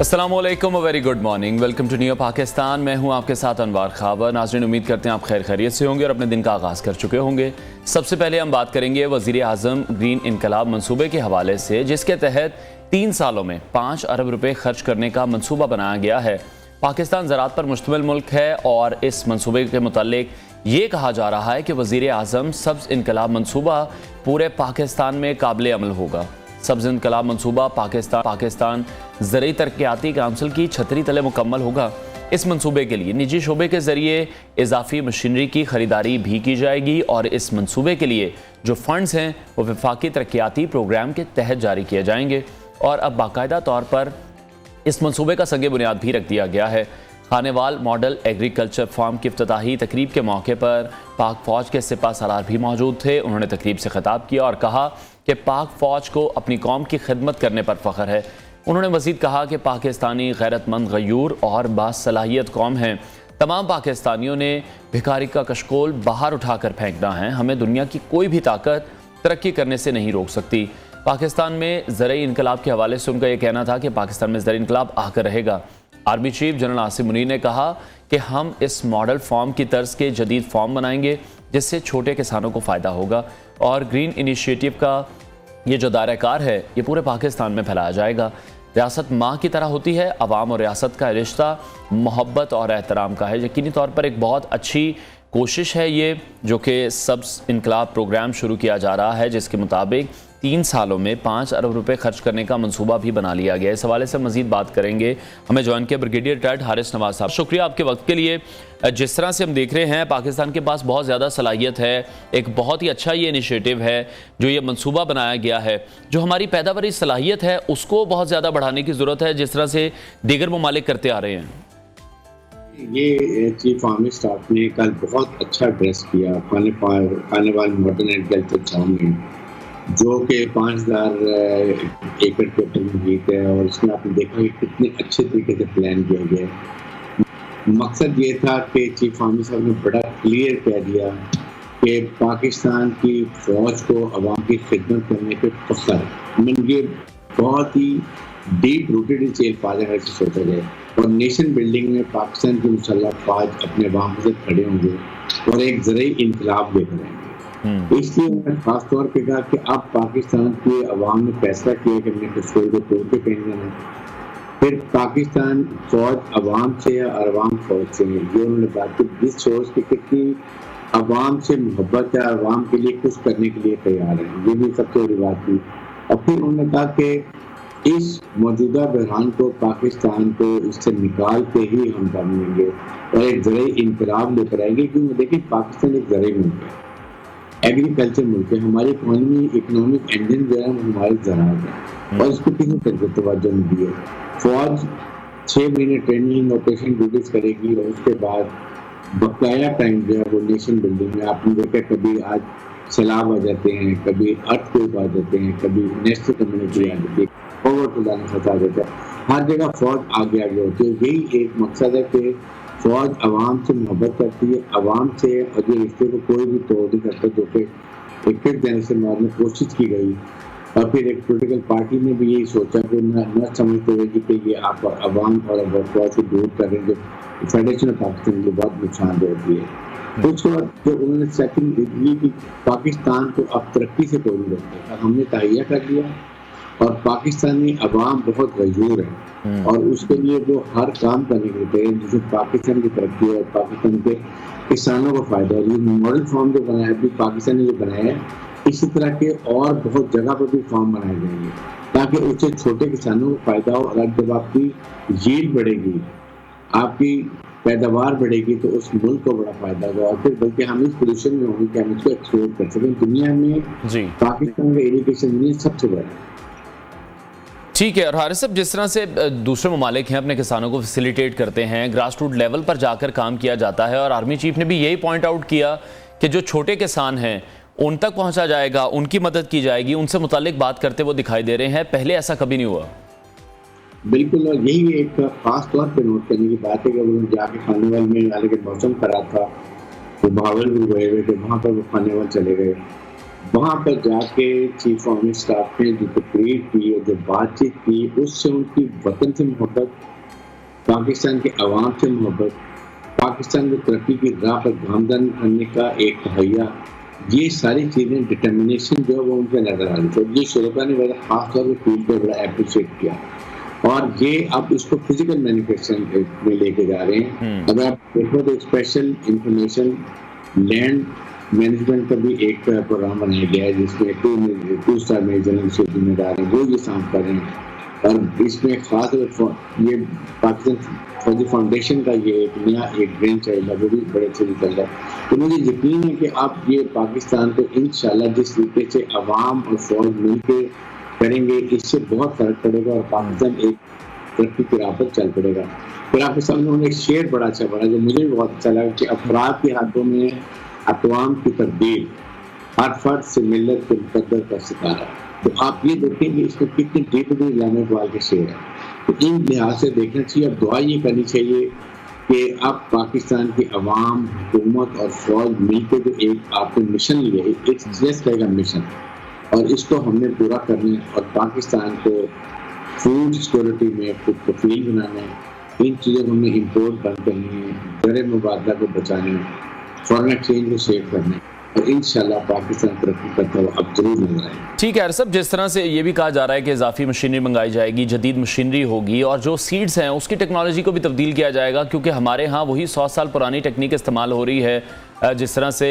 अस्सलामुअलैकुम, very good morning, welcome to new Pakistan. मैं हूं आपके साथ अनवार खाबर। नाज़रीन, उम्मीद करते हैं आप खैर खैरियत से होंगे और अपने दिन का आगाज़ कर चुके होंगे। सबसे पहले हम बात करेंगे वज़ीर आज़म ग्रीन इनकलाब मंसूबे के हवाले से, जिसके तहत 3 सालों में 5 अरब रुपए खर्च करने का मंसूबा बनाया गया है। पाकिस्तान ज़राअत पर मुश्तमिल मुल्क है और इस मंसूबे के मुतालिक ये कहा जा रहा है कि वज़ीर आज़म सब्ज़ इनकलाब मंसूबा पूरे पाकिस्तान में काबिल अमल होगा। सब्ज़ इनकलाब मंसूबा पाकिस्तान ज़रूरी तरक्याती काउंसिल की छतरी तले मुकम्मल होगा। इस मंसूबे के लिए निजी शोबे के ज़रिए इजाफी मशीनरी की खरीदारी भी की जाएगी और इस मंसूबे के लिए जो फंड्स हैं वो वफाकी तरक्याती प्रोग्राम के तहत जारी किए जाएंगे और अब बाकायदा तौर पर इस मंसूबे का संग बुनियाद भी रख दिया गया है। खानेवाल मॉडल एग्रीकल्चर फार्म की इफ्तिताही तकरीब के मौके पर पाक फ़ौज के सिपा सालार भी मौजूद थे। उन्होंने तकरीब से खिताब किया और कहा कि पाक फ़ौज को अपनी कौम की खिदमत करने पर फ़ख्र है। उन्होंने मज़ीद कहा कि पाकिस्तानी गैरतमंद, गयूर और बासलाहियत कौम हैं। तमाम पाकिस्तानियों ने भिखारी का कशकोल बाहर उठाकर फेंकना है। हमें दुनिया की कोई भी ताकत तरक्की करने से नहीं रोक सकती। पाकिस्तान में ज़रई इनकलाब के हवाले से उनका यह कहना था कि पाकिस्तान में ज़रई इनकलाब आकर रहेगा। Army chief general Asim Munir ने कहा कि हम इस मॉडल फॉर्म की तर्ज के जदीद फॉर्म बनाएंगे जिससे छोटे किसानों को फ़ायदा होगा और ग्रीन इनिशिएटिव का ये जो दायरा-कार है ये पूरे पाकिस्तान में फैलाया जाएगा। रियासत माँ की तरह होती है। अवाम और रियासत का रिश्ता मोहब्बत और एहतराम का है। यकीनी तौर पर एक बहुत अच्छी कोशिश है ये, जो कि सब्ज़ इनकलाब प्रोग्राम शुरू किया जा रहा है, जिसके मुताबिक 3 सालों में 5 अरब रुपए खर्च करने का मंसूबा भी बना लिया गया है। इस हवाले से मजीद बात करेंगे। हमें ज्वाइन किया ब्रिगेडियर रिटायर्ड हारिस नवाज साहब। शुक्रिया आपके वक्त के लिए। जिस तरह से हम देख रहे हैं पाकिस्तान के पास बहुत ज़्यादा सलाहियत है, एक बहुत ही अच्छा ये इनिशिएटिव है जो ये मंसूबा बनाया गया है। जो हमारी पैदावारी सलाहियत है उसको बहुत ज़्यादा बढ़ाने की ज़रूरत है, जिस तरह से दीगर ममालिक करते आ रहे हैं। ये चीफ आर्मी स्टाफ ने कल बहुत अच्छा ड्रेस किया खानेवाल मॉडर्न एग्रीकल्चर फार्म में, जो कि 5000 एकड़ के ऊपर मुहित है और इसमें आपने देखा कि कितने अच्छे तरीके से प्लान किया गया। मकसद ये था कि चीफ आर्मी साहब ने बड़ा क्लियर कह दिया कि पाकिस्तान की फौज को अवाम की खिदमत करने पे फख्र है। ये बहुत ही डीप रूटेड इन अल्फाज से सोचा जाए और नेशन बिल्डिंग में पाकिस्तान की मुसल्लह फौज अपने अवाम के साथ खड़े होंगे और एक ज़रई इनकलाब लेकर आएंगे। इसलिए उन्होंने खास तौर पर कहा कि अब पाकिस्तान की अवाम ने फैसला किया कि हमने कश्मीर को तोड़ के फेंक देना है। फिर पाकिस्तान फौज अवाम से और अवाम फौज से है। ये उन्होंने बात की, जिस सोच की कितनी अवाम से मोहब्बत है, अवाम के लिए कुछ करने के लिए तैयार है। ये भी सबसे बड़ी बात थी। और फिर उन्होंने कहा कि इस मौजूदा बहरान को पाकिस्तान को इससे निकाल के ही हम बनेंगे और एक ज़रई इनकलाब लेकर आएंगे। क्योंकि देखिए पाकिस्तान एक ज़रई मुल्क है, एग्रीकल्चर मुल्क है। हमारी इकोनॉमिक इंजन जो है हमारे ज़राअत है और इसको किसी तरह तवज्जो नहीं दी है। फौज 6 महीने ट्रेनिंग ऑपरेशन ड्यूटीज करेगी और उसके बाद बकाया टाइम जो है वो नेशन बिल्डिंग में आपने देखा, कभी आज सैलाब आ जाते हैं, कभी अर्थक्वेक आ जाते हैं, कभी नेशनल कम्युनिटी आ जाती है, ओवर आ जाता है। हर जगह फौज आगे होती है। यही एक मकसद है कि फौज अवाम से मोहब्बत करती है, अवाम से और ये रिश्ते को कोई भी तोड़ नहीं करता, जो कि एक फिर जनरेशन में कोशिश की गई। और फिर एक पोलिटिकल पार्टी ने भी यही सोचा कि न समझते हुए कि ये आप अवाम और फौज को दूर करें, जो फेडरेशन ऑफ पाकिस्तान को बहुत नुकसान होती है। उसके बाद जो उन्होंने सेटिंग दी कि पाकिस्तान को अब तरक्की से कोई नहीं रोकता, हमने तहैया कर लिया और पाकिस्तानी अवाम बहुत गयूर है और उसके लिए वो हर काम करने के लिए तैयार, जिससे पाकिस्तान की तरक्की और पाकिस्तान के किसानों को फायदा है। ये मॉडल फार्म जो बनाया है पाकिस्तान ने जो बनाया है, इसी तरह के और बहुत जगह पर भी फार्म बनाए जाएंगे ताकि उससे छोटे किसानों को फायदा हो। और जब आपकी यील्ड बढ़ेगी, आपकी पैदावार बढ़ेगी, तो उस मुल्क को बड़ा फायदा होगा और फिर बल्कि हम इस पोजीशन में होंगे कि हम इसको एक्सपोर्ट कर सकें। दुनिया में पाकिस्तान का इरिगेशन में सबसे बड़ा है। ठीक है। और हारिस साहब, जिस तरह से दूसरे ममालिक हैं अपने किसानों को फैसिलिटेट करते हैं, ग्रास रूट लेवल पर जाकर काम किया जाता है और आर्मी चीफ ने भी यही पॉइंट आउट किया कि जो छोटे किसान हैं उन तक पहुंचा जाएगा, उनकी मदद की जाएगी, उनसे मुतालिक बात करते वो दिखाई दे रहे हैं। पहले ऐसा कभी नहीं हुआ। बिल्कुल, और यही एक खास तौर पर नोट करने की बात है कि उन्होंने जाके खानेवाल में, हालांकि मौसम खराब था, वो बहावल भी गए हुए थे, वहाँ पर वो खानेवाल चले गए वहाँ पर जाके चीफ आर्मी स्टाफ ने जो तकरीर की और जो बातचीत की, उससे उनकी वतन से मोहब्बत, पाकिस्तान के अवाम से मोहब्बत, पाकिस्तान को तरक्की की राह पर गामजन करने का एक तहैया, ये सारी चीज़ें डिटर्मिनेशन जो है वो उनके नजर आ रही थी। और ये शुरा ने बड़ा खासतौर पर फील्ड पर बड़ा अप्रिशिएट किया और ये अब इसको फिजिकल मैनिफेस्टेशन में लेके जा रहे हैं। अगर आप देखो तो स्पेशल इंफॉर्मेशन लैंड मैनेजमेंट का भी एक प्रोग्राम बनाया गया है जिसमें टू स्टार मेजर से जिम्मेदार है वो ये काम कर रहे हैं। और इसमें खास ये पाकिस्तान फौजी फाउंडेशन का ये एक नया एक ब्रेन चाइल्ड है, वो भी बड़े अच्छे निकल रहा है। तो मुझे यकीन है कि आप ये पाकिस्तान को इंशाल्लाह जिस तरीके से अवाम और फौज मिलकर करेंगे, इससे बहुत फर्क पड़ेगा और पाकिस्तान एक तरक्की की राह पर चल पड़ेगा। फिर आपके सामने उन्होंने एक शेर बड़ा अच्छा पढ़ा जो मुझे भी बहुत अच्छा लगा कि अफराद के हाथों में अक़वाम की तब्दील, हर फर्द से मिल्लत के मुकद्दर का सितारा। तो आप ये देखेंगे इसमें कितनी डीपली लाने वाले शेर है। तो इन लिहाज से देखना चाहिए और दुआ ये करनी चाहिए कि अब पाकिस्तान की अवाम, हुकूमत और फौज मिलकर जो एक आपने मिशन लिए, एक जस्ट लाइक मिशन, और इसको हमने पूरा करना है और पाकिस्तान को फूड सिक्योरिटी में खुद कफील बनाना है। इन चीज़ों को हमने इम्पोर्ट बंद करनी है, दर मुबादला को बचाना है, फॉरेन एक्सचेंज को सेव करना है और इंशाल्लाह पाकिस्तान तरक्की करता हुआ अब जरूर नजर आएगा। ठीक है अरसद, जिस तरह से ये भी कहा जा रहा है कि इजाफी मशीनरी मंगाई जाएगी, जदीद मशीनरी होगी और जो सीड्स हैं उसकी टेक्नोलॉजी को भी तब्दील किया जाएगा क्योंकि हमारे यहाँ वही 100 साल पुरानी टेक्निक इस्तेमाल हो रही है। जिस तरह से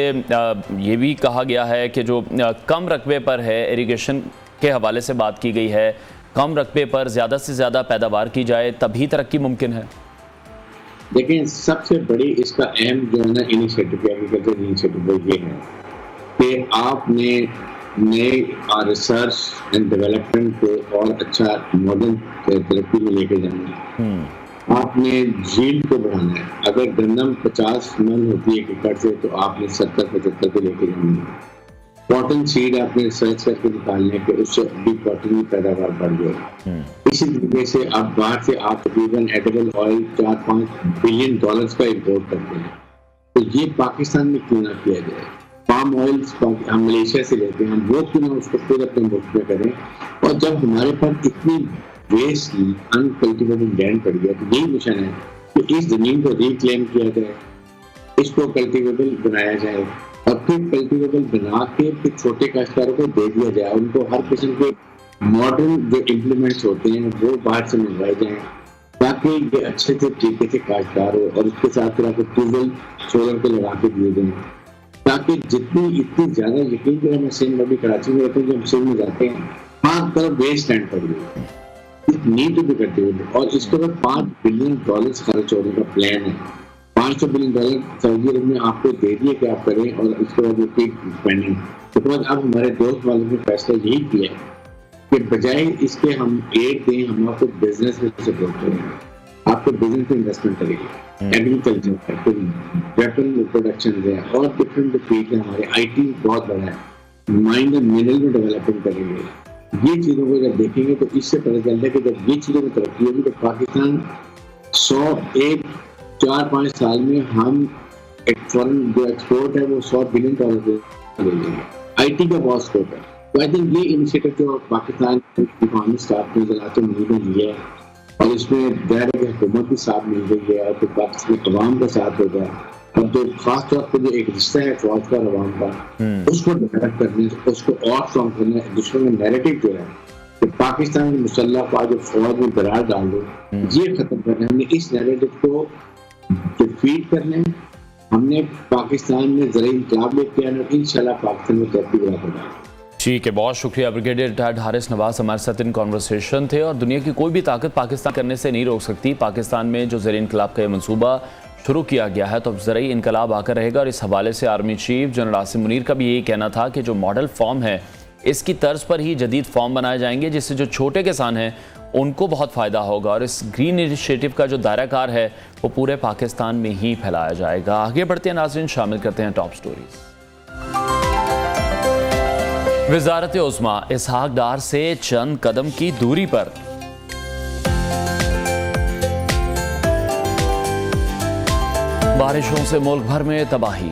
ये भी कहा गया है कि जो कम रकबे पर है, इरिगेशन के हवाले से बात की गई है, कम रकबे पर ज़्यादा से ज़्यादा पैदावार की जाए तभी तरक्की मुमकिन है। लेकिन सबसे बड़ी इसका अहम जो है ना इनिशिएटिव, एग्रीकल्चर इनिशिएटिव ये है कि आपने नए रिसर्च एंड डेवलपमेंट को और अच्छा मॉडर्न तरक्की में लेके जाना है। आपने झील को बढ़ाना है। अगर गंदम 50 मन होती है एकड़ से तो आपने 70-75 पे लेके जाना है। कॉटन सीड आपने रिसर्च करके निकालने के उससे भी कॉटन की पैदावार बढ़ जाएगी। इसी तरीके से आप बाहर से आप तकरीबन एडिबल ऑयल $4-5 बिलियन का इम्पोर्ट करते हैं, तो ये पाकिस्तान में क्यों ना किया जाए। पाम ऑयल हम मलेशिया से लेते हैं, हम वो क्यों ना उसको खुद अपने मुल्क में करें। और जब हमारे पास इतनी वेस्ट अनकल्टिवेटेड लैंड पड़ गया तो यही मिशन है कि इस जमीन को रिक्लेम किया जाए, इसको कल्टिवेबल बनाया जाए और फिर कल्टिवेबल बना के फिर छोटे काश्तकारों को दे दिया जाए। उनको हर किस्म के मॉडर्न जो इम्प्लीमेंट्स होते हैं वो बाहर से मंगवाए जाएं ताकि ये अच्छे से तरीके से काश्तकार हो और उसके साथ फिर आपको ट्यूबवेल सोलर के लगा के दिए जाएं ताकि जितनी इतनी ज्यादा यकीन करें। मैं सिंध में भी कराची में रहता हूँ, जब सिंध में जाते हैं 5 तरफ वेस्ट लैंड पड़ गई, नीड टू बी कल्टिवेटेड और इसके बाद $5 बिलियन खर्च होने का प्लान है। $500 बिलियन सऊदी अरब ने आपको दे दिए कि आप करें और इसके बाद वो कीप स्पेंडिंग। तो अब हमारे दोस्त वालों ने फैसला यही किया है कि बजाय इसके हम एड दें, हम आपको बिजनेस में सपोर्ट करेंगे, आपको बिजनेस में इन्वेस्टमेंट करेंगे, एग्रीकल्चर है, फिर वेपन प्रोडक्शन है और डिफरेंट फील्ड है। हमारे IT बहुत बड़ा है, माइन एंड मिनरल में डेवलपमेंट करेंगे। ये चीज़ों को जब देखेंगे तो इससे पता चलता है कि जब ये चीज़ों में तरक्की होगी तो पाकिस्तान 4-5 साल में हम एक फॉरेन जो एक्सपोर्ट है वो $100 बिलियन ले लेंगे। IT का बहुत स्कोप है। तो आई थिंक ये इनिशिएटिव जो पाकिस्तान इकोनॉमिक स्टाफ ने जरा मिलकर लिया है और इसमें दायरे हुकूमत भी साथ मिल गई है और फिर पाकिस्तान अवाम का साथ होगा और जो खास तौर पर जो एक रिश्ता है फौज का अवाम का उसको डेवलप करने, उसको और स्ट्रॉन्ग करने। दुश्मन का नैरेटिव जो है कि पाकिस्तान की मुसल्लह अफवाज जो फौज में दरार डाल दो, ये खत्म करना। हमने इस नैरेटिव को डिफीट करने, हमने पाकिस्तान में ज़रा इनकलाब लेके आना, इंशाल्लाह पाकिस्तान में तरक्की होगा। ठीक है, बहुत शुक्रिया। ब्रिगेडियर रिटायर्ड हारिस नवाज हमारे साथ इन कॉन्वर्सेशन थे। और दुनिया की कोई भी ताकत पाकिस्तान करने से नहीं रोक सकती। पाकिस्तान में जो ज़र इनकलाब का ये मनसूबा शुरू किया गया है तो अब ज़रूरी इनकलाब आकर रहेगा। और इस हवाले से army chief general Asim Munir का भी यही कहना था कि जो मॉडल फॉर्म है इसकी तर्ज पर ही जदीद फॉर्म बनाए जाएंगे जिससे जो छोटे किसान हैं उनको बहुत फ़ायदा होगा। और इस ग्रीन इनिशिएटिव का जो दायरा कार है वो पूरे पाकिस्तान में ही फैलाया जाएगा। आगे बढ़ते हैं नाज़रीन, शामिल करते हैं टॉप स्टोरीज। वज़ारत उज़्मा इसहाक डार से चंद कदम की दूरी पर। बारिशों से मुल्क भर में तबाही।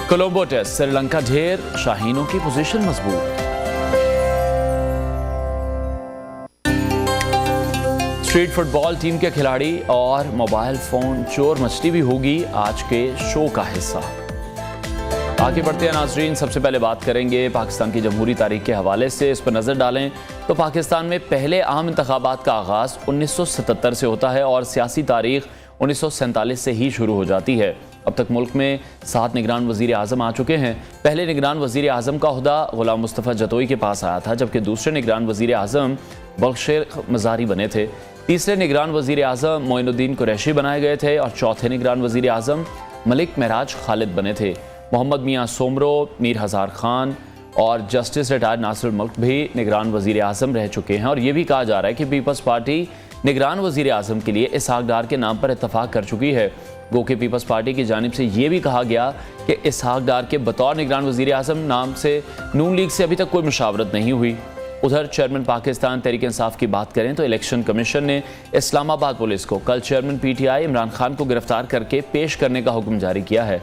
कोलंबो टेस्ट श्रीलंका ढेर, शाहीनों की पोजीशन मजबूत। स्ट्रीट फुटबॉल टीम के खिलाड़ी और मोबाइल फोन चोर मछली भी होगी आज के शो का हिस्सा। आगे बढ़ते हैं नाजरीन, सबसे पहले बात करेंगे पाकिस्तान की जमहूरी तारीख के हवाले से। इस पर नजर डालें तो पाकिस्तान में पहले आम इंतखाबात का आगाज 1977 से होता है और सियासी तारीख 1947 से ही शुरू हो जाती है। अब तक मुल्क में 7 निगरान वजीर आज़म आ चुके हैं। पहले निगरान वजीर आज़म का ओहदा गुलाम मुस्तफ़ा जतोई के पास आया था, जबकि दूसरे निगरान वजीर आज़म बख्शेर मज़ारी बने थे। तीसरे निगरान वजीर आज़म मोइनुद्दीन कुरैशी बनाए गए थे और चौथे निगरान वजीर आज़म मलिक महराज खालिद बने थे। मोहम्मद मियाँ सोमरो, मीर हज़ार खान और जस्टिस रिटायर्ड नासिर मुल्क भी निगरान वजीर आज़म रह चुके हैं। और ये भी कहा जा रहा है कि पीपल्स पार्टी निगरान वजीर आज़म के लिए इसहाक डार के नाम पर इत्तफाक कर चुकी है। गो के पीपल्स पार्टी की जानिब से ये भी कहा गया कि इसहाक डार के बतौर निगरान वजीर आज़म नाम से नून लीग से अभी तक कोई मुशावरत नहीं हुई। उधर चेयरमैन पाकिस्तान तहरीक इंसाफ की बात करें तो इलेक्शन कमीशन ने इस्लामाबाद पुलिस को कल चेयरमैन पीटीआई इमरान खान को गिरफ्तार करके पेश करने का हुक्म जारी किया है।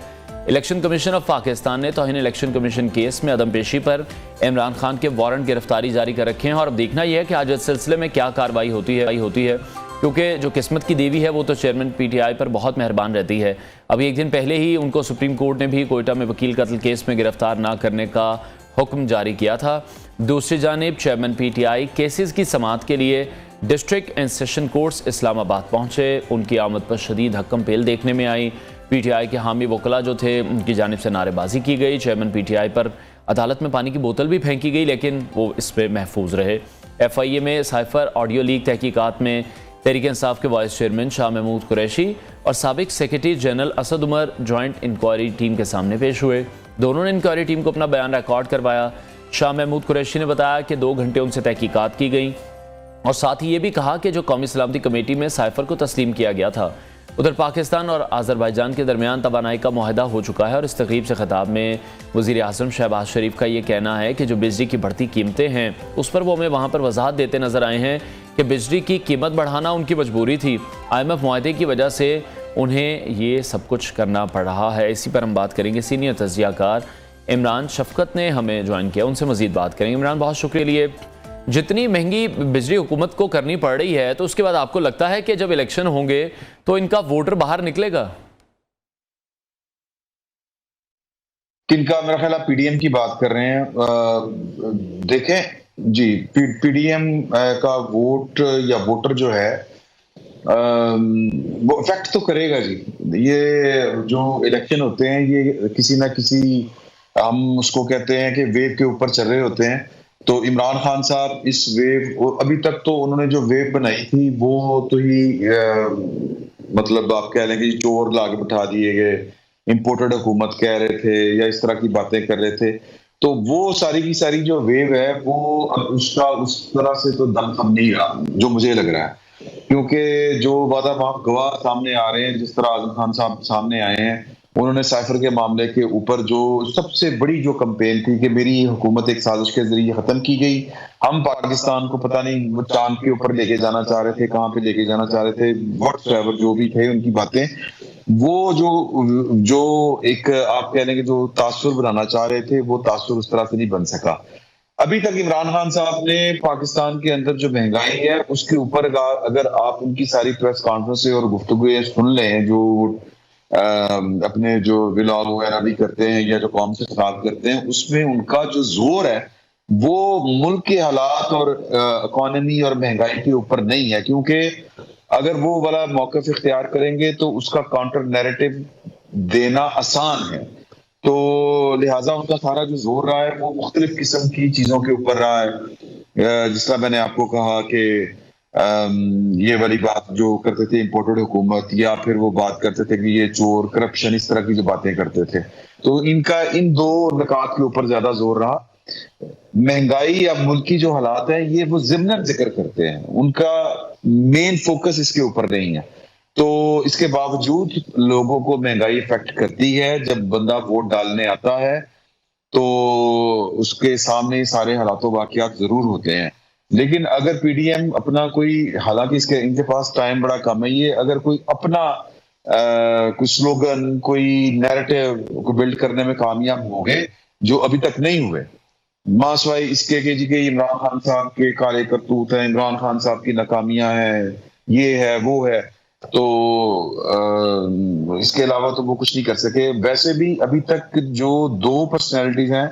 इलेक्शन कमीशन ऑफ पाकिस्तान ने तौहीन इलेक्शन कमीशन केस में अदम पेशी पर इमरान खान के वारंट गिरफ्तारी जारी कर रखे हैं और अब देखना यह है कि आज इस सिलसिले में क्या कार्रवाई होती है क्योंकि जो किस्मत की देवी है वो तो चेयरमैन पीटीआई पर बहुत मेहरबान रहती है। अभी एक दिन पहले ही उनको सुप्रीम कोर्ट ने भी कोयटा में वकील कत्ल केस में गिरफ्तार ना करने का हुक्म जारी किया था। दूसरी जानिब चेयरमैन पीटीआई केसेस की समाअत के लिए district and session courts Islamabad पहुंचे। उनकी आमद पर शदीद हक्कम पेल देखने में आई। पीटीआई के हामी वकला जो थे उनकी जानिब से नारेबाजी की गई। चेयरमैन पीटीआई पर अदालत में पानी की बोतल भी फेंकी गई, लेकिन वो इस पर महफूज रहे। FIA में साइफर ऑडियो लीक तहकीकात में तहरीक इंसाफ के वाइस चेयरमैन शाह महमूद कुरैशी और साबिक secretary general Asad Umar joint inquiry team के सामने पेश हुए। दोनों ने इंक्वायरी टीम को अपना बयान रिकॉर्ड करवाया। शाह महमूद कुरैशी ने बताया कि 2 घंटे उनसे तहकीकात की गई और साथ ही ये भी कहा कि जो कौमी सलामती कमेटी में साइफर को तस्लीम किया गया था। उधर पाकिस्तान और आज़रबाईजान के दरमियान तवानाई का मुआहदा हो चुका है और इस तकरीब से खिताब में वज़ीर आज़म शहबाज शरीफ का ये कहना है कि जो बिजली की बढ़ती कीमतें हैं उस पर वो हमें वहाँ पर वजाहत देते नजर आए हैं कि बिजली की कीमत बढ़ाना उनकी मजबूरी थी। IMF मुआहदे की वजह से उन्हें ये सब कुछ करना पड़ रहा है। इसी पर हम बात करेंगे। सीनियर तज्जियाकार इमरान शफकत ने हमें ज्वाइन किया, उनसे मजीद बात करेंगे। इमरान, बहुत शुक्रिया लिए। जितनी महंगी बिजली हुकूमत को करनी पड़ रही है तो उसके बाद आपको लगता है कि जब इलेक्शन होंगे तो इनका वोटर बाहर निकलेगा? किनका? मेरा ख्याल आप PDM की बात कर रहे हैं। देखें जी, PDM का वोट या वोटर जो है वो इफेक्ट तो करेगा जी। ये जो इलेक्शन होते हैं ये किसी ना किसी, हम उसको कहते हैं कि वेव के ऊपर चल रहे होते हैं। तो इमरान खान साहब इस वेव, अभी तक तो उन्होंने जो वेव बनाई थी वो तो ही मतलब आप कह लें कि चोर लाके बिठा दिए गए, इंपोर्टेड हुकूमत कह रहे थे या इस तरह की बातें कर रहे थे। तो वो सारी की सारी जो वेव है वो उसका उस तरह से तो दम थम नहीं रहा, जो मुझे लग रहा है। क्योंकि जो वादा गवाह सामने आ रहे हैं, जिस तरह आजम खान साहब सामने आए हैं, उन्होंने साइफर के मामले के ऊपर जो सबसे बड़ी जो कैंपेन थी कि मेरी हुकूमत एक साजिश के जरिए खत्म की गई, हम पाकिस्तान को पता नहीं वो चांद के ऊपर लेके जाना चाह रहे थे, कहाँ पे लेके जाना चाह रहे थे, व्हाट्सएवर जो भी थे उनकी बातें, वो जो एक आप कह लेंगे जो तासुर बनाना चाह रहे थे वो तासुर उस तरह से नहीं बन सका। अभी तक इमरान खान साहब ने पाकिस्तान के अंदर जो महंगाई है उसके ऊपर अगर आप उनकी सारी प्रेस कॉन्फ्रेंस और गुफ्तगू सुन लें, जो अपने जो व्लॉग वगैरह भी करते हैं या जो कौम से खिताब करते हैं, उसमें उनका जो जोर है वो मुल्क के हालात और इकोनॉमी और महंगाई के ऊपर नहीं है। क्योंकि अगर वो वाला मौक़िफ़ इख्तियार करेंगे तो उसका काउंटर नैरेटिव देना आसान है। तो लिहाजा उनका सारा जो जोर रहा है वो मुख्तलिफ किस्म की चीजों के ऊपर रहा है। जिस तरह मैंने आपको कहा कि ये वाली बात जो करते थे इंपोर्टेड हुकूमत, या फिर वो बात करते थे कि ये चोर, करप्शन, इस तरह की जो बातें करते थे, तो इनका इन 2 निकात के ऊपर ज्यादा जोर रहा। महंगाई या मुल्क की जो हालात है ये वो ज़िम्नन जिक्र करते हैं, उनका मेन फोकस इसके ऊपर नहीं है। तो इसके बावजूद लोगों को महंगाई इफेक्ट करती है। जब बंदा वोट डालने आता है तो उसके सामने सारे हालात वाक़ियात जरूर होते हैं। लेकिन अगर PDM अपना कोई, हालांकि इनके पास टाइम बड़ा कम है, ये अगर कोई अपना कुछ स्लोगन, कोई नैरेटिव को बिल्ड करने में कामयाब हो गए जो अभी तक नहीं हुए। मासवाई इसके के जी के इमरान खान साहब के काले करतूत हैं, इमरान खान साहब की नाकामियां हैं, ये है वो है, तो इसके अलावा तो वो कुछ नहीं कर सके। वैसे भी अभी तक जो दो पर्सनैलिटीज हैं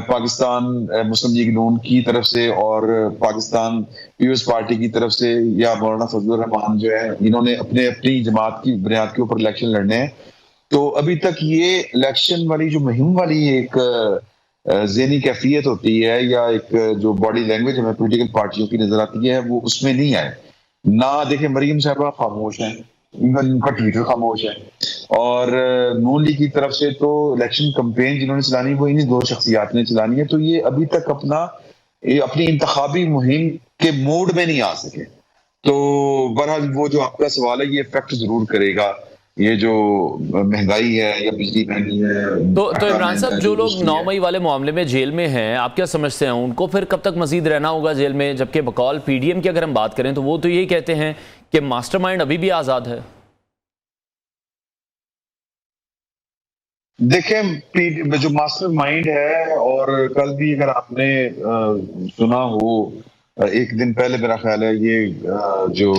पाकिस्तान मुस्लिम लीग नून की तरफ से और पाकिस्तान पीपल्स पार्टी की तरफ से, या मौलाना फजलुर रहमान जो है, इन्होंने अपने अपनी जमात की बुनियाद के ऊपर इलेक्शन लड़ने हैं। तो अभी तक ये इलेक्शन वाली जो मुहिम वाली एक ज़हनी कैफियत होती है या एक जो बॉडी लैंग्वेज हमें पॉलिटिकल पार्टियों की नजर आती है, वो उसमें नहीं आए ना। देखे मरीम साहबा खामोश हैं, इवन उनका ट्विटर खामोश है। और नून लीग की तरफ से तो इलेक्शन कैंपेन जिन्होंने चलानी वो इन्हीं दो शख्सियात ने चलानी है, तो ये अभी तक अपनी इंतखाबी मुहिम के मोड में नहीं आ सके। तो बहरहाल वो जो आपका सवाल है ये इफेक्ट जरूर करेगा, ये जो महंगाई है या बिजली महंगी है। तो इमरान साहब, जो लोग 9 मई वाले मामले में जेल में हैं, आप क्या समझते हैं उनको फिर कब तक मजीद रहना होगा जेल में? जबकि बकौल पीडीएम की अगर हम बात करें तो वो तो यही कहते हैं कि मास्टरमाइंड अभी भी आजाद है। देखें, जो मास्टरमाइंड है, और कल भी अगर आपने सुना हो, एक दिन पहले मेरा ख्याल है ये जो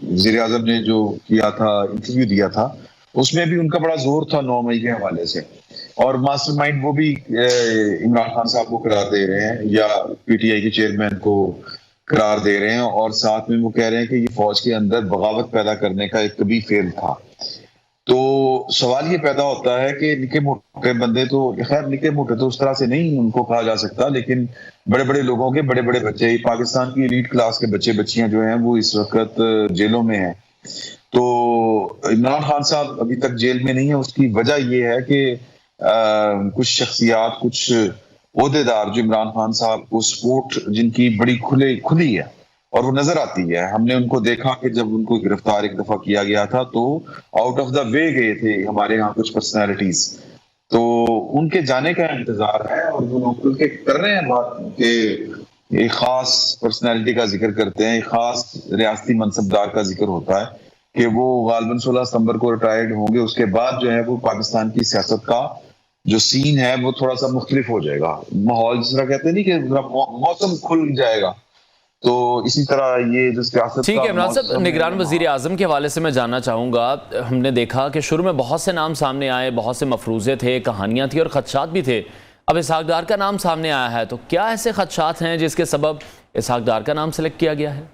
वज़ीर आज़म ने जो किया था, इंटरव्यू दिया था, उसमें भी उनका बड़ा जोर था 9 मई के हवाले से। और मास्टरमाइंड वो भी इमरान खान साहब को करार दे रहे हैं या पीटीआई के चेयरमैन को करार दे रहे हैं, और साथ में वो कह रहे हैं कि ये फौज के अंदर बगावत पैदा करने का एक कभी फेल था। तो सवाल ये पैदा होता है कि निके मोटे बंदे तो, खैर निके मोटे तो उस तरह से नहीं उनको कहा जा सकता, लेकिन बड़े बड़े लोगों के बड़े बड़े बच्चे, पाकिस्तान की एलीट क्लास के बच्चे बच्चियां जो हैं वो इस वक्त जेलों में हैं। तो इमरान खान साहब अभी तक जेल में नहीं है। उसकी वजह ये है कि कुछ शख्सियात, कुछ ओहदेदार जो इमरान खान साहब को सपोर्ट जिनकी बड़ी खुली है और वो नजर आती है। हमने उनको देखा कि जब उनको गिरफ्तार एक दफा किया गया था तो आउट ऑफ द वे गए थे हमारे यहाँ कुछ पर्सनैलिटीज, तो उनके जाने का इंतजार है। और वो लोग उनके कर रहे हैं बात कि एक खास पर्सनैलिटी का जिक्र करते हैं, एक खास रियासती मनसबदार का जिक्र होता है कि वो गालबन 16 सितंबर को रिटायर्ड होंगे। उसके बाद जो है वो पाकिस्तान की सियासत का जो सीन है वो थोड़ा सा मुख्तलिफ हो जाएगा। माहौल जिस तरह कहते हैं नहीं कि मौसम खुल जाएगा, तो इसी तरह ये जो सियासत। ठीक है इमरान साहब, निगरान वजीर आजम के हवाले से मैं जानना चाहूँगा। हमने देखा कि शुरू में बहुत से नाम सामने आए, बहुत से मफरूज़े थे, कहानियाँ थी और खदशात भी थे। अब इसहाक डार का नाम सामने आया है, तो क्या ऐसे खदशात हैं जिसके सबब इसहाक डार का नाम सेलेक्ट किया गया है?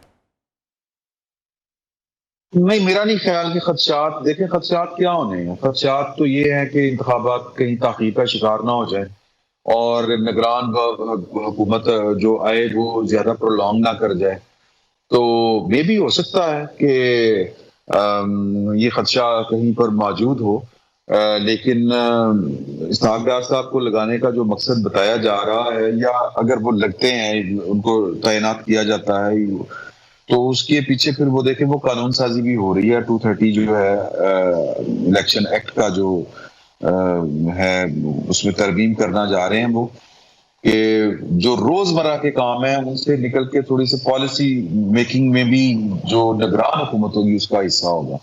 नहीं, मेरा नहीं ख्याल कि खदशात, देखें खदशात क्या होने हैं। खदशात तो ये है कि इंतखाबात कहीं ताक़ीब का शिकार ना हो जाए और निगरान हुकूमत जो आए वो ज्यादा प्रोलॉन्ग ना कर जाए। तो मे भी हो सकता है कि ये खदशा कहीं पर मौजूद हो, लेकिन इसहाक डार साहब को लगाने का जो मकसद बताया जा रहा है, या अगर वो लगते हैं उनको तैनात किया जाता है, तो उसके पीछे फिर वो देखें वो कानून साजी भी हो रही है। 230 जो है इलेक्शन एक्ट का जो है उसमें तरमीम करना जा रहे हैं वो, कि जो रोजमर्रा के काम है उनसे निकल के थोड़ी सी पॉलिसी मेकिंग में भी जो निगरान हुकूमत होगी उसका हिस्सा होगा।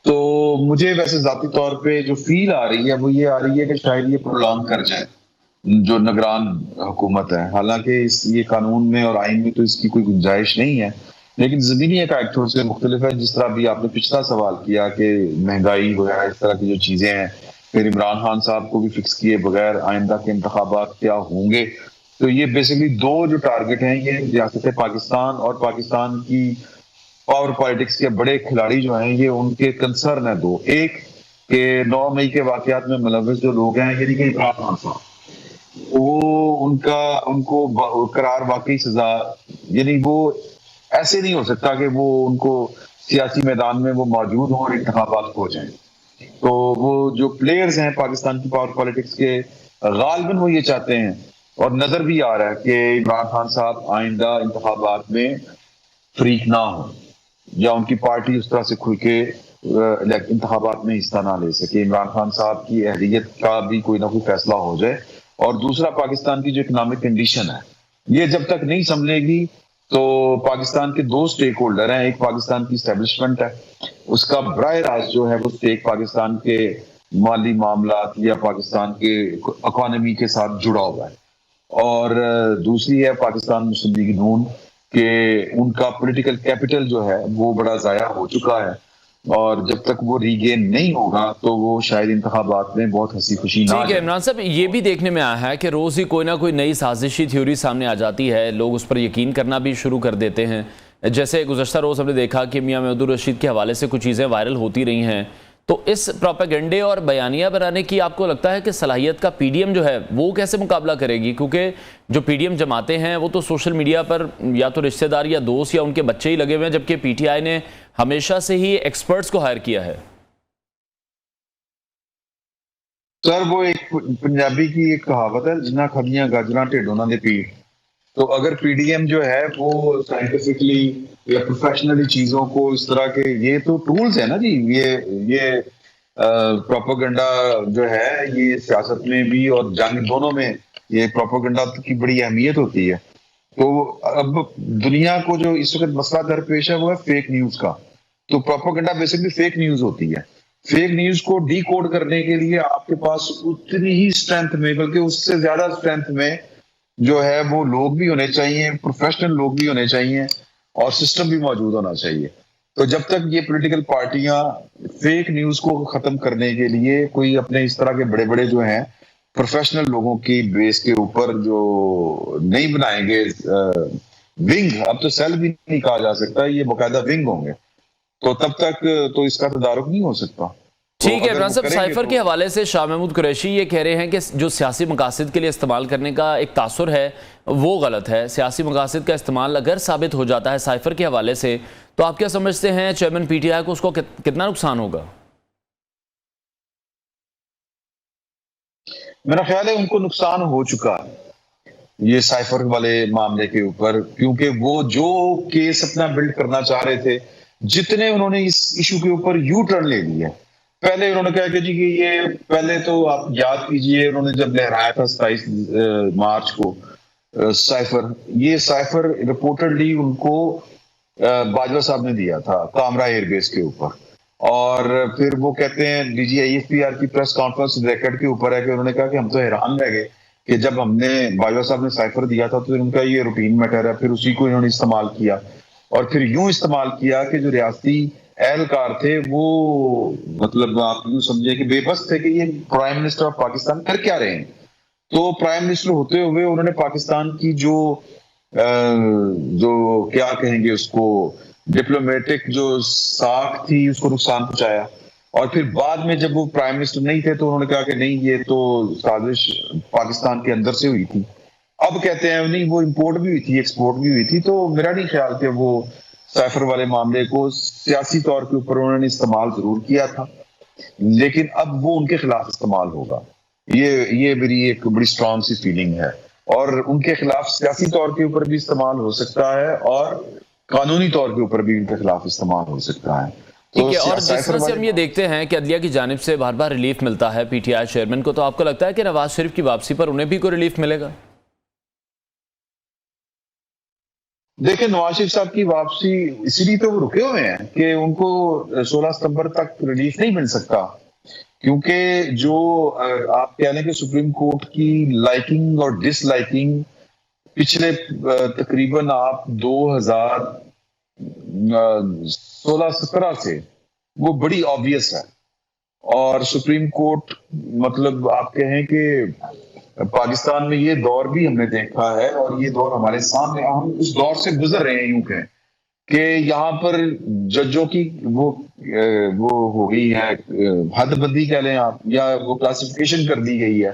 तो मुझे वैसे जाती तौर पे जो फील आ रही है वो ये आ रही है कि शायद ये प्रोलॉन्ग कर जाए जो निगरान हुकूमत है। हालांकि ये कानून में और आइन में तो इसकी कोई गुंजाइश नहीं है, लेकिन जमीनी एक थोड़ी से मुख्तलिफ है। जिस तरह भी आपने पिछला सवाल किया कि महंगाई वगैरह इस तरह की जो चीजें हैं, फिर इमरान खान साहब को भी फिक्स किए बगैर आइंदा के इंतखाबात क्या होंगे, तो ये बेसिकली दो जो टारगेट हैं, ये रियासत पाकिस्तान और पाकिस्तान की पावर पॉलिटिक्स के बड़े खिलाड़ी जो हैं, ये उनके कंसर्न है दो। एक के 9 मई के वाकयात में मुलव्वस जो लोग हैं, यानी कि इमरान खान साहब, वो उनको करार वाकई सजा, यानी वो ऐसे नहीं हो सकता कि वो उनको सियासी मैदान में वो मौजूद हों और इंतखाबात हो जाएं। तो वो जो प्लेयर्स हैं पाकिस्तान की पावर पॉलिटिक्स के, गालिबन वो ये चाहते हैं और नजर भी आ रहा है कि इमरान खान साहब आइंदा इंतखाबात में फ्रीक ना हो, या उनकी पार्टी उस तरह से खुल के इंतखाबात में हिस्सा ना ले सके। इमरान खान साहब की अहलियत का भी कोई ना कोई फैसला हो जाए। और दूसरा, पाकिस्तान की जो इकोनॉमिक कंडीशन है, ये जब तक नहीं संभलेगी तो पाकिस्तान के दो स्टेक होल्डर हैं, एक पाकिस्तान की एस्टेब्लिशमेंट है, उसका बराह रास्त जो है वो स्टेक पाकिस्तान के माली मामलात या पाकिस्तान के इकोनॉमी के साथ जुड़ा हुआ है। और दूसरी है पाकिस्तान मुस्लिम लीग नून के उनका पॉलिटिकल कैपिटल जो है वो बड़ा ज़ाया हो चुका है, और जब तक वो रीगेन नहीं होगा तो वो शायद इंतखाबात में बहुत हंसी खुशी ना ठीक है जाए। इमरान साहब, ये भी देखने में आया है कि रोज़ ही कोई ना कोई नई साजिशी थ्योरी सामने आ जाती है, लोग उस पर यकीन करना भी शुरू कर देते हैं। जैसे गुज़श्ता रोज़ हमने देखा कि मियां महमूद रशीद के हवाले से कुछ चीज़ें वायरल होती रही हैं, तो इस प्रोपेगेंडे और बयानिया बनाने की आपको लगता है कि सलाहियत का पीडीएम जो है वो कैसे मुकाबला करेगी? क्योंकि जो पीडीएम जमाते हैं वो तो सोशल मीडिया पर या तो रिश्तेदार या दोस्त या उनके बच्चे ही लगे हुए हैं, जबकि पीटीआई ने हमेशा से ही एक्सपर्ट्स को हायर किया है। सर वो एक पंजाबी की एक कहावत है, जिन्ना खदियां गाजरां ढिड उन्हां दे पीड़। तो अगर पीडीएम जो है वो साइंटिफिकली या प्रोफेशनली चीजों को इस तरह के, ये तो टूल्स है ना जी, ये प्रोपेगेंडा जो है ये सियासत में भी और जंग दोनों में ये प्रोपेगेंडा की बड़ी अहमियत होती है। तो अब दुनिया को जो इस वक्त मसला दरपेश है वो है फेक न्यूज का। तो प्रोपेगेंडा बेसिकली फेक न्यूज होती है। फेक न्यूज को डी कोड करने के लिए आपके पास उतनी ही स्ट्रेंथ में, बल्कि उससे ज्यादा स्ट्रेंथ में जो है वो लोग भी होने चाहिए, प्रोफेशनल लोग भी होने चाहिए, और सिस्टम भी मौजूद होना चाहिए। तो जब तक ये पॉलिटिकल पार्टियां फेक न्यूज को खत्म करने के लिए कोई अपने इस तरह के बड़े बड़े जो हैं प्रोफेशनल लोगों की बेस के ऊपर जो नहीं बनाएंगे विंग, अब तो सेल भी नहीं कहा जा सकता, ये बाकायदा विंग होंगे, तो तब तक तो इसका तदारुक नहीं हो सकता। तो ठीक है अगर इमरान वो साहब, करेंगे साइफर तो के हवाले से शाह महमूद कुरैशी ये कह रहे हैं कि जो सियासी मकासद के लिए इस्तेमाल करने का एक तासुर है वो गलत है। सियासी मकासद का इस्तेमाल अगर साबित हो जाता है साइफर के हवाले से, तो आप क्या समझते हैं चेयरमैन पीटीआई को उसको कितना नुकसान होगा? मेरा ख्याल है उनको नुकसान हो चुका है ये साइफर वाले मामले के ऊपर, क्योंकि वो जो केस अपना बिल्ड करना चाह रहे थे, जितने उन्होंने इस इशू के ऊपर यू टर्न ले लिया। पहले उन्होंने कहा कि जी कि ये, पहले तो आप याद कीजिए उन्होंने जब लहराया था 27 मार्च को साइफर रिपोर्टेडली उनको बाजवा साहब ने दिया था कामरा एयरबेस के ऊपर। और फिर वो कहते हैं डीजीआईएफपीआर की प्रेस कॉन्फ्रेंस रिकॉर्ड के ऊपर है कि उन्होंने कहा कि हम तो हैरान रह गए कि जब हमने बाजवा साहब ने साइफर दिया था तो उनका ये रूटीन मैटर है, फिर उसी को इन्होंने इस्तेमाल किया, और फिर यूं इस्तेमाल किया कि जो रियासती एहलकार थे वो, मतलब आप यूं समझे कि बेबस थे कि ये प्राइम मिनिस्टर ऑफ पाकिस्तान कर क्या रहे हैं। तो प्राइम मिनिस्टर होते हुए उन्होंने पाकिस्तान की जो क्या कहेंगे उसको, डिप्लोमेटिक जो साख थी उसको नुकसान पहुंचाया। और फिर बाद में जब वो प्राइम मिनिस्टर नहीं थे तो उन्होंने कहा कि नहीं ये तो साजिश पाकिस्तान के अंदर से हुई थी। अब कहते हैं नहीं वो इंपोर्ट भी हुई थी, एक्सपोर्ट भी हुई थी। तो मेरा नहीं ख्याल कि वो साइफर वाले मामले को सियासी तौर के ऊपर उन्होंने इस्तेमाल जरूर किया था, लेकिन अब वो उनके खिलाफ इस्तेमाल होगा, ये मेरी एक बड़ी स्ट्रॉन्ग सी फीलिंग है। और उनके खिलाफ सियासी तौर के ऊपर भी इस्तेमाल हो सकता है और कानूनी तौर के ऊपर भी उनके खिलाफ इस्तेमाल हो सकता है। ठीक है, और जिस तरह से हम ये देखते हैं कि अदलिया की जानिब से बार बार रिलीफ मिलता है पीटीआई चेयरमैन को, तो आपको लगता है कि नवाज शरीफ की वापसी पर उन्हें भी कोई रिलीफ मिलेगा? देखिए नवाज शरीफ साहब की वापसी इसीलिए तो वो रुके हुए हैं कि उनको 16 सितंबर तक रिलीफ नहीं मिल सकता, क्योंकि जो आप कह लें कि सुप्रीम कोर्ट की लाइकिंग और डिसलाइकिंग पिछले तकरीबन आप 2016-17 से वो बड़ी ऑब्वियस है। और सुप्रीम कोर्ट, मतलब आप कहें कि पाकिस्तान में ये दौर भी हमने देखा है और ये दौर हमारे सामने, हम उस दौर से गुजर रहे हैं यूं कहें कि यहाँ पर जजों की वो हो गई है हदबंदी कह लें आप, या वो क्लासिफिकेशन कर दी गई है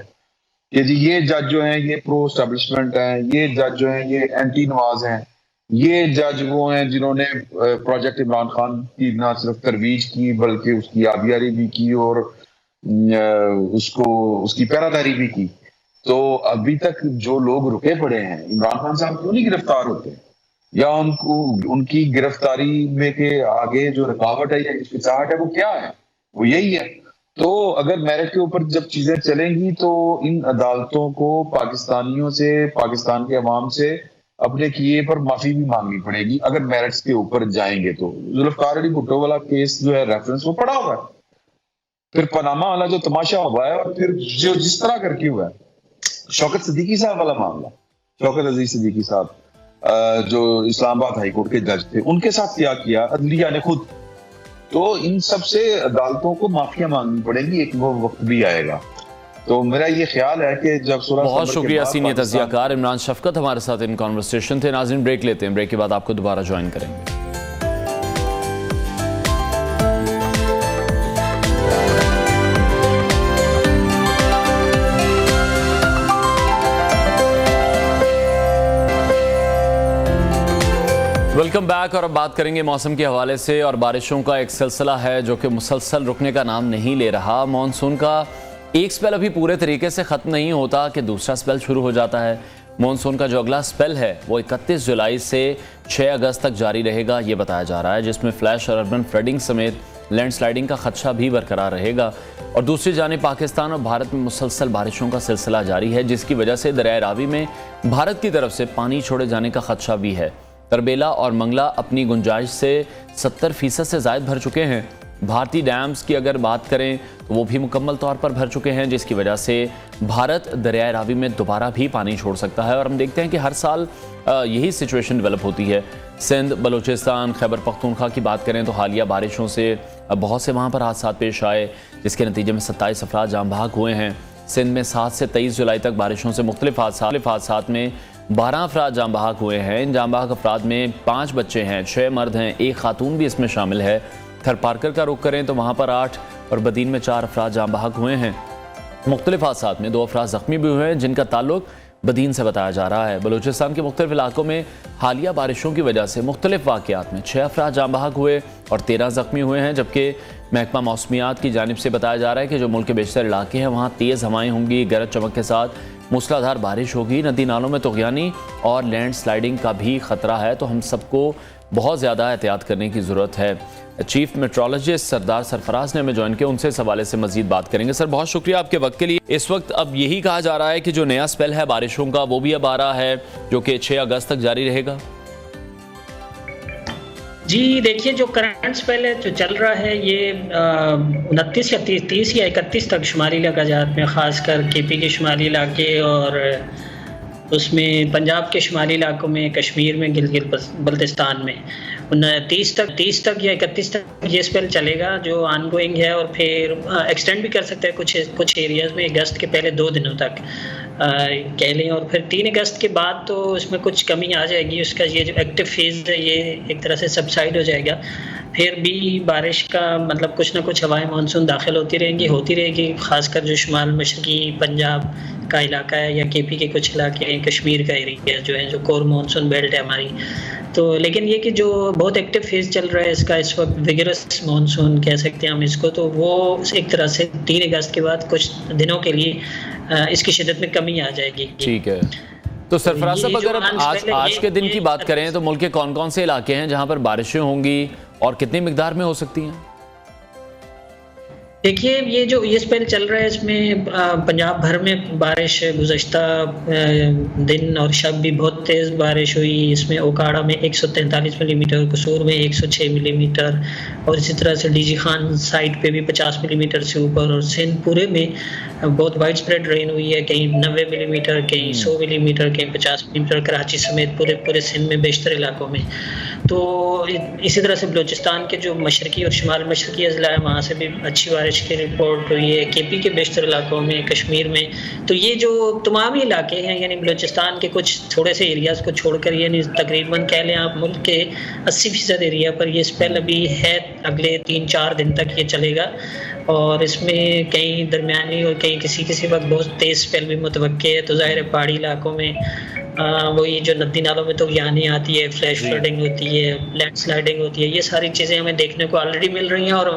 कि जी ये जज जो हैं ये प्रो एस्टेब्लिशमेंट हैं, ये जज जो हैं ये एंटी नवाज हैं, ये जज वो हैं जिन्होंने प्रोजेक्ट इमरान खान की ना सिर्फ तरवीज की बल्कि उसकी आबियारी भी की और उसकी पैरादारी भी की। तो अभी तक जो लोग रुके पड़े हैं, इमरान खान साहब क्यों नहीं गिरफ्तार होते, या उनको उनकी गिरफ्तारी में के आगे जो रुकावट है या हिचकिचाहट है वो क्या है, वो यही है। तो अगर मेरिट के ऊपर जब चीजें चलेंगी तो इन अदालतों को पाकिस्तानियों से, पाकिस्तान के अवाम से अपने किए पर माफी भी मांगनी पड़ेगी अगर मेरिट्स के ऊपर जाएंगे। तो जुल्फकार अली भुट्टो वाला केस जो है रेफरेंस वो पड़ा हुआ है, फिर पनामा वाला जो तमाशा हुआ है, और फिर जो जिस तरह करके हुआ है, शौकत सिद्दीकी साहब वाला मामला, शौकत अजीज सिद्दीकी साहब जो इस्लामाबाद हाईकोर्ट के जज थे, उनके साथ क्या किया अदलिया ने खुद। तो इन सब से अदालतों को माफिया मांगनी पड़ेगी, एक वो वक्त भी आएगा। तो मेरा ये ख्याल है कि जब बहुत शुक्रिया सीनियर तज़कियाकार इमरान शफकत हमारे साथ इन कॉन्वर्सेशन थे। नाज़रीन ब्रेक लेते हैं, ब्रेक के बाद आपको दोबारा ज्वाइन करेंगे। Welcome back. और अब बात करेंगे मौसम के हवाले से, और बारिशों का एक सिलसिला है जो कि मुसलसल रुकने का नाम नहीं ले रहा। मॉनसून का एक स्पेल अभी पूरे तरीके से ख़त्म नहीं होता कि दूसरा स्पेल शुरू हो जाता है। मॉनसून का जो अगला स्पेल है वो 31 जुलाई से 6 अगस्त तक जारी रहेगा, ये बताया जा रहा है, जिसमें फ्लैश और अर्बन फ्लडिंग समेत लैंडस्लाइडिंग का खदशा भी बरकरार रहेगा। और दूसरी जानिब पाकिस्तान और भारत में मुसलसल बारिशों का सिलसिला जारी है, जिसकी वजह से दरिया रावी में भारत की तरफ से पानी छोड़े जाने का खदशा भी है। तरबेला और मंगला अपनी गुंजाइश से 70% से ज़ायद भर चुके हैं। भारतीय डैम्स की अगर बात करें तो वो भी मुकम्मल तौर पर भर चुके हैं, जिसकी वजह से भारत दरिया रावी में दोबारा भी पानी छोड़ सकता है। और हम देखते हैं कि हर साल यही सिचुएशन डेवलप होती है। सिंध, बलूचिस्तान, खैबर पख्तूनख्वा की बात करें तो हालिया बारिशों से बहुत से वहाँ पर हादसा पेश आए, जिसके नतीजे में 27 अफराद जाँ बहक हुए हैं। सिंध में 7 से 23 जुलाई तक बारिशों से मुख्तलिफ हादसात में 12 अफराद जाँ बहक हुए हैं। इन जाँ बहक अफराद में 5 बच्चे हैं, 6 मर्द हैं, 1 खातून भी इसमें शामिल है। थरपारकर का रुख करें तो वहाँ पर 8 और बदीन में 4 अफराद जाँ बहक हुए हैं। मुख्तलिफ हादसात में 2 अफराद ज़ख्मी भी हुए हैं, जिनका ताल्लुक बदीन से बताया जा रहा है। बलूचिस्तान के मुख्तलिफ इलाकों में हालिया बारिशों की वजह से मुख्तलिफ वाक़यात में 6 अफराद जाँ बहक हुए और 13 ज़ख्मी हुए हैं, जबकि महकमा मौसमियात की जानिब से बताया जा रहा है कि जो मुल्क के बेशतर इलाके हैं वहाँ तेज़ हवाएँ होंगी, गरज चमक के साथ मूसलाधार बारिश होगी। नदी नालों में तुग़यानी और लैंड स्लाइडिंग का भी ख़तरा है, तो हम सबको बहुत ज़्यादा एहतियात करने की ज़रूरत है। चीफ मेट्रोलॉजिस्ट सरदार सरफराज ने हमें ज्वाइन किया, उनसे इस हवाले से मजीद बात करेंगे। सर, बहुत शुक्रिया आपके वक्त के लिए। इस वक्त अब यही कहा जा रहा है कि जो नया स्पेल है बारिशों का वो भी अब आ रहा है, जो कि 6 अगस्त तक जारी रहेगा। जी देखिए, जो करंट स्पेल है जो चल रहा है ये 29 या 30 या 31 तक शुमाली लगाजात में, ख़ासकर केपी के शुमाली इलाके और उसमें पंजाब के शुमाली इलाकों में, कश्मीर में, गिलगित बल्तिस्तान में 30 तक या 31 तक ये स्पेल चलेगा जो ऑनगोइंग है, और फिर एक्सटेंड भी कर सकते हैं कुछ एरियाज़ में अगस्त के पहले 2 दिनों तक कह लें, और फिर 3 अगस्त के बाद तो इसमें कुछ कमी आ जाएगी। उसका ये जो एक्टिव फेज़ है ये एक तरह से सबसाइड हो जाएगा। फिर भी बारिश का मतलब कुछ ना कुछ हवाएं मानसून दाखिल होती रहेगी, ख़ासकर जो शुमाल मशरक़ी पंजाब का इलाका है या केपी के कुछ इलाके हैं, कश्मीर का एरिया जो है, जो कोर मानसून बेल्ट है हमारी। तो लेकिन ये कि जो बहुत एक्टिव फेज़ चल रहा है इसका इस वक्त, विगरस मानसून कह सकते हैं हम इसको, तो वो एक तरह से 3 अगस्त के बाद कुछ दिनों के लिए इसकी शिद्दत में कमी आ जाएगी। ठीक है, तो सरफराज साहब अगर आज के दिन की बात करें तो मुल्क के कौन कौन से इलाके हैं जहां पर बारिशें होंगी और कितनी मिकदार में हो सकती हैं? देखिए, ये स्पेल चल रहा है इसमें पंजाब भर में बारिश गुज़श्ता दिन और शब भी बहुत तेज़ बारिश हुई। इसमें ओकाड़ा में 143 मिलीमीटर, कसूर में 106 मिलीमीटर, और इसी तरह से डीजी खान साइड पे भी 50 मिलीमीटर से ऊपर, और सिंध पूरे में बहुत वाइड स्प्रेड रेन हुई है, कहीं 90 मिलीमीटर, कहीं 100 मिलीमीटर, कहीं 50 मिलीमीटर, कराची समेत पूरे सिंध में बेशतर इलाकों में। तो इसी तरह से बलूचिस्तान के जो मशरकी और शुमाल मशरकी अज़ला है वहाँ से भी अच्छी बारिश की रिपोर्ट हुई है, केपी के बेशतर इलाकों में, कश्मीर में। तो ये जो तमाम इलाके हैं, यानी बलूचिस्तान के कुछ थोड़े से एरियाज़ को छोड़कर, यानी तकरीबन कह लें आप मुल्क के 80% एरिया पर ये स्पेल अभी है। अगले 3-4 दिन तक ये चलेगा, और इसमें कहीं दरमियानी और कहीं किसी वक्त बहुत तेज़ स्पेल भी मुतवक्के है। तो ज़ाहिर है पहाड़ी इलाकों में वही जो नदी नालों में तो यानी आती है, फ्लैश फ्लडिंग होती है, लैंड स्लाइडिंग होती है, ये सारी चीज़ें हमें देखने को ऑलरेडी मिल रही हैं, और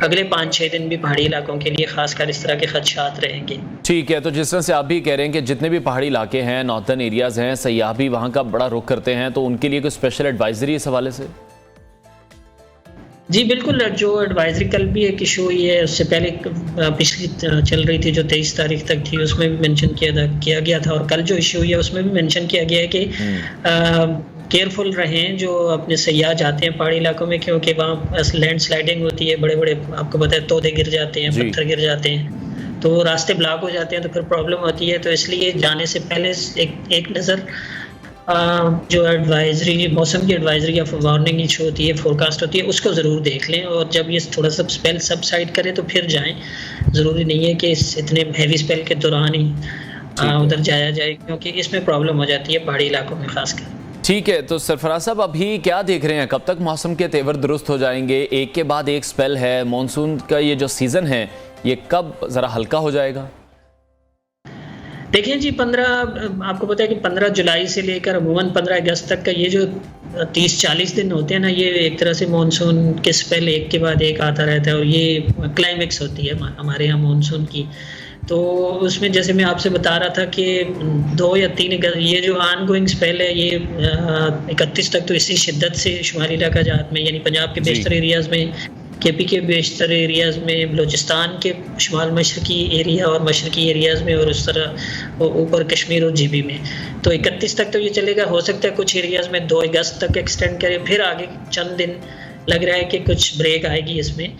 अगले 5-6 दिन भी पहाड़ी इलाकों के लिए खासकर इस तरह के खदशात रहेंगे। ठीक है, तो जिस तरह से आप भी कह रहे हैं कि जितने भी पहाड़ी इलाके हैं, नॉर्थर्न एरियाज़ हैं, सयाह भी वहाँ का बड़ा रुख करते हैं, तो उनके लिए कोई स्पेशल एडवाइजरी इस हवाले से? जी बिल्कुल, जो एडवाइजरी कल भी एक इशू हुई है, उससे पहले पिछली चल रही थी जो 23 तारीख तक थी, उसमें भी मेंशन किया गया था, और कल जो इशू हुई है उसमें भी मेंशन किया गया है कि केयरफुल रहें जो अपने सयाह जाते हैं पहाड़ी इलाकों में, क्योंकि वहाँ लैंड स्लाइडिंग होती है, बड़े बड़े आपको पता है तोदे गिर जाते हैं, पत्थर गिर जाते हैं, तो रास्ते ब्लॉक हो जाते हैं, तो फिर प्रॉब्लम होती है। तो इसलिए जाने से पहले एक नज़र जो एडवाइजरी, मौसम की एडवाइजरी या वार्निंग इशू होती है, फोरकास्ट होती है, उसको ज़रूर देख लें, और जब ये थोड़ा सा स्पेल सबसाइड करे तो फिर जाएं। ज़रूरी नहीं है कि इतने हैवी स्पेल के दौरान ही उधर जाया जाए, क्योंकि इसमें प्रॉब्लम हो जाती है पहाड़ी इलाकों में खासकर। ठीक है, तो सरफराज साहब अभी क्या देख रहे हैं, कब तक मौसम के तेवर दुरुस्त हो जाएंगे? एक के बाद एक स्पेल है, मॉनसून का ये जो सीज़न है ये कब ज़रा हल्का हो जाएगा? देखिए जी, 15 आपको पता है कि 15 जुलाई से लेकर अमूमन 15 अगस्त तक का ये जो 30-40 दिन होते हैं ना, ये एक तरह से मानसून के स्पेल एक के बाद एक आता रहता है, और ये क्लाइमेक्स होती है हमारे यहाँ मानसून की। तो उसमें जैसे मैं आपसे बता रहा था कि 2 या 3 अगस्त ये जो आनगोइंग स्पेल है, ये 31 तक तो इसी शिद्दत से शुमाली इलाका जात में, यानी पंजाब के बेशतर एरियाज़ में, केपी के बेशतर एरियाज़ में, बलूचिस्तान के शुमाल मशरकी एरिया और मशरकी एरियाज़ में, और उस तरह ऊपर कश्मीर और जीबी में। तो 31 तक तो ये चलेगा, हो सकता है कुछ एरियाज़ में 2 अगस्त तक एक्सटेंड करें, फिर आगे चंद दिन लग रहा है कि कुछ ब्रेक आएगी इसमें,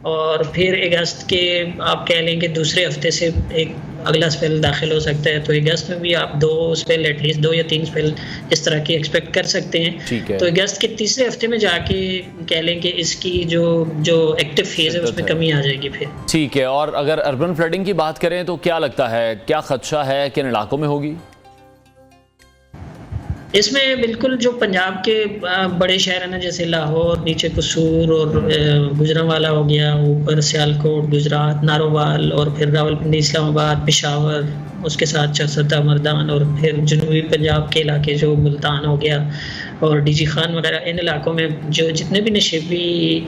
और फिर अगस्त के आप कह लेंगे दूसरे हफ्ते से एक अगला स्पेल दाखिल हो सकता है। तो अगस्त में भी आप 2 स्पेल, एटलीस्ट 2 या 3 स्पेल इस तरह की एक्सपेक्ट कर सकते हैं। तो अगस्त के तीसरे हफ्ते में जाके कह लेंगे इसकी जो एक्टिव फेज है उसमें कमी आ जाएगी फिर। ठीक है, और अगर अर्बन फ्लडिंग की बात करें तो क्या लगता है, क्या खदशा है, किन इलाकों में होगी? इसमें बिल्कुल जो पंजाब के बड़े शहर हैं ना, जैसे लाहौर, नीचे कसूर और गुजरांवाला हो गया, ऊपर सियालकोट, गुजरात, नारोवाल, और फिर रावलपिंडी, इस्लामाबाद, पेशावर, उसके साथ चरसद्दा, मर्दान, और फिर जनूबी पंजाब के इलाके जो मुल्तान हो गया और डीजी खान वगैरह, इन इलाकों में जो जितने भी नशीबी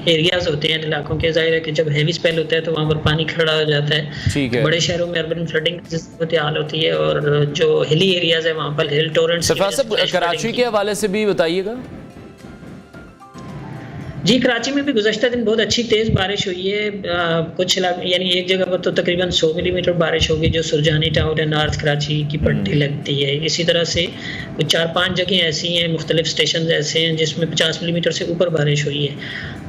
एरियाज़ होते हैं इन इलाकों के, जाहिर है कि जब हैवी स्पेल होता है तो वहाँ पर पानी खड़ा हो जाता है। बड़े शहरों में अर्बन फ्लडिंग की सूरत हाल होती है, और जो हिली एरियाज़ है वहाँ पर हिल टोरेंट्स। कराची के हवाले से भी बताइएगा। जी, कराची में भी गुज़श्ता दिन बहुत अच्छी तेज़ बारिश हुई है। कुछ यानी एक जगह पर तो तकरीबन 100 मिलीमीटर बारिश होगी, जो सुरजानी टाउन है, नॉर्थ कराची की पट्टी लगती है। इसी तरह से 4-5 जगह ऐसी हैं, मुख्तलिफ स्टेशन ऐसे हैं जिसमें 50 मिलीमीटर से ऊपर बारिश हुई है।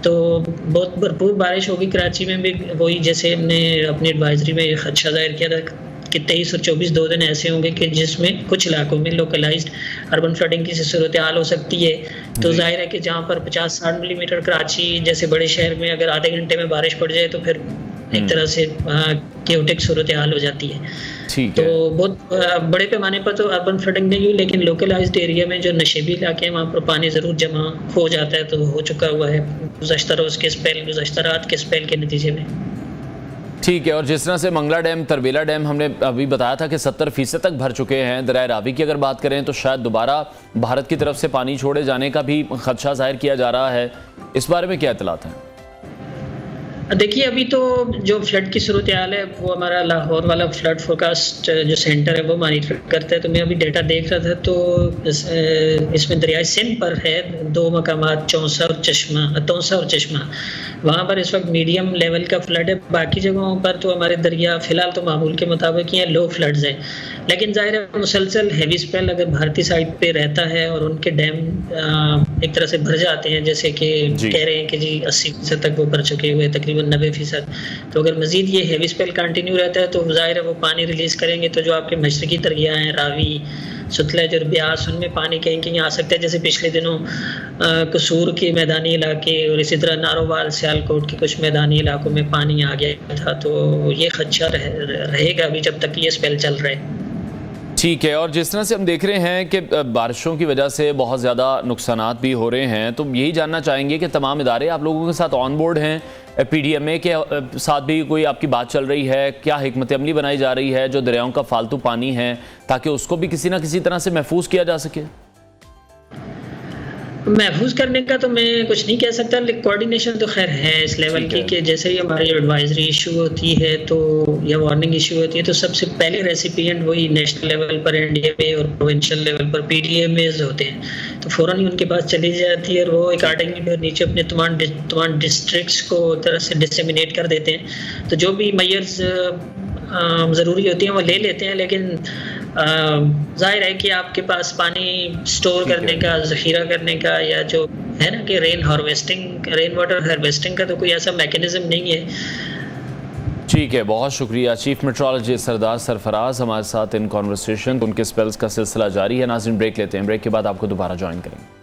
तो बहुत भरपूर बारिश होगी कराची में भी। वही जैसे हमने अपनी एडवाइजरी में खदशा जाहिर किया था कि 23 और 24 2 दिन ऐसे होंगे कि जिसमें कुछ इलाकों में लोकलाइज्ड अर्बन फ्लडिंग की सूरत हाल हो सकती है। तो जाहिर है कि जहाँ पर 50-60 मिलीमीटर कराची जैसे बड़े शहर में अगर आधे घंटे में बारिश पड़ जाए तो फिर एक तरह से केओटिक सूरत हाल हो जाती है। तो बहुत बड़े पैमाने पर तो अर्बन फ्लडिंग नहीं हुई, लेकिन लोकलाइज्ड एरिया में जो नशेबी इलाके हैं वहाँ पर पानी ज़रूर जमा हो जाता है, तो हो चुका हुआ है गुज़श्ता रोज़ के स्पेल, गुज़श्ता रात के स्पेल के नतीजे में। ठीक है, और जिस तरह से मंगला डैम, तरबेला डैम हमने अभी बताया था कि 70% तक भर चुके हैं। दरिया रावी की अगर बात करें तो शायद दोबारा भारत की तरफ से पानी छोड़े जाने का भी खदशा जाहिर किया जा रहा है, इस बारे में क्या इत्तलात हैं? देखिए, अभी तो जो फ्लड की सूरत हाल है वो हमारा लाहौर वाला फ्लड फोरकास्ट जो सेंटर है वो मॉनिटर करता है। तो मैं अभी डेटा देख रहा था, तो इसमें दरियाई सिंध पर है 2 मकामात, तौसा और चश्मा, वहाँ पर इस वक्त मीडियम लेवल का फ्लड है। बाकी जगहों पर तो हमारे दरिया फ़िलहाल तो मामूल के मुताबिक ही लो फ्लड्स हैं, लेकिन ज़ाहिर है मुसलसल हैवी स्पेल अगर भारतीय साइड पे रहता है और उनके डैम एक तरह से भर जाते हैं, जैसे कि कह रहे हैं कि जी 80% तक वो भर चुके हुए, तकरीबन 90%। तो अगर मजीद ये हैवी स्पेल कंटिन्यू रहता है तो जाहिर है वो पानी रिलीज करेंगे, तो जो आपके मशरकी दरिया हैं, रावी, सतलज और ब्यास, उनमें पानी कहीं कहीं आ सकता है। जैसे पिछले दिनों कसूर के मैदानी इलाके और इसी तरह नारोवाल, सियालकोट के कुछ मैदानी इलाकों में पानी आ गया था। तो ये खदशा रहेगा अभी जब तक ये स्पेल चल रहा है। ठीक है, और जिस तरह से हम देख रहे हैं कि बारिशों की वजह से बहुत ज़्यादा नुकसानात भी हो रहे हैं, तो यही जानना चाहेंगे कि तमाम इदारे आप लोगों के साथ ऑन बोर्ड हैं, PDMA के साथ भी कोई आपकी बात चल रही है? क्या हिकमत अमली बनाई जा रही है जो दरियाओं का फालतू पानी है, ताकि उसको भी किसी ना किसी तरह से महफूज किया जा सके? महफूज करने का तो मैं कुछ नहीं कह सकता, लेकिन कोऑर्डिनेशन तो खैर है इस लेवल की कि जैसे ही हमारी एडवाइजरी इशू होती है तो या वार्निंग इशू होती है तो सबसे पहले रेसिपिएंट वही नेशनल लेवल पर NDMA और प्रोविंशियल लेवल पर PDMAs होते हैं। तो फ़ौरन ही उनके पास चली जाती है और वो अकॉर्डिंगली फिर नीचे अपने तमाम डिस्ट्रिक्ट्स को तरह से डिसेमिनेट कर देते हैं। तो जो भी मेजर्स ज़रूरी होती हैं वो ले लेते हैं, लेकिन ज़ाहिर है कि आपके पास पानी स्टोर करने का, ज़ख़ीरा करने का, या जो है ना कि रेन वाटर हार्वेस्टिंग का तो कोई ऐसा मैकेनिज़्म नहीं है। ठीक है, बहुत शुक्रिया चीफ मेट्रोलॉजिस्ट सरदार सरफराज हमारे साथ इन कॉन्वर्सेशन। उनके स्पेल्स का सिलसिला जारी है। नाज़रीन, ब्रेक लेते हैं, ब्रेक के बाद आपको दोबारा ज्वाइन करेंगे।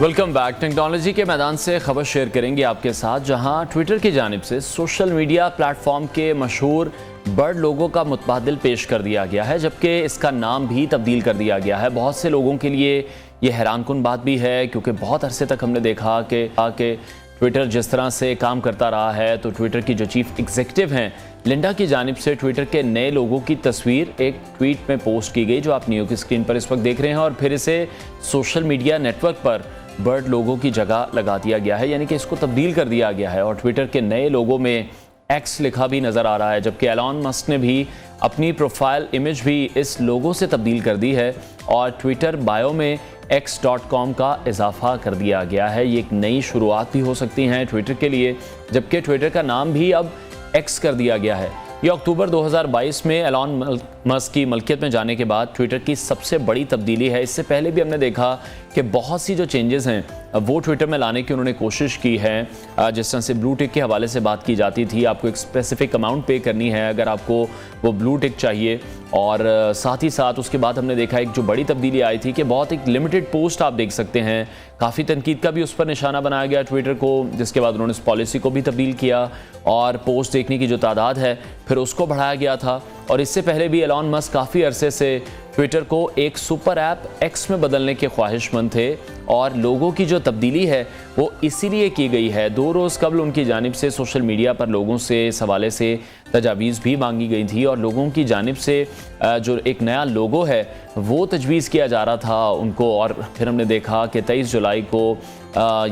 Welcome back. टेक्नोलॉजी के मैदान से खबर शेयर करेंगे आपके साथ, जहां ट्विटर की जानिब से सोशल मीडिया प्लेटफॉर्म के मशहूर बर्ड लोगो का मुतबादिल पेश कर दिया गया है, जबकि इसका नाम भी तब्दील कर दिया गया है। बहुत से लोगों के लिए ये हैरानकुन बात भी है, क्योंकि बहुत अरसे तक हमने देखा कि ट्विटर जिस तरह से काम करता रहा है, तो ट्विटर की जो चीफ एग्जीक्यूटिव हैं लिंडा की जानिब से ट्विटर के नए लोगों की तस्वीर एक ट्वीट में पोस्ट की गई, जो आप नियो की स्क्रीन पर इस वक्त देख रहे हैं, और फिर इसे सोशल मीडिया नेटवर्क पर बर्ड लोगों की जगह लगा दिया गया है, यानी कि इसको तब्दील कर दिया गया है। और ट्विटर के नए लोगों में एक्स लिखा भी नज़र आ रहा है, जबकि एलॉन मस्क ने भी अपनी प्रोफाइल इमेज भी इस लोगो से तब्दील कर दी है और ट्विटर बायो में x.com का इजाफा कर दिया गया है। ये एक नई शुरुआत भी हो सकती है ट्विटर के लिए, जबकि ट्विटर का नाम भी अब एक्स कर दिया गया है। ये अक्टूबर 2022 में एलॉन मस्क की मलकियत में जाने के बाद ट्विटर की सबसे बड़ी तब्दीली है। इससे पहले भी हमने देखा कि बहुत सी जो चेंजेस हैं वो ट्विटर में लाने की उन्होंने कोशिश की है। जिस तरह से ब्लू टिक के हवाले से बात की जाती थी, आपको एक स्पेसिफिक अमाउंट पे करनी है अगर आपको वो ब्लू टिक चाहिए, और साथ ही साथ उसके बाद हमने देखा एक जो बड़ी तब्दीली आई थी कि बहुत एक लिमिटेड पोस्ट आप देख सकते हैं। काफ़ी तनकीद का भी उस पर निशाना बनाया गया ट्विटर को, जिसके बाद उन्होंने इस पॉलिसी को भी तब्दील किया और पोस्ट देखने की जो तादाद है फिर उसको बढ़ाया गया था। और इससे पहले भी एलॉन मस्क काफ़ी अरसे से ट्विटर को एक सुपर ऐप एक्स में बदलने के ख्वाहिशमंद थे, और लोगों की जो तब्दीली है वो इसीलिए की गई है। 2 रोज़ कबल उनकी जानिब से सोशल मीडिया पर लोगों से इस हवाले से तजावीज़ भी मांगी गई थी, और लोगों की जानिब से जो एक नया लोगो है वो तजवीज़ किया जा रहा था उनको। और फिर हमने देखा कि 23 जुलाई को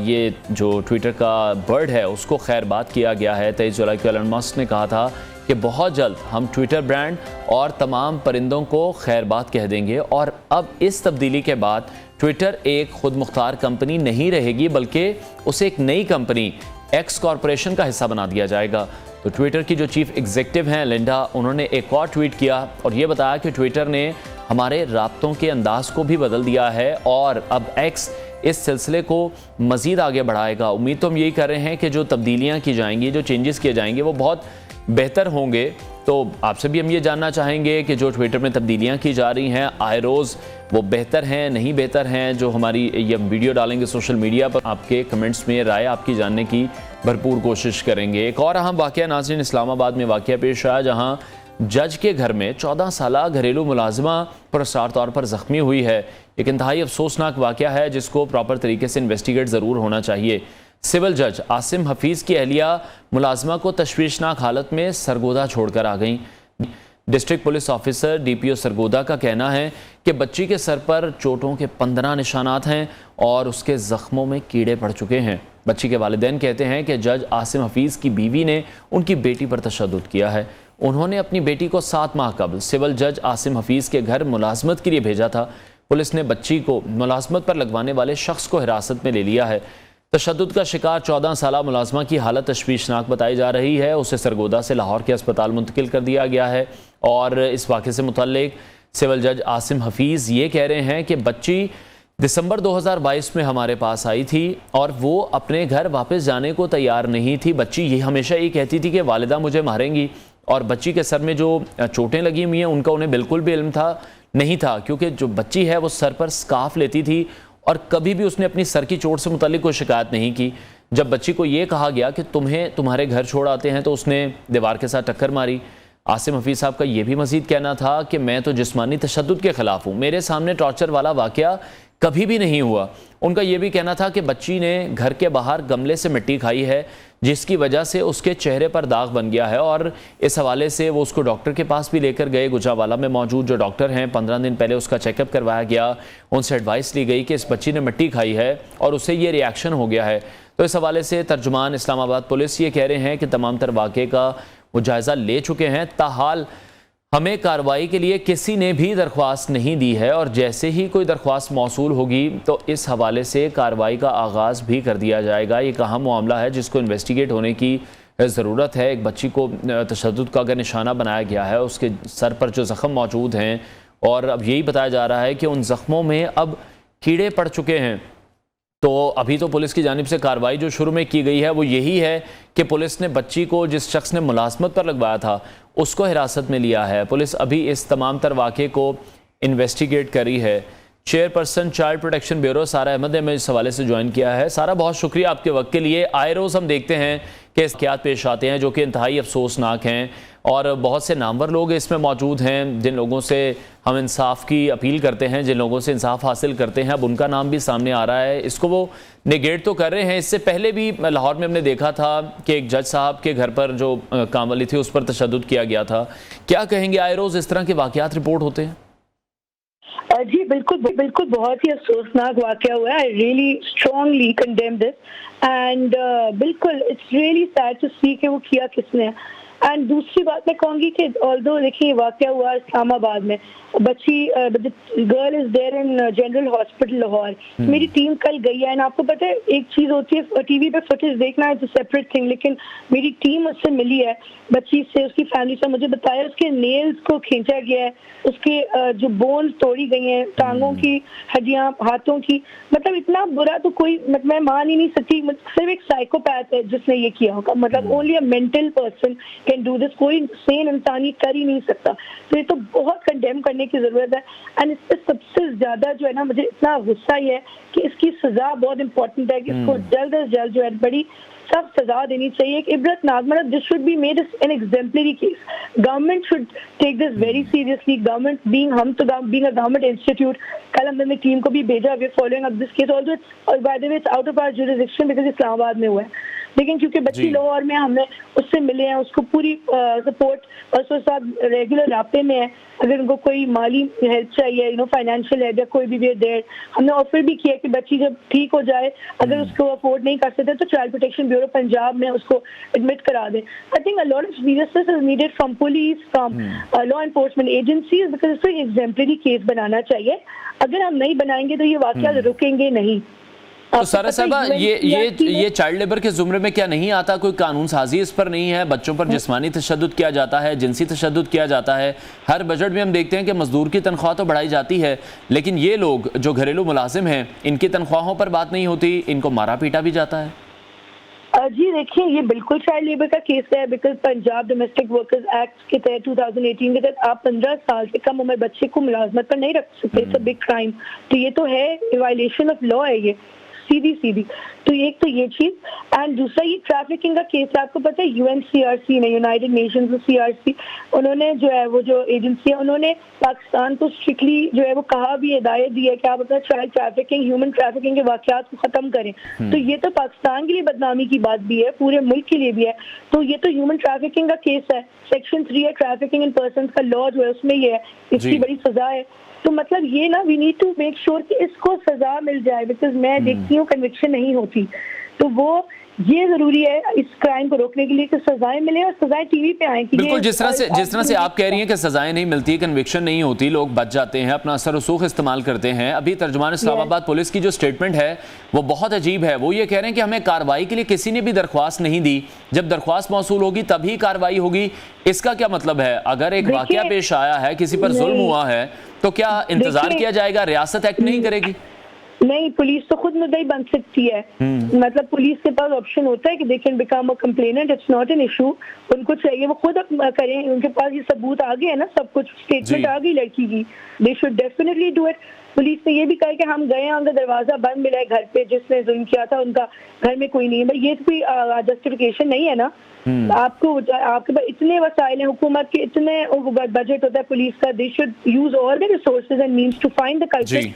ये जो ट्विटर का बर्ड है उसको खैरबाद किया गया है। 23 जुलाई को एलन मस्क ने कहा था कि बहुत जल्द हम ट्विटर ब्रांड और तमाम परिंदों को खैरबाद कह देंगे, और अब इस तब्दीली के बाद ट्विटर एक खुद मुख्तार कंपनी नहीं रहेगी, बल्कि उसे एक नई कंपनी एक्स कॉरपोरेशन का हिस्सा बना दिया जाएगा। तो ट्विटर की जो चीफ एग्जीक्यूटिव हैं लिंडा, उन्होंने एक और ट्वीट किया और ये बताया कि ट्विटर ने हमारे राब्तों के अंदाज को भी बदल दिया है, और अब एक्स इस सिलसिले को मज़ीद आगे बढ़ाएगा। उम्मीद तो हम यही कर रहे हैं कि जो तब्दीलियाँ की जाएंगी, जो चेंजेस किए जाएंगे वो बहुत बेहतर होंगे। तो आपसे भी हम ये जानना चाहेंगे कि जो ट्विटर में तब्दीलियाँ की जा रही हैं आए रोज़ वो बेहतर हैं, नहीं बेहतर हैं। जो हमारी ये वीडियो डालेंगे सोशल मीडिया पर, आपके कमेंट्स में राय आपकी जानने की भरपूर कोशिश करेंगे। एक और अहम वाक़या नाज़रीन इस्लामाबाद में वाक़या पेश आया, जहाँ जज के घर में 14 साला घरेलू मुलाजिमा पुरस्कार तौर पर ज़ख्मी हुई है। एक इंतहाई अफसोसनाक वाक़या है जिसको प्रॉपर तरीके से इन्वेस्टिगेट ज़रूर होना चाहिए। सिविल जज आसिम हफीज़ की अहलिया मुलाजमा को तशवीशनाक हालत में सरगोदा छोड़कर आ गई। District police officer DPO Sargodha का कहना है कि बच्ची के सर पर चोटों के 15 निशानात हैं और उसके ज़ख्मों में कीड़े पड़ चुके हैं। बच्ची के वालिदैन कहते हैं कि जज आसिम हफीज़ की बीवी ने उनकी बेटी पर तशद्दुद किया है। उन्होंने अपनी बेटी को 7 माह कबल सिविल जज आसिम हफीज़ के घर मुलाजमत के लिए भेजा था। पुलिस ने बच्ची को मुलाजमत पर लगवाने वाले शख्स को हिरासत में ले लिया है। तशद्दुद का शिकार 14 साला मुलाजमा की हालत तशवीशनाक बताई जा रही है। उसे सरगोदा से लाहौर के अस्पताल मुंतकिल कर दिया गया है, और इस वाक़े से मुतल्लिक सिविल जज आसिम हफीज़ ये कह रहे हैं कि बच्ची दिसंबर 2022 में हमारे पास आई थी और वो अपने घर वापस जाने को तैयार नहीं थी। बच्ची ये हमेशा ये कहती थी कि वालिदा मुझे मारेंगी, और बच्ची के सर में जो चोटें लगी हुई हैं उनका उन्हें बिल्कुल भी इल्म नहीं था, क्योंकि जो बच्ची है वो सर पर स्कार्फ लेती थी और कभी भी उसने अपनी सर की चोट से मुतालिक कोई शिकायत नहीं की। जब बच्ची को ये कहा गया कि तुम्हें तुम्हारे घर छोड़ आते हैं, तो उसने दीवार के साथ टक्कर मारी। आसिम हफीज़ साहब का यह भी मज़ीद कहना था कि मैं तो जिस्मानी तशद्दुद के ख़िलाफ़ हूँ, मेरे सामने टॉर्चर वाला वाक़या कभी भी नहीं हुआ। उनका ये भी कहना था कि बच्ची ने घर के बाहर गमले से मिट्टी खाई है, जिसकी वजह से उसके चेहरे पर दाग बन गया है। और इस हवाले से वो उसको डॉक्टर के पास भी लेकर गए। गुजरांवाला में मौजूद जो डॉक्टर हैं, 15 दिन पहले उसका चेकअप करवाया गया। उनसे एडवाइस ली गई कि इस बच्ची ने मिट्टी खाई है और उसे ये रिएक्शन हो गया है। तो इस हवाले से तर्जुमान इस्लामाबाद पुलिस ये कह रहे हैं कि तमाम तर वाक़े का वो जायज़ा ले चुके हैं। ताहाल हमें कार्रवाई के लिए किसी ने भी दरख्वास्त नहीं दी है और जैसे ही कोई दरख्वास्त मौसूल होगी तो इस हवाले से कार्रवाई का आगाज़ भी कर दिया जाएगा। ये एक अहम मामला है जिसको इन्वेस्टिगेट होने की ज़रूरत है। एक बच्ची को तशद्दुद का अगर निशाना बनाया गया है, उसके सर पर जो ज़ख्म मौजूद हैं और अब यही बताया जा रहा है कि उन ज़ख्मों में अब कीड़े पड़ चुके हैं। तो अभी तो पुलिस की जानिब से कार्रवाई जो शुरू में की गई है वो यही है कि पुलिस ने बच्ची को, जिस शख्स ने मुलाजमत पर लगवाया था, उसको हिरासत में लिया है। पुलिस अभी इस तमाम तर वाक़े को इन्वेस्टिगेट कर रही है। चेयरपर्सन चाइल्ड प्रोटेक्शन ब्यूरो सारा अहमद ने हमें इस हवाले से ज्वाइन किया है। सारा, बहुत शुक्रिया आपके वक्त के लिए। आए रोज़ हम देखते हैं कि वाक़यात पेश आते हैं जो कि इंतहाई अफसोसनाक हैं और बहुत से नामवर लोग इसमें मौजूद हैं जिन लोगों से हम इंसाफ की अपील करते हैं, जिन लोगों से इंसाफ हासिल करते हैं। अब उनका नाम भी सामने आ रहा है, इसको वो नेगेट तो कर रहे हैं। इससे पहले भी लाहौर में हमने देखा था कि एक जज साहब के घर पर जो काम वाली थी उस पर तशद्दुद किया गया था। क्या कहेंगे, आए रोज़ इस तरह के वाक़यात रिपोर्ट होते हैं? जी बिल्कुल बिल्कुल, बहुत ही अफसोसनाक वाक़या हुआ है। I really strongly condemn this and बिल्कुल इट्स रियली सैड टू सी कि वो किया किसने। एंड दूसरी बात मैं कहूँगी कि ऑल्दो देखिए वाक़या हुआ इस्लामाबाद में, बच्ची girl is there in general hospital Lahore. मेरी टीम कल गई है एंड आपको पता है एक चीज़ होती है टीवी पे फुटेज देखना इज अ सेपरेट थिंग, लेकिन मेरी टीम उससे मिली है, बच्ची से, उसकी फैमिली से। मुझे बताया उसके नेल्स को खींचा गया है, उसके जो बोन्स तोड़ी गई हैं, टांगों की हड्डियां, हाथों की। मतलब इतना बुरा तो कोई, मैं मान ही नहीं सकती। सिर्फ एक साइकोपैथ है जिसने ये किया होगा। मतलब only a mental person can do this. कोई सेन इंसान ये कर ही नहीं सकता। तो ये तो बहुत कंडेम करने की जरूरत है। एंड इस पर सबसे ज्यादा जो है ना, मुझे इतना गुस्सा ही है कि इसकी सजा बहुत इंपॉर्टेंट है कि इसको जल्द से जल्द जो है बड़ी सख्त सजा देनी चाहिए। एक इबरतनाक, मतलब this should be made an exemplary case. Government should take this very seriously. Government being, हम तो बीइंग अ गवर्नमेंट इंस्टीट्यूट, कल हमने टीम को भी भेजा, we are following up this case. Although it's by the way it's out of our jurisdiction because Islamabad में हुआ है, लेकिन क्योंकि बच्ची लाहौर में, हमने उससे मिले हैं, उसको पूरी सपोर्ट और उसके साथ रेगुलर राब्ते में है। अगर उनको कोई माली हेल्प चाहिए, फाइनेंशियल हेल्प या कोई भी देर, हमने ऑफर भी किया कि बच्ची जब ठीक हो जाए, अगर उसको अफोर्ड नहीं कर सकते तो चाइल्ड प्रोटेक्शन ब्यूरो पंजाब में उसको एडमिट करा दें। I think a lot of seriousness is needed from police, from law enforcement agencies, because इसको एग्जाम्पलरी केस बनाना चाहिए। अगर हम नहीं बनाएंगे तो ये वाकया रुकेंगे नहीं। तो सारा साहबा, ये चाइल्ड लेबर के जुमरे में क्या नहीं आता? कोई कानून साजी इस पर नहीं है? बच्चों पर जिस्मानी तशद्दुद किया जाता है, जिनसी तशद्दुद किया जाता है। हर बजट में हम देखते हैं कि मजदूर की तनख्वाह तो बढ़ाई जाती है, लेकिन ये लोग जो घरेलू मुलाजिम हैं, इनकी तनख्वाहों पर बात नहीं होती, इनको मारा पीटा भी जाता है। जी देखिए, ये बिल्कुल चाइल्ड लेबर का केस है, because Punjab domestic workers act के तहत 2018 के तहत आप 15 साल से कम उम्र बच्चे को मुलाजमत पर नहीं रख सकते। It's a big crime. तो ये तो है, वायलेशन ऑफ लॉ है ये, सीधी। तो एक तो ये चीज, एंड दूसरा ये ट्रैफिकिंग का केस है। आपको पता है यूएनसीआरसी ने, यूनाइटेड नेशंस सीआरसी, उन्होंने जो है वो जो एजेंसी है, उन्होंने पाकिस्तान को स्ट्रिक्टली जो है वो कहा भी, हिदायत दी है कि आप अपना चाइल्ड ट्रैफिकिंग, ह्यूमन ट्रैफिकिंग के वाकयात को खत्म करें। तो ये तो पाकिस्तान के लिए बदनामी की बात भी है, पूरे मुल्क के लिए भी है। तो ये तो ह्यूमन ट्रैफिकिंग का केस है। सेक्शन 3 है ट्रैफिकिंग इन पर्सन का लॉ जो है उसमें ये है, इसकी बड़ी सजा है। तो मतलब ये ना, we need to make sure कि इसको सजा मिल जाए, बिकॉज मैं देखती हूँ कन्विक्शन नहीं होती। तो वो ये जरूरी है इस क्राइम को रोकने के लिए कि सजाएं मिले और सजाएं टीवी पे आए। बिल्कुल, जिस तरह से आप कह रही हैं कि सजाएं नहीं मिलती, कन्विक्शन नहीं होती, लोग बच जाते हैं, अपना असर रसूख इस्तेमाल करते हैं। अभी तर्जुमान इस्लामाबाद पुलिस की जो स्टेटमेंट है वो बहुत अजीब है। वो ये कह रहे हैं कि हमें कार्रवाई के लिए किसी ने भी दरख्वास्त नहीं दी, जब दरख्वास्त मौसूल होगी तभी कार्रवाई होगी। इसका क्या मतलब है? अगर एक वाकया पेश आया है, किसी पर जुल्म हुआ है, तो क्या इंतजार किया जाएगा? रियासत एक्ट नहीं करेगी? नहीं, पुलिस तो खुद मुद्दई बन सकती है। मतलब पुलिस के पास ऑप्शन होता है कि they can become a complainant, it's not an issue. उनको चाहिए वो खुद करें, उनके पास ये सबूत आ गए है ना, सब कुछ स्टेटमेंट आ गई लड़की की, they should definitely do it. Police ने ये भी कहा कि हम गए हैं, उनका दरवाजा बंद मिला है घर पे, जिसने जुल्म किया था उनका घर में कोई नहीं है। भाई ये तो कोई जस्टिफिकेशन नहीं है ना। आपको, आपके पास इतने वसाइल हैं, हुकूमत के इतने बजट होता है पुलिस का, they should use all the resources and means to find the culprit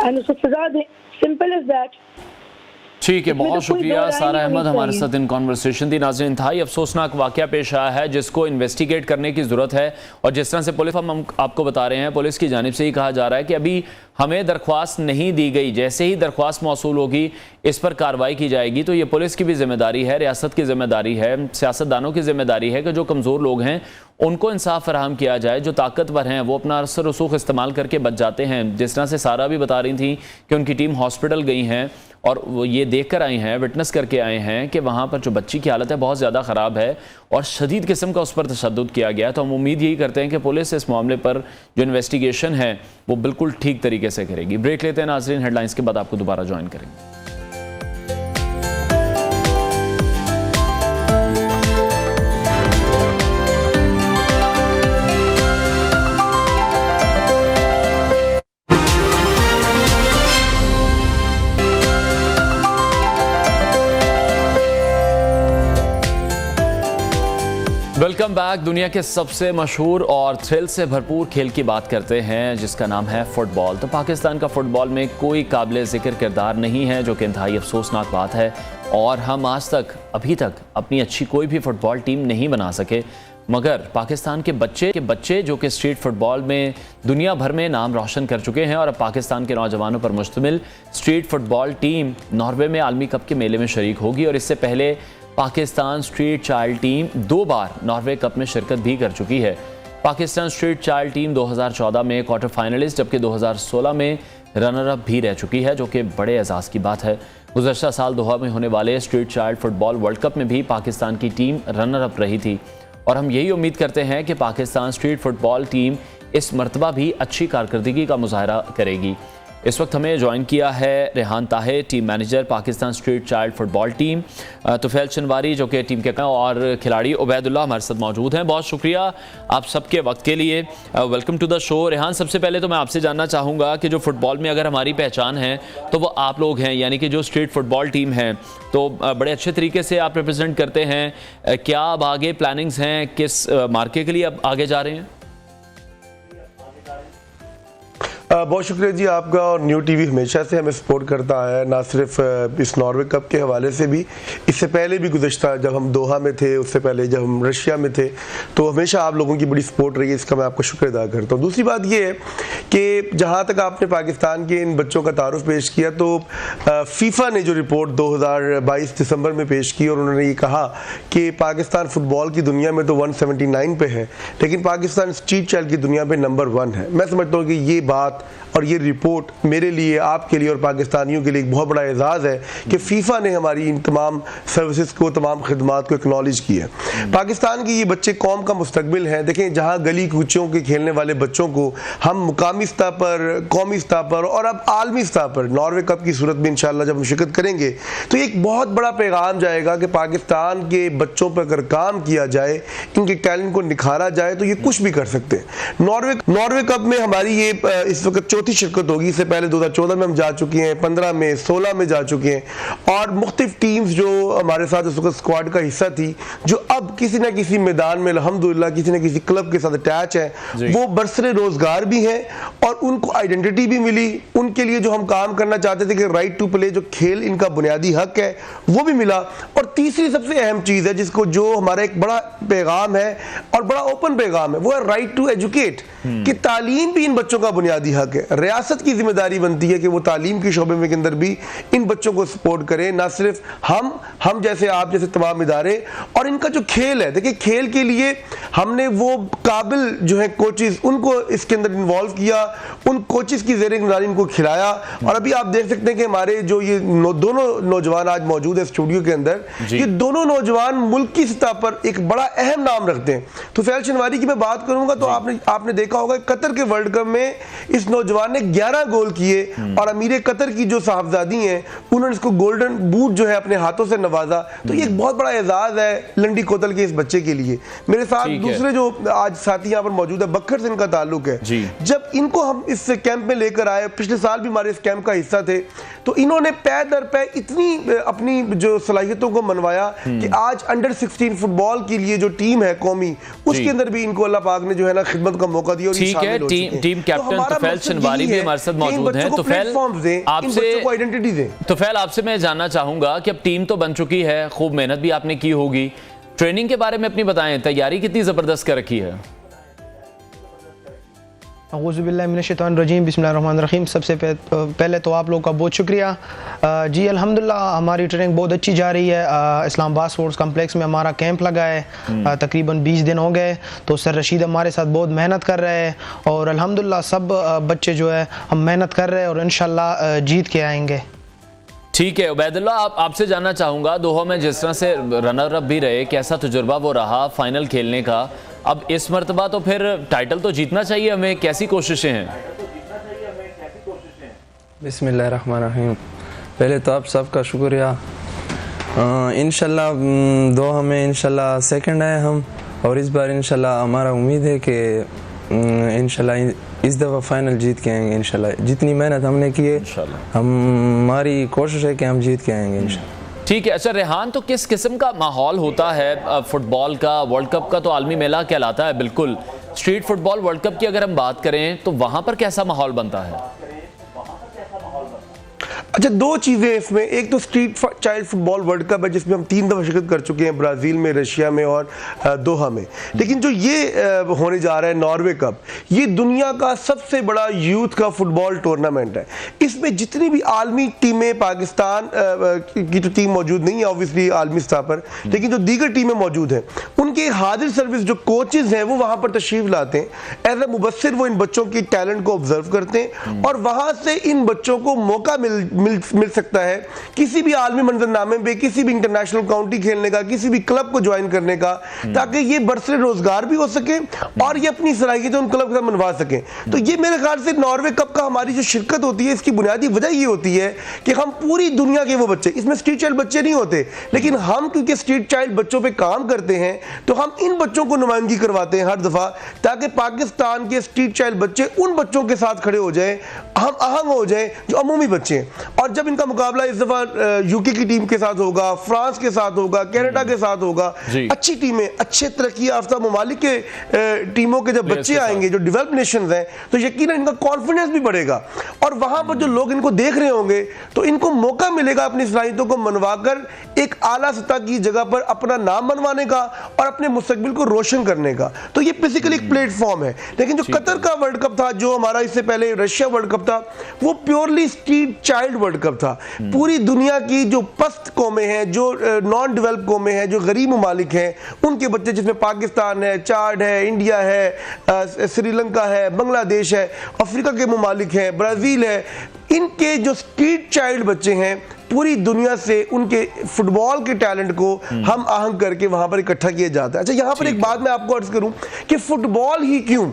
and उसको सजा दें, सिंपल एज दैट। ठीक है, बहुत तो कोई शुक्रिया दो राय सारा नहीं अहमद होनी हमारे चाहिए। साथ इन कॉन्वर्सेशन दी। नाज़रीन, इंतहाई अफसोसनाक वाक़या पेश आया है जिसको इन्वेस्टिगेट करने की ज़रूरत है। और जिस तरह से पुलिस, हम आपको बता रहे हैं, पुलिस की जानिब से ही कहा जा रहा है कि अभी हमें दरख्वास्त नहीं दी गई, जैसे ही दरख्वास्त मौसूल होगी इस पर कार्रवाई की जाएगी। तो ये पुलिस की भी जिम्मेदारी है, रियासत की जिम्मेदारी है, सियासतदानों की जिम्मेदारी है कि जो कमज़ोर लोग हैं उनको इंसाफ फराहम किया जाए। जो ताकतवर हैं वो अपना असर रसूख इस्तेमाल करके बच जाते हैं। जिस तरह से सारा भी बता रही थी कि उनकी टीम हॉस्पिटल गई हैं और वो ये देख कर आई हैं, विटनेस करके आए हैं कि वहाँ पर जो बच्ची की हालत है बहुत ज़्यादा ख़राब है और शदीद किस्म का उस पर तशद्दुद किया गया है। तो हम उम्मीद यही करते हैं कि पुलिस इस मामले पर जो इन्वेस्टिगेशन है वो बिल्कुल ठीक तरीके से करेगी। ब्रेक लेते हैं नाज़रीन, हेडलाइंस के बाद आपको दोबारा ज्वाइन करेंगे। Welcome back. दुनिया के सबसे मशहूर और थ्रिल से भरपूर खेल की बात करते हैं जिसका नाम है फुटबॉल। तो पाकिस्तान का फुटबॉल में कोई काबिल ज़िक्र किरदार नहीं है, जो कि इंतहाई अफसोसनाक बात है। और हम आज तक, अभी तक अपनी अच्छी कोई भी फुटबॉल टीम नहीं बना सके। मगर पाकिस्तान के बच्चे जो कि स्ट्रीट फुटबॉल में दुनिया भर में नाम रोशन कर चुके हैं और अब पाकिस्तान के नौजवानों पर मुश्तमिल स्ट्रीट फुटबॉल टीम नॉर्वे में आलमी कप के मेले में शरीक होगी। और इससे पहले पाकिस्तान स्ट्रीट चाइल्ड टीम 2 बार नॉर्वे कप में शिरकत भी कर चुकी है। पाकिस्तान स्ट्रीट चाइल्ड टीम 2014 में क्वार्टर फाइनलिस्ट जबकि 2016 में रनर अप भी रह चुकी है, जो कि बड़े एजाज़ की बात है। गुज़श्ता साल दोहा में होने वाले street child football world cup में भी पाकिस्तान की टीम रनर अप रही थी और हम यही उम्मीद करते हैं कि पाकिस्तान स्ट्रीट फुटबॉल टीम इस मरतबा भी अच्छी कारकर्दगी का मुजाहरा करेगी। इस वक्त हमें ज्वाइन किया है Rehan Tahir, team manager Pakistan street child football team, Tufail Chanwari जो कि टीम के और खिलाड़ी उबैदुल्लाह हमारे साथ मौजूद हैं। बहुत शुक्रिया आप सबके वक्त के लिए। Welcome to the show. Rehan, सबसे पहले तो मैं आपसे जानना चाहूँगा कि जो फुटबॉल में अगर हमारी पहचान है तो वो आप लोग हैं, यानी कि जो स्ट्रीट फुटबॉल टीम है, तो बड़े अच्छे तरीके से आप रिप्रेजेंट करते हैं। क्या अब आगे प्लानिंग्स हैं, किस मार्के के लिए अब आगे जा रहे हैं? बहुत शुक्रिया जी आपका। और न्यू टीवी हमेशा से हमें सपोर्ट करता है, ना सिर्फ इस नॉर्वे कप के हवाले से भी, इससे पहले भी गुज़श्ता जब हम दोहा में थे, उससे पहले जब हम रशिया में थे, तो हमेशा आप लोगों की बड़ी सपोर्ट रही है, इसका मैं आपका शुक्र अदा करता हूँ। दूसरी बात ये है कि जहाँ तक आपने पाकिस्तान के इन बच्चों का तारुफ पेश किया, तो फीफा ने जो रिपोर्ट 2022 दिसंबर में पेश की और उन्होंने ये कहा कि पाकिस्तान फुटबॉल की दुनिया में तो 179 पे है, लेकिन पाकिस्तान स्ट्रीट चाइल्ड की दुनिया में नंबर 1 है। मैं समझता हूँ कि ये बात और ये रिपोर्ट मेरे लिए, आपके लिए और पाकिस्तानियों के लिए एक बहुत बड़ा एजाज़ है कि फीफा ने हमारी इन तमाम सर्विसेज को, तमाम खिदमात को एक्नॉलेज किया है। पाकिस्तान के ये बच्चे कौम का मुस्तकबिल हैं। देखें, जहाँ गली कूचों के खेलने वाले बच्चों को हम मुकामी स्तर पर, कौमी स्तर पर और अब आलमी स्तर पर नॉर्वे कप की सूरत में इंशाल्लाह जब हम शिरकत करेंगे तो एक बहुत बड़ा पैगाम जाएगा कि पाकिस्तान के बच्चों पर अगर काम किया जाए, इनके टैलेंट को निखारा जाए तो ये कुछ भी कर सकते हैं। नॉर्वे कप में हमारी ये इस वक्त चौथी शिरकत होगी। इससे पहले 2014 में हम जा चुके हैं, 15 में, 16 में जा चुके हैं और मुख्तलिफ टीम्स जो हमारे साथ उस वक्त स्क्वाड का हिस्सा थी, जो अब किसी न किसी मैदान में अल्हम्दुलिल्लाह किसी न किसी क्लब के साथ अटैच है, वो बरसरे रोजगार भी हैं और उनको आइडेंटिटी भी मिली। उनके लिए जो हम काम करना चाहते थे कि राइट टू प्ले, जो खेल इनका बुनियादी हक है, वो भी मिला। और तीसरी सबसे अहम चीज है जिसको, जो हमारा एक बड़ा पैगाम है और बड़ा ओपन पैगाम है, वो है राइट टू एजुकेट, कि तालीम भी इन बच्चों का बुनियादी हक है। रियासत की जिम्मेदारी बनती है कि वो तालीम के शोबे के अंदर भी इन बच्चों को सपोर्ट करें, ना सिर्फ हम जैसे, आप जैसे तमाम इदारे। और इनका जो खेल है, देखिए खेल के लिए हमने वो काबिल जो है कोचेस, उनको इसके अंदर इन्वॉल्व किया, उन कोचेस की ज़ेरे निगरानी इनको खिलाया। और अभी आप देख सकते हैं कि हमारे जो ये दोनों नौजवान आज मौजूद है स्टूडियो के अंदर, ये दोनों नौजवान मुल्क की सतह पर एक बड़ा अहम नाम रखते हैं। तो तुफैल चनवारी की मैं बात करूंगा तो आपने देखा होगा कतर के वर्ल्ड कप में इस नौजवान ने 11 गोल किए और अमीर कतर की जो साहबजादी हैं उन्होंने इसको गोल्डन बूट जो है अपने हाथों से नवाजा। तो ये एक बहुत बड़ा एजाज है लंडी कोतल के इस बच्चे के लिए। मेरे साथ दूसरे जो आज साथी यहाँ पर मौजूद है, बखर से इनका ताल्लुक है। जब इनको हम इस कैंप में लेकर आए, पिछले साल भी हमारे इस कैंप का हिस्सा थे, तो इन्होंने पै दर पै इतनी अपनी जो सलाहियतों को मनवाया कि आज अंडर 16 फुटबॉल के लिए जो टीम है कौमी, उसके अंदर भी इनको अल्लाह पाक ने जो है ना खिदमत का मौका दिया। ठीक है, टीम कैप्टन तुफैल शनवारी भी हमारे साथ मौजूद हैं। तो फैल आपसे मैं जानना चाहूंगा कि अब टीम तो बन चुकी है, खूब मेहनत भी आपने की होगी, ट्रेनिंग के बारे में अपनी बताएं, तैयारी कितनी जबरदस्त कर रखी है? औज़ुबिल्लाहिमिनश्शैतानिर्रजीम, बिस्मिल्लाहिर्रहमानिर्रहीम। सबसे पहले तो आप लोग का बहुत शुक्रिया जी। अल्हम्दुलिल्लाह हमारी ट्रेनिंग बहुत अच्छी जा रही है। इस्लामाबाद स्पोर्ट्स कम्प्लेक्स में हमारा कैंप लगा है, तकरीबन 20 दिन हो गए। तो सर रशीद हमारे साथ बहुत मेहनत कर रहे हैं और अल्हम्दुलिल्लाह सब बच्चे जो है हम मेहनत कर रहे हैं और इंशाल्लाह जीत के आएंगे। ठीक है उबैदुल्लाह, आपसे जानना चाहूँगा, दोहा में जिस तरह से रनर अप भी रहे, कैसा तजुर्बा वो रहा फाइनल खेलने का? अब इस मरतबा तो फिर टाइटल तो जीतना चाहिए हमें, कैसी कोशिशें हैं? बिस्मिल्लाहिर्रहमानिर्रहीम, पहले तो आप सबका शुक्रिया। इंशाल्लाह दोहा में इंशाल्लाह सेकंड आए हम, और इस बार इंशाल्लाह हमारा उम्मीद है कि इंशाल्लाह इस दफ़ा फाइनल जीत के आएंगे इंशाल्लाह। जितनी मेहनत हमने की है, हमारी कोशिश है कि हम जीत के आएंगे इंशाल्लाह। ठीक है। अच्छा रेहान, तो किस किस्म का माहौल होता है फुटबॉल का? वर्ल्ड कप का तो आलमी मेला कहलाता है, बिल्कुल। स्ट्रीट फुटबॉल वर्ल्ड कप की अगर हम बात करें तो वहां पर कैसा माहौल बनता है? अच्छा, दो चीज़ें इसमें, एक तो street child football world cup है जिसमें हम 3 दफ़ा शिरकत कर चुके हैं, ब्राज़ील में, रशिया में और दोहा में। लेकिन जो ये होने जा रहा है नॉर्वे कप, ये दुनिया का सबसे बड़ा यूथ का फुटबॉल टूर्नामेंट है। इसमें जितनी भी आलमी टीमें, पाकिस्तान की तो टीम मौजूद नहीं है ऑब्वियसली आलमी स्तर पर, लेकिन जो दीगर टीमें मौजूद हैं उनके हाजिर सर्विस जो कोचेज़ हैं वो वहाँ पर तशरीफ़ लाते हैं। एज ए मुबस्सिर वो इन बच्चों की टैलेंट को ऑब्जर्व करते हैं और वहाँ से इन बच्चों को मौका मिल सकता है किसी भी आलमी मंजरनामे में, किसी भी इंटरनेशनल काउंटी खेलने का, किसी भी क्लब को ज्वाइन करने का, ताकि ये बरसरे रोजगार भी हो सके और ये अपनी सलाहियतें उन क्लब के साथ मनवा सकें। तो ये मेरे ख्याल से नॉर्वे कप का हमारी जो शिरकत होती है इसकी बुनियादी वजह ये होती है कि हम पूरी दुनिया के वो बच्चे, इसमें स्ट्रीट चाइल्ड बच्चे नहीं होते, लेकिन हम क्योंकि स्ट्रीट चाइल्ड बच्चों पे काम करते हैं तो हम इन बच्चों को नुमाइंदगी करवाते हैं हर दफा, ताकि पाकिस्तान के स्ट्रीट चाइल्ड बच्चे उन बच्चों के साथ खड़े हो जाए, हम आहंग हो जाए जो अमूमी बच्चे हैं। और जब इनका मुकाबला इस दफा यूके की टीम के साथ होगा, फ्रांस के साथ होगा, कनाडा के साथ होगा, अच्छी टीमें, अच्छे तरक्की याफ्ता ममालिक के टीमों के जब बच्चे आएंगे जो डेवलप नेशंस हैं, तो यकीनन इनका कॉन्फिडेंस भी बढ़ेगा और वहां पर जो लोग इनको देख रहे होंगे तो इनको मौका मिलेगा अपनी सलाहियतों को मनवाकर एक आला सतह की जगह पर अपना नाम मनवाने का और अपने मुस्तकबिल को रोशन करने का। तो ये बेसिकली एक प्लेटफॉर्म है। लेकिन जो कतर का वर्ल्ड कप था, जो हमारा इससे पहले रशिया वर्ल्ड कप था, वो purely street child world cup था। पूरी दुनिया की जो पस्त कौमें हैं, जो नॉन डेवलप कौमें हैं, जो गरीब ममालिक हैं, उनके बच्चे, जिसमें पाकिस्तान है, चाड है, इंडिया है, श्रीलंका है, बांग्लादेश है, अफ्रीका के ममालिक हैं, ब्राज़ील है, इनके जो स्ट्रीट चाइल्ड बच्चे हैं पूरी दुनिया से उनके फुटबॉल के टैलेंट को हम आहंग करके वहां पर इकट्ठा किया जाता है। अच्छा, यहां पर एक बात मैं आपको अर्ज करूं कि फुटबॉल ही क्यों,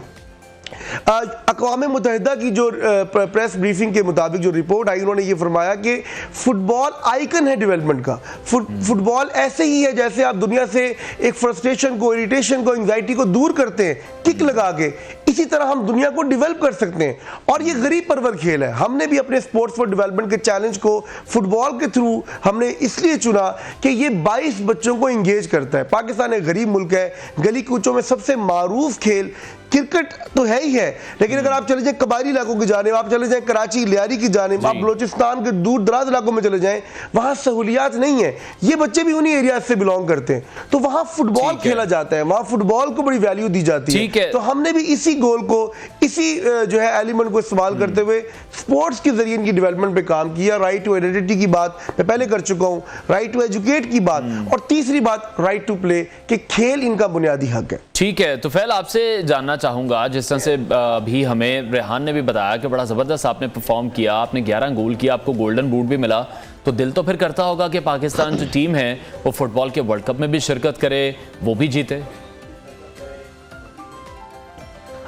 अक़वाम मुत्तहिदा की जो प्रेस ब्रीफिंग के मुताबिक जो रिपोर्ट आई, उन्होंने ये फरमाया कि फुटबॉल आइकन है डेवलपमेंट का। फुटबॉल ऐसे ही है जैसे आप दुनिया से एक फ्रस्ट्रेशन को, इरिटेशन को, एंग्जाइटी को दूर करते हैं किक लगा के, इसी तरह हम दुनिया को डेवलप कर सकते हैं। और ये गरीब परवर खेल है। हमने भी अपने स्पोर्ट्स फॉर डेवलपमेंट के चैलेंज को फुटबॉल के थ्रू हमने इसलिए चुना कि ये 22 बच्चों को इंगेज करता है। पाकिस्तान एक गरीब मुल्क है, गली कूचों में सबसे मारूफ खेल क्रिकेट तो है ही है, लेकिन अगर आप चले जाएं कबायली इलाकों की जानिब, आप चले जाएं कराची लियारी की जानिब, आप बलोचिस्तान के दूर दराज इलाकों में चले जाएं, वहां सहूलियात नहीं है। ये बच्चे भी उन्हीं एरिया से बिलोंग करते हैं, तो वहां फुटबॉल खेला जाता है, वहां फुटबॉल को बड़ी वैल्यू दी जाती है। तो हमने भी इसी गोल को, इसी जो है एलिमेंट को इस्तेमाल करते हुए स्पोर्ट्स के जरिए इनकी डेवलपमेंट पे काम किया। राइट टू आइडेंटिटी की बात मैं पहले कर चुका हूं, राइट टू एजुकेट की बात, और तीसरी बात राइट टू प्ले, कि खेल इनका बुनियादी हक है। ठीक है, तो फैल आपसे जानना चाहूँगा, जिस तरह से अभी हमें रेहान ने भी बताया कि बड़ा ज़बरदस्त आपने परफॉर्म किया, आपने 11 गोल किया, आपको गोल्डन बूट भी मिला, तो दिल तो फिर करता होगा कि पाकिस्तान जो टीम है वो फुटबॉल के वर्ल्ड कप में भी शिरकत करे, वो भी जीते।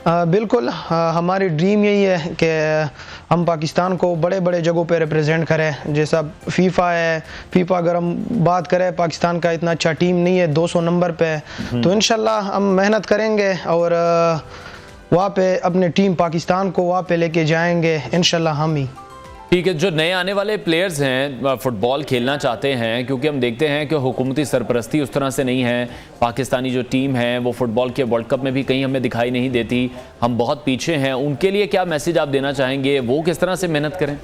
बिल्कुल, हमारी ड्रीम यही है कि हम पाकिस्तान को बड़े बड़े जगहों पे रिप्रेजेंट करें। जैसा फीफा है, फीफा अगर हम बात करें, पाकिस्तान का इतना अच्छा टीम नहीं है, 200 नंबर पे है, तो इंशाल्लाह हम मेहनत करेंगे और वहाँ पे अपने टीम पाकिस्तान को वहाँ पे लेके जाएंगे इंशाल्लाह हम ही। ठीक है, जो नए आने वाले प्लेयर्स हैं फुटबॉल खेलना चाहते हैं, क्योंकि हम देखते हैं कि हुकूमती सरपरस्ती उस तरह से नहीं है, पाकिस्तानी जो टीम है वो फुटबॉल के वर्ल्ड कप में भी कहीं हमें दिखाई नहीं देती, हम बहुत पीछे हैं, उनके लिए क्या मैसेज आप देना चाहेंगे? वो किस तरह से मेहनत करें?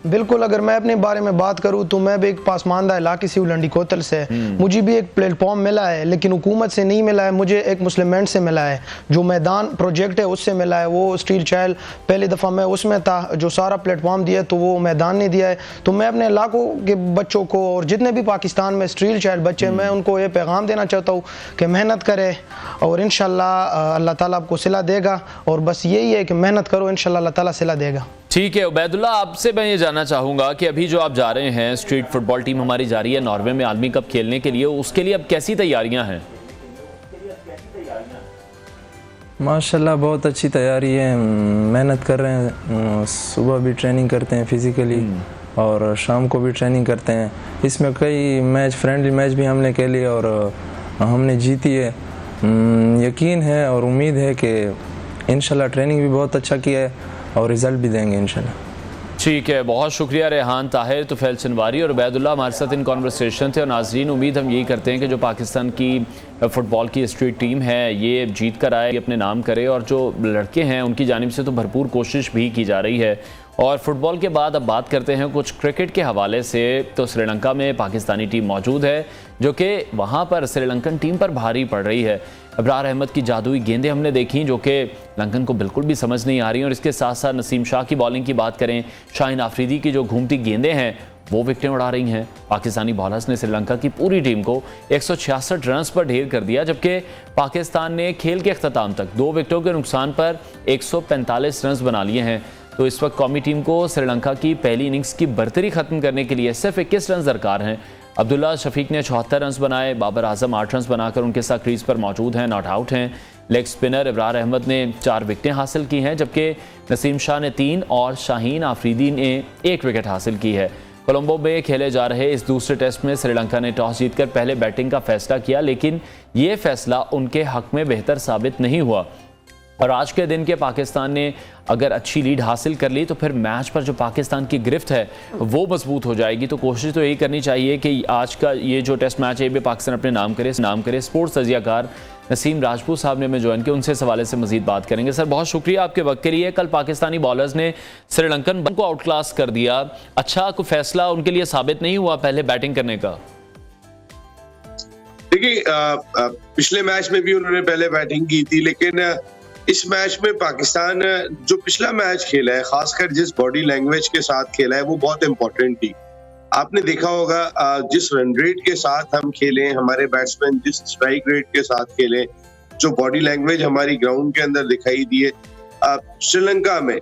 बिल्कुल, अगर मैं अपने बारे में बात करूं तो मैं भी एक पासमानदा इलाके से उलंडी कोतल से, मुझे भी एक प्लेटफॉर्म मिला है, लेकिन हुकूमत से नहीं मिला है, मुझे एक मुस्लिमेंट से मिला है, जो मैदान प्रोजेक्ट है उससे मिला है। वो स्टील चाइल्ड पहली दफ़ा मैं उसमें था, जो सारा प्लेटफॉर्म दिया तो वो मैदान ने दिया है। तो मैं अपने इलाकों के बच्चों को और जितने भी पाकिस्तान में स्टील चाइल्ड बच्चे हैं, मैं उनको ये पैगाम देना चाहता हूँ कि मेहनत करें और इंशाल्लाह अल्लाह ताला आपको सिला देगा, और बस यही है कि मेहनत करो, इंशाल्लाह अल्लाह ताला सिला देगा। ठीक है उबैदुल्ला, आपसे मैं ये जानना चाहूँगा कि अभी जो आप जा रहे हैं, स्ट्रीट फुटबॉल टीम हमारी जा रही है नॉर्वे में आदमी कप खेलने के लिए, उसके लिए अब कैसी तैयारियां हैं? माशाल्लाह बहुत अच्छी तैयारी है, मेहनत कर रहे हैं, सुबह भी ट्रेनिंग करते हैं फिज़िकली और शाम को भी ट्रेनिंग करते हैं। इसमें कई मैच, फ्रेंडली मैच भी हमने खेली और हमने जीती है। यकीन है और उम्मीद है कि इंशाल्लाह ट्रेनिंग भी बहुत अच्छा किया है और रिज़ल्ट भी देंगे इंशाल्लाह। ठीक है, बहुत शुक्रिया रेहान ताहिर, तुफैल चनवारी और उबैदुल्ला हमारे साथ इन कॉन्वर्सेशन थे। और नाज़रीन, उम्मीद हम यही करते हैं कि जो पाकिस्तान की फ़ुटबॉल की स्ट्रीट टीम है ये जीत कर आए, अपने नाम करे, और जो लड़के हैं उनकी जानिब से तो भरपूर कोशिश भी की जा रही है। और फुटबॉल के बाद अब बात करते हैं कुछ क्रिकेट के हवाले से। तो श्रीलंका में पाकिस्तानी टीम मौजूद है जो कि वहाँ पर श्रीलंकन टीम पर भारी पड़ रही है। इब्रार अहमद की जादुई गेंदें हमने देखी जो कि लंकन को बिल्कुल भी समझ नहीं आ रही, और इसके साथ साथ नसीम शाह की बॉलिंग की बात करें, शाहीन आफरीदी की जो घूमती गेंदें हैं वो विकेटें उड़ा रही हैं। पाकिस्तानी बॉलर्स ने श्रीलंका की पूरी टीम को 166 रन पर ढेर कर दिया, जबकि पाकिस्तान ने खेल के अख्ताम तक 2 विकेटों के नुकसान पर 145 रन बना लिए हैं। तो इस वक्त कौमी टीम को श्रीलंका की पहली इनिंग्स की बर्तरी ख़त्म करने के लिए सिर्फ 21 रन दरकार हैं। अब्दुल्ला शफीक ने 74 रन बनाए, बाबर आजम 8 रन बनाकर उनके साथ क्रीज पर मौजूद हैं, नॉट आउट हैं। लेग स्पिनर इब्रार अहमद ने 4 विकेटें हासिल की हैं, जबकि नसीम शाह ने 3 और शाहीन आफरीदी ने 1 विकेट हासिल की है। कोलंबो में खेले जा रहे इस दूसरे टेस्ट में श्रीलंका ने टॉस जीतकर पहले बैटिंग का फैसला किया, लेकिन ये फैसला उनके हक में बेहतर साबित नहीं हुआ। और आज के दिन के पाकिस्तान ने अगर अच्छी लीड हासिल कर ली तो फिर मैच पर जो पाकिस्तान की गिरफ्त है वो मजबूत हो जाएगी। तो कोशिश तो यही करनी चाहिए कि आज का ये जो टेस्ट मैच है ये भी पाकिस्तान अपने नाम करे। स्पोर्ट्स तजियाकार नसीम राजपूत साहब ने हमें ज्वाइन किया, उनसे इस हवाले से मजीद बात करेंगे। सर, बहुत शुक्रिया आपके वक्त के लिए। कल पाकिस्तानी बॉलर्स ने श्रीलंकन को आउट क्लास कर दिया, अच्छा कोई फैसला उनके लिए साबित नहीं हुआ पहले बैटिंग करने का? देखिए, पिछले मैच में भी उन्होंने पहले बैटिंग की थी, लेकिन इस मैच में पाकिस्तान जो पिछला मैच खेला है, खासकर जिस बॉडी लैंग्वेज के साथ खेला है, वो बहुत इंपॉर्टेंट थी। आपने देखा होगा जिस रन रेट के साथ हम खेले, हमारे बैट्समैन जिस स्ट्राइक रेट के साथ खेले, जो बॉडी लैंग्वेज हमारी ग्राउंड के अंदर दिखाई दी है श्रीलंका में,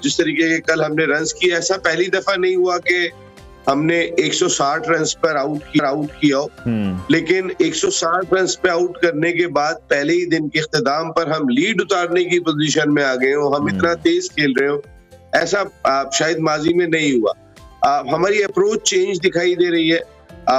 जिस तरीके के कल हमने रन्स किए, ऐसा पहली दफा नहीं हुआ कि हमने 160 रन पर आउट किया हो, लेकिन 160 रन पे आउट करने के बाद पहले ही दिन के इख्तिताम पर हम लीड उतारने की पोजीशन में आ गए हो, हम इतना तेज खेल रहे हो, ऐसा शायद माजी में नहीं हुआ। हमारी अप्रोच चेंज दिखाई दे रही है,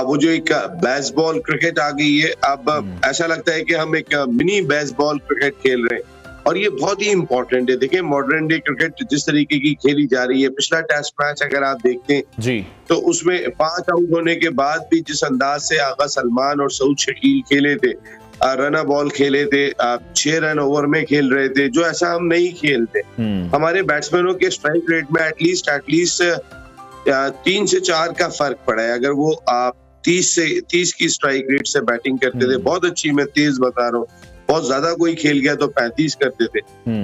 वो जो एक बेसबॉल क्रिकेट आ गई है, अब ऐसा लगता है कि हम एक मिनी बेसबॉल क्रिकेट खेल रहे हैं, और ये बहुत ही इंपॉर्टेंट है। देखिए, मॉडर्न डे क्रिकेट जिस तरीके की खेली जा रही है, पिछला टेस्ट मैच अगर आप देखें जी, तो उसमें 5 आउट होने के बाद भी जिस अंदाज से आगा सलमान और सऊद शकील खेले थे, रन बॉल खेले थे, 6 रन ओवर में खेल रहे थे, जो ऐसा हम नहीं खेलते। हमारे बैट्समैनों के स्ट्राइक रेट में एटलीस्ट 3 से 4 का फर्क पड़ा है। अगर वो 30 की स्ट्राइक रेट से बैटिंग करते थे, बहुत अच्छी, मैं तेज बता रहा हूँ, बहुत ज्यादा कोई खेल गया तो 35 करते थे,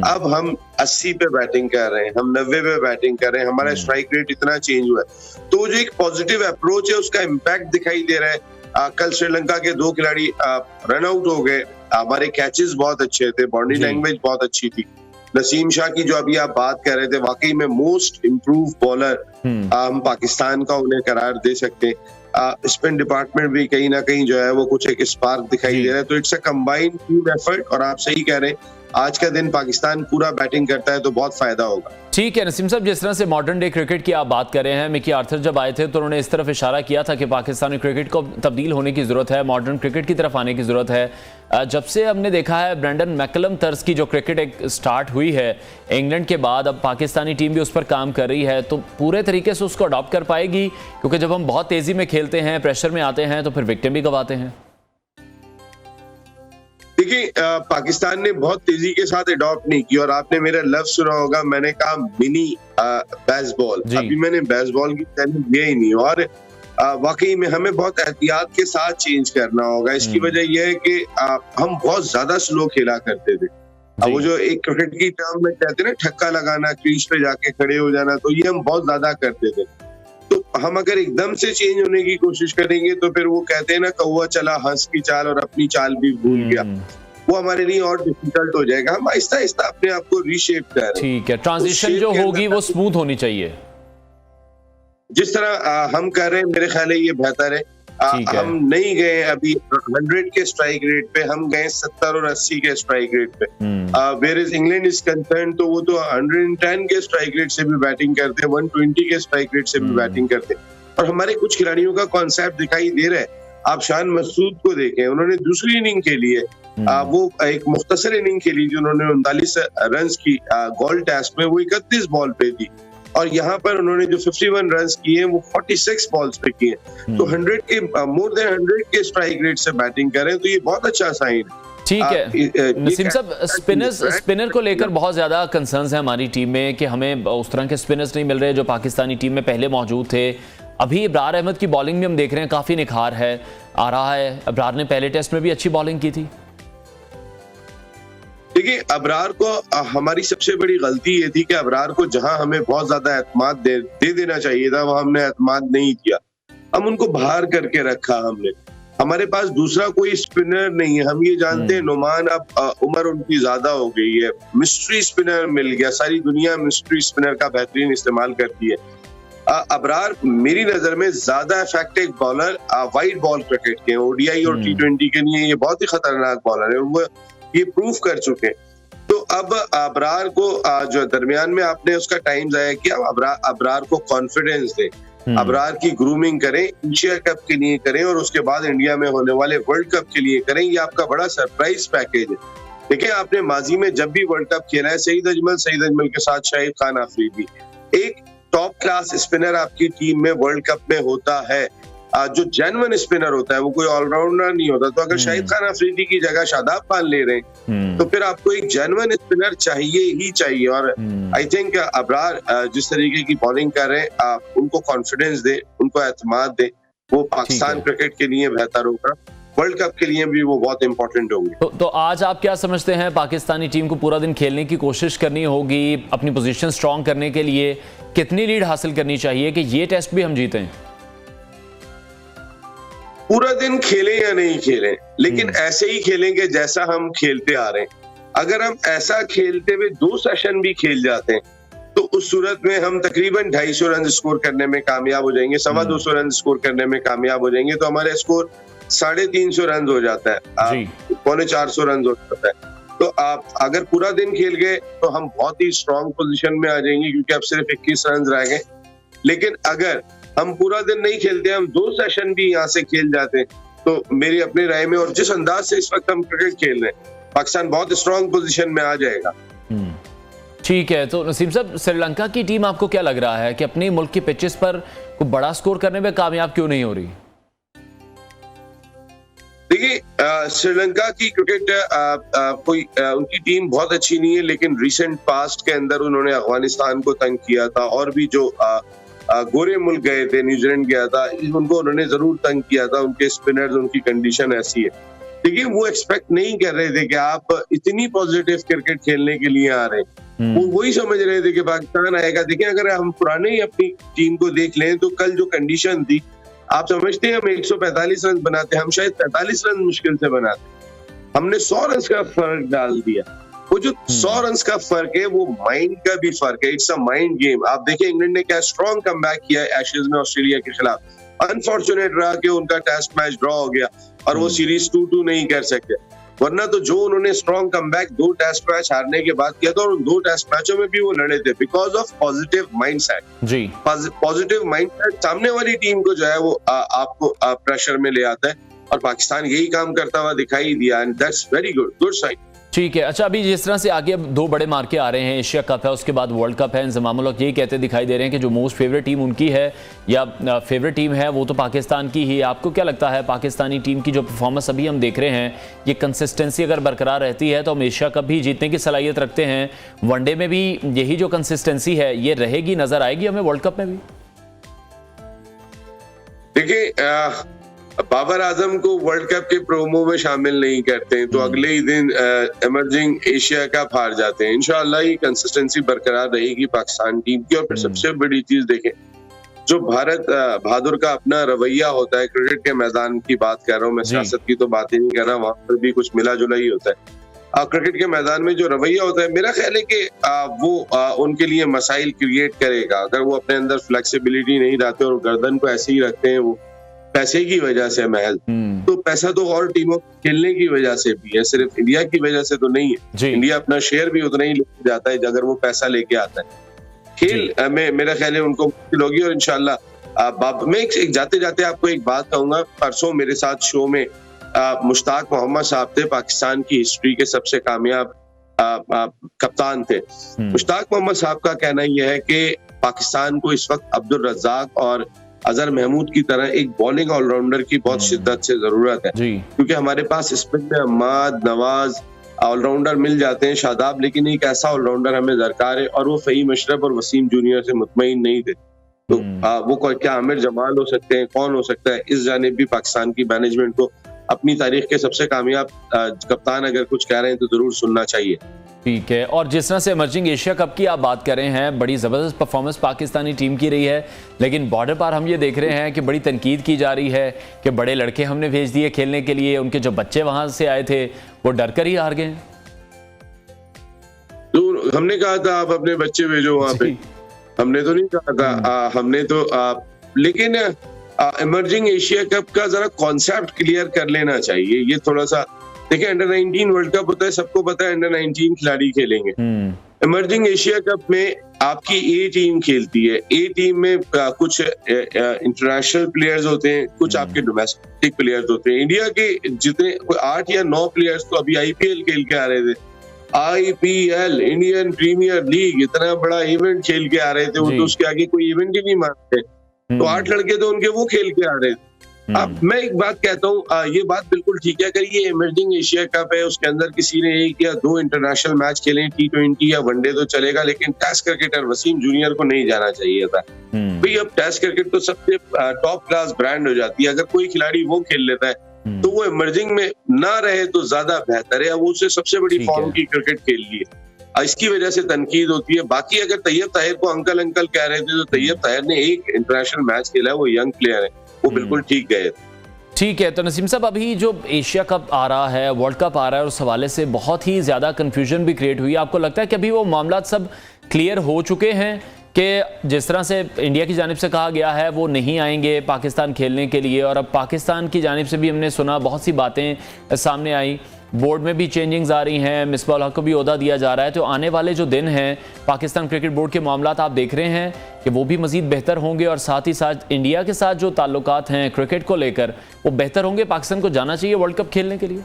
अब हम 80 पे बैटिंग कर रहे हैं, हम 90 पे बैटिंग कर रहे हैं, हमारा स्ट्राइक रेट इतना चेंज हुआ है। तो जो एक पॉजिटिव अप्रोच है उसका इम्पैक्ट दिखाई दे रहा है। कल श्रीलंका के 2 खिलाड़ी रन आउट हो गए, हमारे कैचेस बहुत अच्छे थे, बॉडी लैंग्वेज बहुत अच्छी थी। नसीम शाह की जो अभी आप बात कर रहे थे, वाकई में मोस्ट इम्प्रूव बॉलर हम पाकिस्तान का उन्हें करार दे सकते हैं। स्पिन डिपार्टमेंट भी कहीं ना कहीं जो है वो कुछ एक स्पार्क दिखाई दे रहा है। तो it's a combined team effort, और आप सही कह रहे हैं, आज का दिन पाकिस्तान पूरा बैटिंग करता है तो बहुत फायदा होगा। ठीक है नसीम साहब, जिस तरह से मॉडर्न डे क्रिकेट की आप बात कर रहे हैं, मिकी आर्थर जब आए थे तो उन्होंने इस तरफ इशारा किया था कि पाकिस्तानी क्रिकेट को तब्दील होने की ज़रूरत है, मॉडर्न क्रिकेट की तरफ आने की ज़रूरत है। जब से हमने देखा है ब्रेंडन मैकलम तर्ज की जो क्रिकेट एक स्टार्ट हुई है इंग्लैंड के बाद, अब पाकिस्तानी टीम भी उस पर काम कर रही है, तो पूरे तरीके से उसको अडॉप्ट कर पाएगी? क्योंकि जब हम बहुत तेजी में खेलते हैं, प्रेशर में आते हैं, तो फिर विकेट भी गंवाते हैं। देखिए, पाकिस्तान ने बहुत तेजी के साथ अडॉप्ट नहीं की, और आपने मेरा लफ्ज सुना होगा, मैंने कहा मिनी बेसबॉल। अभी मैंने बेसबॉल की टर्म लिया ही नहीं, और वाकई में हमें बहुत एहतियात के साथ चेंज करना होगा। इसकी वजह यह है कि हम बहुत ज्यादा स्लो खेला करते थे। वो जो एक क्रिकेट की टर्म में कहते हैं ना, ठक्का लगाना, क्रीज पे जाके खड़े हो जाना, तो ये हम बहुत ज्यादा करते थे। तो हम अगर एकदम से चेंज होने की कोशिश करेंगे तो फिर वो कहते हैं ना, कौवा चला हंस की चाल और अपनी चाल भी भूल गया, वो हमारे लिए और डिफिकल्ट हो जाएगा। हम आहिस्ता आहिस्ता अपने आप को रीशेप कर रहे हैं। ठीक है, ट्रांजिशन जो होगी वो स्मूथ होनी चाहिए। जिस तरह हम कर रहे हैं, मेरे ख्याल है ये बेहतर है। हम नहीं गए अभी 100 के स्ट्राइक रेट पे, हम गए 70 और 80 के स्ट्राइक रेट पे। Where is England is concerned, तो वो तो 110 के स्ट्राइक रेट से भी बैटिंग करते हैं, 120 के स्ट्राइक रेट से भी बैटिंग करते हैं। और हमारे कुछ खिलाड़ियों का कॉन्सेप्ट दिखाई दे रहा है। आप शान मसूद को देखें, उन्होंने दूसरी इनिंग खेली है, वो एक मुख्तसर इनिंग खेली थी, उन्होंने 39 रन की गोल्ड टेस्ट में, वो 31 बॉल पे थी। और यहाँ पर उन्होंने जो 51 रन किए हैं वो 46 बॉल्स पे किए। तो 100 के मोर देन 100 के स्ट्राइक रेट से बैटिंग करें, तो ये बहुत अच्छा साइन है। ठीक है नसीम साहब, स्पिनर को लेकर बहुत ज्यादा कंसर्न्स हैं हमारी टीम में कि हमें उस तरह के स्पिनर्स नहीं मिल रहे जो पाकिस्तानी टीम में पहले मौजूद थे। अभी इब्रार अहमद की बॉलिंग में हम देख रहे हैं काफी निखार है आ रहा है। इब्रार ने पहले टेस्ट में भी अच्छी बॉलिंग की थी। देखिए, अबरार को हमारी सबसे बड़ी गलती ये थी कि अबरार को जहां हमें बहुत ज्यादा एतमाद दे देना चाहिए था, वहां हमने एतमाद नहीं किया। हम उनको बाहर करके रखा हमने। हमारे पास दूसरा कोई स्पिनर नहीं है। हम ये जानते हैं नुमान अब उम्र उनकी ज्यादा हो गई है, मिस्ट्री स्पिनर मिल गया। सारी दुनिया मिस्ट्री स्पिनर का बेहतरीन इस्तेमाल करती है। अबरार मेरी नजर में ज्यादा effective bowler wide ball cricket के, ओडीआई और T20 के लिए ये बहुत ही खतरनाक बॉलर है, और वो ये प्रूफ कर चुके हैं। तो अब अबरार को जो दरमियान में आपने उसका टाइम जाया किया, अबरार को कॉन्फिडेंस दे, अबरार की ग्रूमिंग करें, एशिया कप के लिए करें, और उसके बाद इंडिया में होने वाले वर्ल्ड कप के लिए करें। ये आपका बड़ा सरप्राइज पैकेज है। देखिए, आपने माजी में जब भी वर्ल्ड कप खेला है, सईद अजमल के साथ शाहिद खान अफरीदी, एक टॉप क्लास स्पिनर आपकी टीम में वर्ल्ड कप में होता है। जो जेन्युइन स्पिनर होता है, वो कोई ऑलराउंडर नहीं होता। तो अगर शाहिद खान अफरीदी की जगह शादाब खान ले रहे हैं, तो फिर आपको एक जेन्युइन स्पिनर चाहिए ही चाहिए। और आई थिंक अबरार जिस तरीके की बॉलिंग कर रहे हैं, उनको कॉन्फिडेंस दे, उनको एतमाद दे, वो पाकिस्तान क्रिकेट के लिए बेहतर होगा, वर्ल्ड कप के लिए भी वो बहुत इंपॉर्टेंट होंगे। तो आज आप क्या समझते हैं, पाकिस्तानी टीम को पूरा दिन खेलने की कोशिश करनी होगी, अपनी पोजीशन स्ट्रांग करने के लिए कितनी लीड हासिल करनी चाहिए कि ये टेस्ट भी हम जीतें? पूरा दिन खेलें या नहीं खेलें, लेकिन ऐसे ही खेलेंगे जैसा हम खेलते आ रहे हैं। अगर हम ऐसा खेलते हुए 2 सेशन भी खेल जाते हैं, तो उस सूरत में हम तकरीबन 250 रन स्कोर करने में कामयाब हो जाएंगे, 225 रन स्कोर करने में कामयाब हो जाएंगे। तो हमारे स्कोर 350 रन हो जाता है, 450 रन हो जाता है। तो आप अगर पूरा दिन खेल गए तो हम बहुत ही स्ट्रॉन्ग पोजीशन में आ जाएंगे, क्योंकि अब सिर्फ 21 रन रह गए। लेकिन अगर हम पूरा दिन नहीं खेलते, हम 2 सेशन भी यहाँ से खेल जाते हैं, तो मेरी अपनी राय में और जिस अंदाज से इस वक्त हम क्रिकेट खेल रहे हैं, पाकिस्तान बहुत स्ट्रॉन्ग पोजीशन में आ जाएगा। ठीक है, तो नसीम साहब, श्रीलंका की टीम आपको क्या लग रहा है कि अपने मुल्क की पिचेस पर कोई बड़ा स्कोर करने में कामयाब क्यों नहीं हो रही? देखिए, श्रीलंका की क्रिकेट उनकी टीम बहुत अच्छी नहीं है, लेकिन रिसेंट पास्ट के अंदर उन्होंने अफगानिस्तान को तंग किया था, और भी जो गोरे मुल्क गए थे, न्यूजीलैंड गया था, उनको उन्होंने जरूर तंग किया था। उनके स्पिनर्स, उनकी कंडीशन ऐसी है। देखिए, वो एक्सपेक्ट नहीं कर रहे थे कि आप इतनी पॉजिटिव क्रिकेट खेलने के लिए आ रहे हैं। वो वही समझ रहे थे कि पाकिस्तान आएगा। देखिए, अगर हम पुराने ही अपनी टीम को देख लें, तो कल जो कंडीशन थी, आप समझते हैं हम 145 रन बनाते, हम शायद 45 रन मुश्किल से बनाते, हमने 100 रन का फर्क डाल दिया। वो जो 100 रन का फर्क है, वो माइंड का भी फर्क है। It's a mind game. आप देखिए, इंग्लैंड ने क्या स्ट्रॉन्ग कमबैक किया एशेज में ऑस्ट्रेलिया के खिलाफ। अनफॉर्चुनेट रहा कि उनका टेस्ट मैच ड्रॉ हो गया और वो सीरीज 2-2 नहीं कर सकते, वरना तो जो उन्होंने स्ट्रॉन्ग कमबैक 2 टेस्ट मैच हारने के बाद किया था, और उन 2 टेस्ट मैचों में भी वो लड़े थे, बिकॉज ऑफ पॉजिटिव माइंडसेट। जी, पॉजिटिव माइंडसेट सामने वाली टीम को जो है वो आपको प्रेशर में ले आता है। और पाकिस्तान यही काम करता हुआ दिखाई दिया, and that's very good sign. ठीक है। अच्छा, अभी जिस तरह से आगे अब 2 बड़े मार्के आ रहे हैं, एशिया कप है, उसके बाद वर्ल्ड कप है, इंजमामुल हक यही कहते दिखाई दे रहे हैं कि जो मोस्ट फेवरेट टीम उनकी है या फेवरेट टीम है वो तो पाकिस्तान की ही। आपको क्या लगता है पाकिस्तानी टीम की जो परफॉर्मेंस अभी हम देख रहे हैं, ये कंसिस्टेंसी अगर बरकरार रहती है तो हम एशिया कप भी जीतने की सलाहियत रखते हैं, वनडे में भी यही जो कंसिस्टेंसी है ये रहेगी, नजर आएगी हमें वर्ल्ड कप में भी? देखिए, बाबर आजम को वर्ल्ड कप के प्रोमो में शामिल नहीं करते हैं तो अगले ही दिन इमर्जिंग एशिया कप हार जाते हैं। इंशाअल्लाह ये कंसिस्टेंसी बरकरार रहेगी पाकिस्तान टीम की। और फिर सबसे बड़ी चीज देखें, जो भारत बहादुर का अपना रवैया होता है, क्रिकेट के मैदान की बात कर रहा हूँ मैं, सियासत की तो बात ही नहीं कर रहा, वहां पर भी कुछ मिला जुला ही होता है। क्रिकेट के मैदान में जो रवैया होता है, मेरा ख्याल है कि वो उनके लिए मसाइल क्रिएट करेगा अगर वो अपने अंदर फ्लेक्सिबिलिटी नहीं लाते और गर्दन को ऐसे ही रखते हैं वो पैसे की वजह से महज। तो पैसा तो और टीमों खेलने की वजह से भी है, सिर्फ इंडिया की वजह से तो नहीं है। इंडिया अपना शेयर भी उतना ही लेके जाता है अगर वो पैसा लेके आता है। खेल में मेरा ख्याल है उनको मुश्किल होगी। और इंशाल्लाह मैं एक जाते जाते आपको एक बात कहूंगा, परसों मेरे साथ शो में मुश्ताक मोहम्मद साहब थे, पाकिस्तान की हिस्ट्री के सबसे कामयाब कप्तान थे। मुश्ताक मोहम्मद साहब का कहना यह है कि पाकिस्तान को इस वक्त अब्दुल रज्जाक और अजहर महमूद की तरह एक बॉलिंग ऑलराउंडर की बहुत शिद्दत से जरूरत है, क्योंकि हमारे पास स्पिन में अम्माद, नवाज ऑलराउंडर मिल जाते हैं, शादाब, लेकिन एक ऐसा ऑलराउंडर हमें दरकार है और वो फ़हीम अशरफ और वसीम जूनियर से मुतमईन नहीं थे। तो वो क्या आमिर जमाल हो सकते हैं, कौन हो सकता है? इस जानिब भी पाकिस्तान की मैनेजमेंट को अपनी तारीख के सबसे कामयाब कप्तान अगर कुछ कह रहे हैं तो जरूर सुनना चाहिए। ठीक है। और जिस तरह से इमर्जिंग एशिया कप की आप बात कर रहे हैं, बड़ी ज़बरदस्त परफॉर्मेंस पाकिस्तानी टीम की रही है, लेकिन बॉर्डर पर हम ये देख रहे हैं कि बड़ी तनकीद की जा रही है कि बड़े लड़के हमने भेज दिए खेलने के लिए, उनके जो बच्चे वहां से आए थे वो डर कर ही हार गए। तो हमने कहा था आप अपने बच्चे भेजो वहां पे, हमने तो नहीं कहा था, हमने तो लेकिन इमर्जिंग एशिया कप का जरा कॉन्सेप्ट क्लियर कर लेना चाहिए। ये थोड़ा सा देखिए, अंडर 19 वर्ल्ड कप होता है, सबको पता है अंडर 19 खिलाड़ी खेलेंगे। इमर्जिंग एशिया कप में आपकी ए टीम खेलती है, ए टीम में कुछ इंटरनेशनल प्लेयर्स होते हैं, कुछ आपके डोमेस्टिक प्लेयर्स होते हैं। इंडिया के जितने 8 या 9 प्लेयर्स तो अभी आईपीएल खेल के आ रहे थे, आईपीएल इंडियन प्रीमियर लीग, इतना बड़ा इवेंट खेल के आ रहे थे, वो तो उसके आगे कोई इवेंट ही नहीं मानते। तो 8 लड़के तो उनके वो खेल के आ रहे थे। अब मैं एक बात कहता हूँ, ये बात बिल्कुल ठीक है, अगर ये इमर्जिंग एशिया कप है, उसके अंदर किसी ने 1 या 2 इंटरनेशनल मैच खेले, T20 या वनडे तो चलेगा, लेकिन टेस्ट क्रिकेटर वसीम जूनियर को नहीं जाना चाहिए था। भाई अब टेस्ट क्रिकेट तो सबसे टॉप क्लास ब्रांड हो जाती है, अगर कोई खिलाड़ी वो खेल लेता है तो वो इमर्जिंग में ना रहे तो ज्यादा बेहतर है। वो उससे सबसे बड़ी फॉर्म की क्रिकेट खेल ली है, इसकी वजह से तनकीद होती है। बाकी अगर तैयब ताहिर को अंकल अंकल कह रहे थे, तो तैयब ताहिर ने 1 इंटरनेशनल मैच खेला है, वो यंग प्लेयर है, वो बिल्कुल ठीक गए। ठीक है। तो नसीम साहब, अभी जो एशिया कप आ रहा है, वर्ल्ड कप आ रहा है, और उस हवाले से बहुत ही ज़्यादा कन्फ्यूजन भी क्रिएट हुई है। आपको लगता है कि अभी वो मामला सब क्लियर हो चुके हैं कि जिस तरह से इंडिया की जानिब से कहा गया है वो नहीं आएंगे पाकिस्तान खेलने के लिए, और अब पाकिस्तान की जानिब से भी हमने सुना बहुत सी बातें सामने आई, बोर्ड में भी चेंजिंग्स आ रही हैं, मिसबाह उल हक को भी ओहदा दिया जा रहा है, तो आने वाले जो दिन हैं पाकिस्तान क्रिकेट बोर्ड के मामलात आप देख रहे हैं कि वो भी मज़ीद बेहतर होंगे, और साथ ही साथ इंडिया के साथ जो ताल्लुकात हैं क्रिकेट को लेकर वो बेहतर होंगे। पाकिस्तान को जाना चाहिए वर्ल्ड कप खेलने के लिए?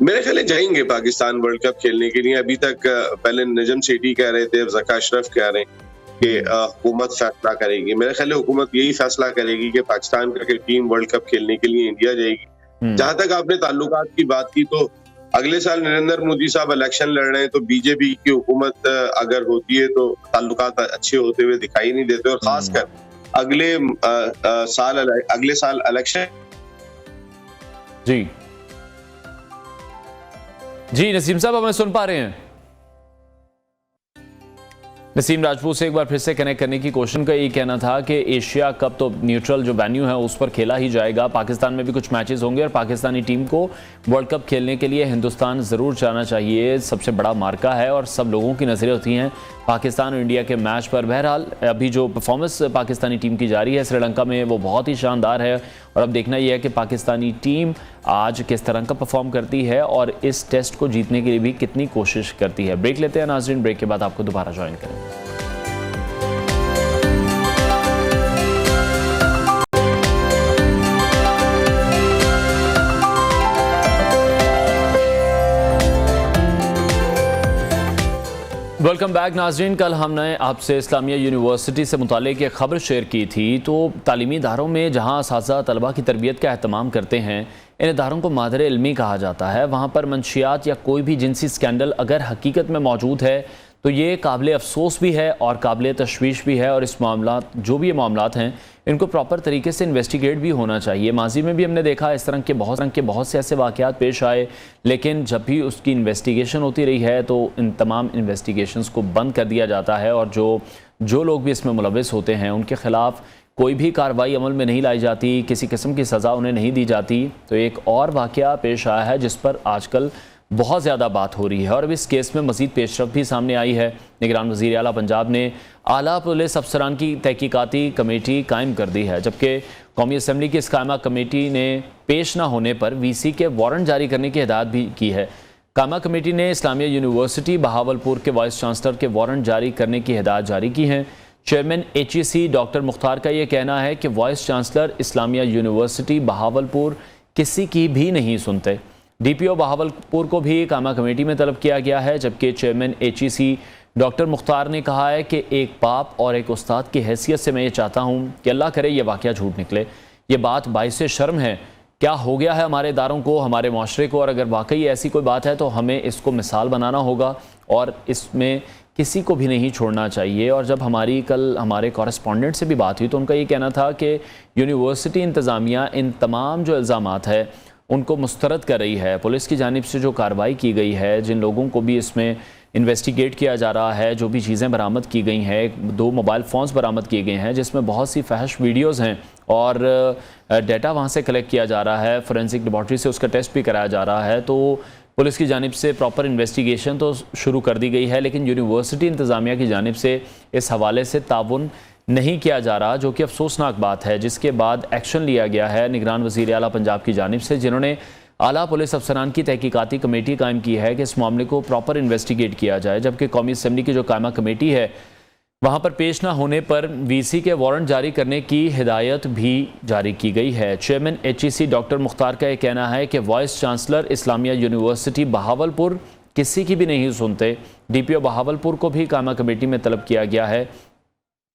मेरे ख्याल जाएंगे पाकिस्तान वर्ल्ड कप खेलने के लिए। अभी तक पहले नजम सेठी कह रहे थे, अब ज़का अशरफ कह रहे हैं कि हुकूमत फैसला करेगी। मेरे ख्याल हुकूमत यही फैसला करेगी कि Pakistan cricket team world cup खेलने के लिए इंडिया जाएगी। जहां तक आपने ताल्लुकात की बात की, तो अगले साल नरेंद्र मोदी साहब इलेक्शन लड़ रहे हैं, तो बीजेपी की हुकूमत अगर होती है तो ताल्लुकात अच्छे होते हुए दिखाई नहीं देते, और खासकर अगले साल इलेक्शन। जी नसीम साहब, हमें सुन पा रहे हैं? नसीम राजपूत से एक बार फिर से कनेक्ट करने की कोशिश का यही कहना था कि एशिया कप तो न्यूट्रल जो वेन्यू है उस पर खेला ही जाएगा, पाकिस्तान में भी कुछ मैचेस होंगे, और पाकिस्तानी टीम को वर्ल्ड कप खेलने के लिए हिंदुस्तान ज़रूर जाना चाहिए। सबसे बड़ा मार्का है और सब लोगों की नज़रें होती हैं पाकिस्तान और इंडिया के मैच पर। बहरहाल अभी जो परफॉर्मेंस पाकिस्तानी टीम की जारी है श्रीलंका में वो बहुत ही शानदार है, और अब देखना यह है कि पाकिस्तानी टीम आज किस तरह का परफॉर्म करती है और इस टेस्ट को जीतने के लिए भी कितनी कोशिश करती है। ब्रेक लेते हैं नाज़रीन, ब्रेक के बाद आपको दोबारा ज्वाइन करेंगे। वेलकम बैक नाजरीन। कल हमने आपसे इस्लामिया यूनिवर्सिटी से मुताल्लिक़ एक ख़बर शेयर की थी। तो तालीमी इदारों में जहाँ असातिज़ा तलबा की तरबियत का अहतमाम करते हैं, इन इदारों को मादर इल्मी कहा जाता है। वहाँ पर मंशियात या कोई भी जिनसी स्कैंडल अगर हकीकत में मौजूद है तो ये काबिल अफसोस भी है और काबिल तशवीश भी है। और इस मामलात जो भी ये मामलात हैं इनको प्रॉपर तरीके से इन्वेस्टिगेट भी होना चाहिए। माजी में भी हमने देखा इस तरह के बहुत से ऐसे वाक़यात पेश आए, लेकिन जब भी उसकी इन्वेस्टिगेशन होती रही है तो इन तमाम इन्वेस्टिगेशंस को बंद कर दिया जाता है और जो लोग भी इसमें मुलविस होते हैं उनके ख़िलाफ़ कोई भी कार्रवाई अमल में नहीं लाई जाती, किसी किस्म की सज़ा उन्हें नहीं दी जाती। तो एक और वाक़या पेश आया है जिस पर आजकल बहुत ज़्यादा बात हो रही है और अब इस केस में मज़ीद पेशरफ भी सामने आई है। निगरान वज़ीर आला पंजाब ने आला पुलिस अफसरान की तहकीकाती कमेटी कायम कर दी है, जबकि कौमी असम्बली की इस कायमा कमेटी ने पेश ना होने पर VC के वारंट जारी करने की हिदायत भी की है। कायमा कमेटी ने इस्लामिया यूनिवर्सिटी बहावलपुर के वाइस चांसलर के वारंट जारी करने की हिदायत जारी की है। चेयरमैन HEC डॉक्टर मुख्तार का ये कहना है कि vice chancellor Islamia university Bahawalpur किसी की भी नहीं सुनते। DPO बहावलपुर को भी कायमा कमेटी में तलब किया गया है, जबकि चेयरमैन HEC डॉक्टर मुख्तार ने कहा है कि एक बाप और एक उस्ताद की हैसियत से मैं ये चाहता हूँ कि अल्लाह करे ये वाक़या झूठ निकले। ये बात बाइस शर्म है। क्या हो गया है हमारे इदारों को, हमारे माशरे को, और अगर वाकई ऐसी कोई बात है तो हमें इसको मिसाल बनाना होगा और इसमें किसी को भी नहीं छोड़ना चाहिए। और जब हमारी कल हमारे कॉरेस्पॉन्डेंट से भी बात हुई तो उनका ये कहना था कि यूनिवर्सिटी इंतज़ामिया इन तमाम जो इल्ज़ामात है उनको मुस्तरद कर रही है। पुलिस की जानिब से जो कार्रवाई की गई है, जिन लोगों को भी इसमें इन्वेस्टिगेट किया जा रहा है, जो भी चीज़ें बरामद की गई हैं, 2 मोबाइल फ़ोन्स बरामद किए गए हैं जिसमें बहुत सी फहश वीडियोज़ हैं और डेटा वहाँ से कलेक्ट किया जा रहा है, फोरेंसिक लेबॉर्ट्री से उसका टेस्ट भी कराया जा रहा है। तो पुलिस की जानिब से प्रॉपर इन्वेस्टिगेशन तो शुरू कर दी गई है, लेकिन यूनिवर्सिटी इंतज़ामिया की जानिब से इस हवाले से ताउन नहीं किया जा रहा, जो कि अफसोसनाक बात है। जिसके बाद एक्शन लिया गया है निगरान वज़ीर आला पंजाब की जानिब से, जिन्होंने आला पुलिस अफसरान की तहकीकाती कमेटी कायम की है कि इस मामले को प्रॉपर इन्वेस्टिगेट किया जाए। जबकि कौमी असम्बली की जो कायमा कमेटी है वहाँ पर पेश ना होने पर VC के वारंट जारी करने की हिदायत भी जारी की गई है। चेयरमैन HEC डॉक्टर मुख्तार का यह कहना है कि vice chancellor Islamia university Bahawalpur किसी की भी नहीं सुनते। DPO बहावलपुर को भी कायमा कमेटी में तलब किया गया है।